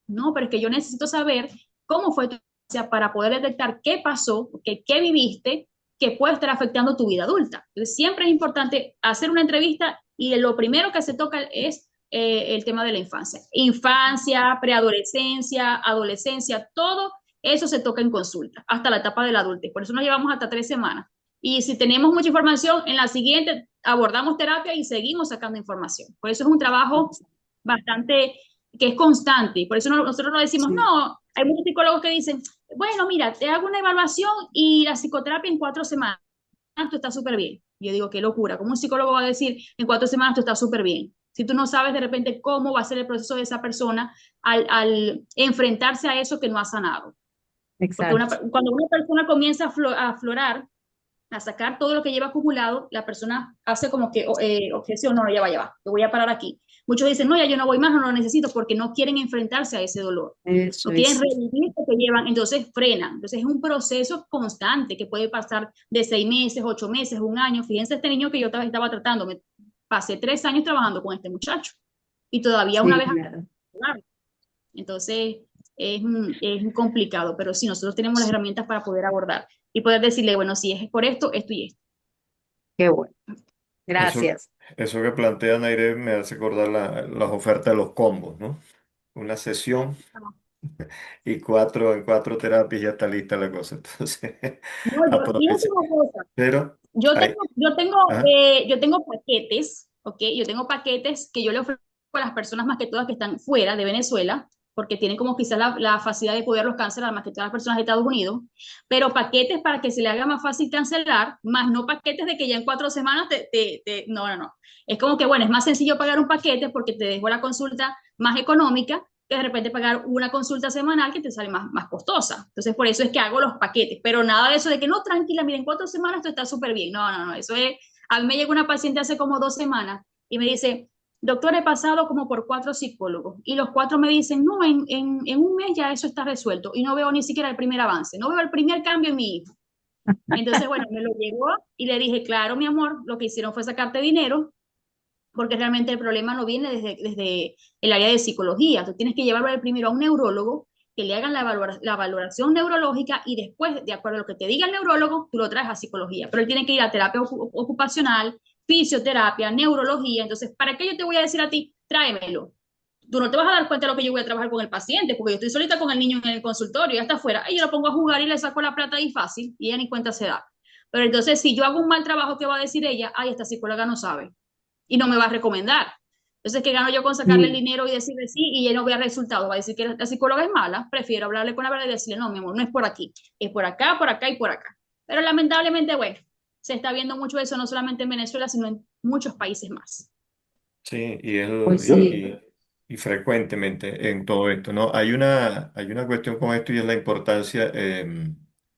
no, pero es que yo necesito saber cómo fue tu infancia para poder detectar qué pasó, qué viviste, que puede estar afectando tu vida adulta. Entonces, siempre es importante hacer una entrevista y lo primero que se toca es el tema de la infancia. Infancia, preadolescencia, adolescencia, todo eso se toca en consulta, hasta la etapa de la adultez. Por eso nos llevamos hasta 3 semanas. Y si tenemos mucha información, en la siguiente abordamos terapia y seguimos sacando información. Por eso es un trabajo bastante que es constante. Por eso nosotros no decimos, Sí, no, hay muchos psicólogos que dicen, bueno, mira, te hago una evaluación y la psicoterapia en 4 semanas, tú estás súper bien. Yo digo, qué locura. ¿Cómo un psicólogo va a decir en 4 semanas tú estás súper bien? Si tú no sabes de repente cómo va a ser el proceso de esa persona al enfrentarse a eso que no ha sanado. Porque exacto. cuando una persona comienza a aflorar, a sacar todo lo que lleva acumulado, la persona hace como que objeción, no, ya va, yo voy a parar aquí. Muchos dicen, no, ya yo no voy más, no lo necesito, porque no quieren enfrentarse a ese dolor, Eso no quieren es. revivir lo que llevan, entonces frenan. Entonces es un proceso constante que puede pasar de 6 meses, 8 meses, un año. Fíjense este niño que yo estaba tratando, me pasé 3 años trabajando con este muchacho y todavía una Sí, vez. claro. Entonces, es complicado, pero sí, nosotros tenemos las herramientas para poder abordar y poder decirle, bueno, si es por esto y esto. Qué bueno. Eso, Gracias. eso que plantea Naire me hace acordar las ofertas de los combos, ¿no? Una sesión y en cuatro terapias ya está lista la cosa. Entonces, No, fíjate aprovecha. una cosa, Pero, yo hay, tengo, yo tengo, ajá, yo tengo paquetes, ¿ok? Yo tengo paquetes que yo le ofrezco a las personas más que todas que están fuera de Venezuela, porque tienen como quizás la facilidad de poderlos cancelar más que todas las personas de Estados Unidos, pero paquetes para que se le haga más fácil cancelar, más no paquetes de que ya en 4 semanas no, no, no. Es como que, bueno, es más sencillo pagar un paquete porque te dejo la consulta más económica que de repente pagar una consulta semanal que te sale más costosa. Entonces, por eso es que hago los paquetes, pero nada de eso de que no, tranquila, miren, 4 semanas esto está súper bien. No, no, no, eso es, a mí me llegó una paciente hace como 2 semanas y me dice, doctor, he pasado como por 4 psicólogos y los 4 me dicen, no, en un mes ya eso está resuelto y no veo ni siquiera el primer avance, no veo el primer cambio en mi hijo. Entonces, bueno, me lo llegó y le dije, claro, mi amor, lo que hicieron fue sacarte dinero porque realmente el problema no viene desde el área de psicología. Tú tienes que llevarlo primero a un neurólogo que le hagan la valoración neurológica y después, de acuerdo a lo que te diga el neurólogo, tú lo traes a psicología. Pero él tiene que ir a terapia ocupacional, fisioterapia, neurología. Entonces, ¿para qué yo te voy a decir a ti, tráemelo? Tú no te vas a dar cuenta de lo que yo voy a trabajar con el paciente, porque yo estoy solita con el niño en el consultorio, ya está afuera, y yo lo pongo a jugar y le saco la plata ahí fácil, y ella ni cuenta se da. Pero entonces, si yo hago un mal trabajo, ¿qué va a decir ella? Ay, esta psicóloga no sabe y no me va a recomendar. Entonces, ¿qué gano yo con sacarle el dinero y decirle sí y él no vea resultados? Va a decir que la psicóloga es mala. Prefiero hablarle con la verdad y decirle, no, mi amor, no es por aquí, es por acá y por acá. Pero lamentablemente, bueno, se está viendo mucho eso, no solamente en Venezuela, sino en muchos países más. Sí, Pues Yo, sí. y frecuentemente en todo esto, ¿no? Hay una cuestión con esto y es la importancia,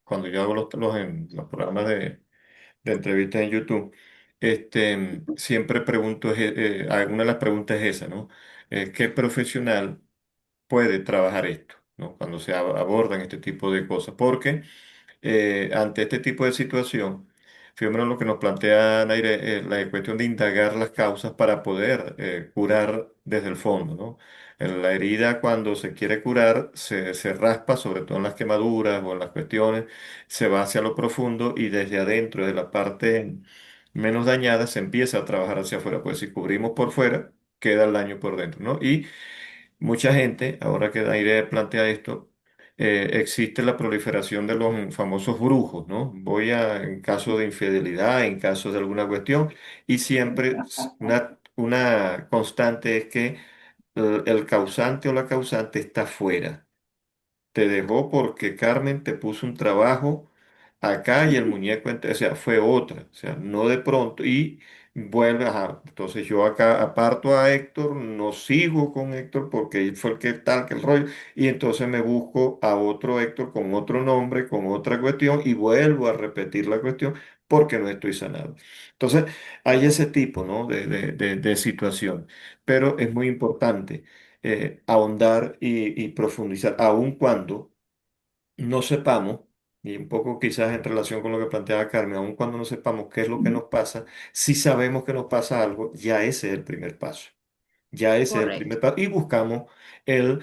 cuando yo hago los programas de entrevistas en YouTube, siempre pregunto, una de las preguntas es esa, ¿no? ¿Qué profesional puede trabajar esto? ¿No? Cuando se abordan este tipo de cosas, porque ante este tipo de situación, fíjate lo que nos plantea Naire, la cuestión de indagar las causas para poder curar desde el fondo, ¿no? En la herida, cuando se quiere curar, se raspa, sobre todo en las quemaduras o en las cuestiones, se va hacia lo profundo y desde adentro, de la parte menos dañada, se empieza a trabajar hacia afuera. Pues si cubrimos por fuera, queda el daño por dentro, ¿no? Y mucha gente, ahora que Daire plantea esto, existe la proliferación de los famosos brujos, ¿no? En caso de infidelidad, en caso de alguna cuestión, y siempre una constante es que el causante o la causante está fuera. Te dejó porque Carmen te puso un trabajo acá y el muñeco, o sea, fue otra, o sea, no de pronto, y vuelve, ajá, entonces yo acá aparto a Héctor, no sigo con Héctor porque él fue el que tal, que el rollo, y entonces me busco a otro Héctor con otro nombre, con otra cuestión, y vuelvo a repetir la cuestión porque no estoy sanado. Entonces, hay ese tipo, ¿no? de situación, pero es muy importante ahondar y profundizar, aun cuando no sepamos, y un poco quizás en relación con lo que planteaba Carmen, aun cuando no sepamos qué es lo que nos pasa, si sabemos que nos pasa algo, ya ese es el primer paso. Ya ese es el Correcto. primer paso. Y buscamos el,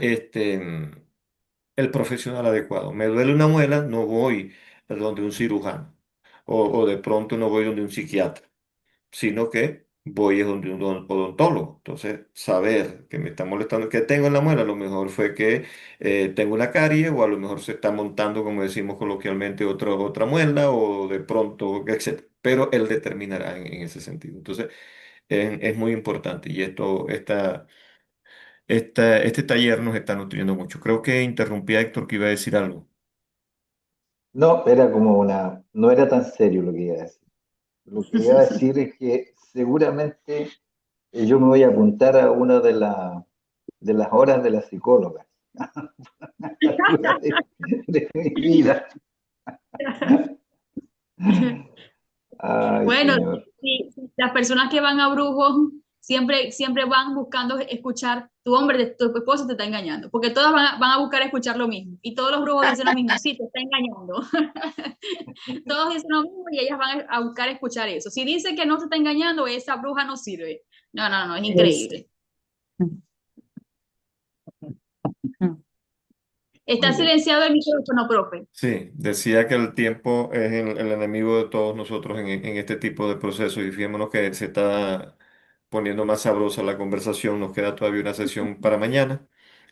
este, el profesional adecuado. Me duele una muela, no voy a donde un cirujano. O de pronto no voy donde un psiquiatra, sino que voy es donde un odontólogo. Entonces, saber que me está molestando, que tengo en la muela, a lo mejor fue que tengo una carie o a lo mejor se está montando, como decimos coloquialmente, otra muela o de pronto, etc. Pero él determinará en ese sentido. Entonces, es muy importante y este taller nos está nutriendo mucho. Creo que interrumpí a Héctor que iba a decir algo. no, era como no era tan serio lo que iba a decir. Lo que iba a decir es que seguramente yo me voy a apuntar a una de las horas de la psicóloga a esta altura de mi vida. Ay, Bueno, señor. las personas que van a brujos siempre van buscando escuchar tu hombre, tu esposo te está engañando, porque todas van a buscar escuchar lo mismo. Y todos los brujos dicen lo mismo, sí, te está engañando. Todos dicen lo mismo y ellas van a buscar escuchar eso. Si dice que no te está engañando, esa bruja no sirve. No, no, no, es Es- increíble. Está Muy bien. silenciado el micrófono, profe. Sí, decía que el tiempo es el enemigo de todos nosotros en este tipo de procesos y fijémonos que se está poniendo más sabrosa la conversación. Nos queda todavía una sesión para mañana.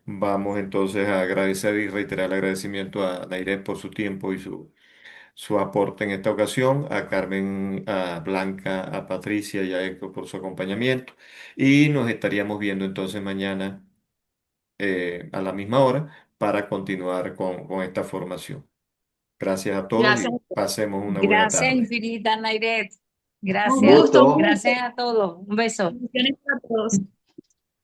Vamos entonces a agradecer y reiterar el agradecimiento a Nairé por su tiempo y su aporte en esta ocasión, a Carmen, a Blanca, a Patricia y a Héctor por su acompañamiento. Y nos estaríamos viendo entonces mañana a la misma hora para continuar con esta formación. Gracias a todos Gracias. y pasemos una buena Gracias tarde. infinitas, Nairet. Un Un Gracias. gusto, un gusto. gusto. Gracias a todos. Un beso. Bendiciones para todos.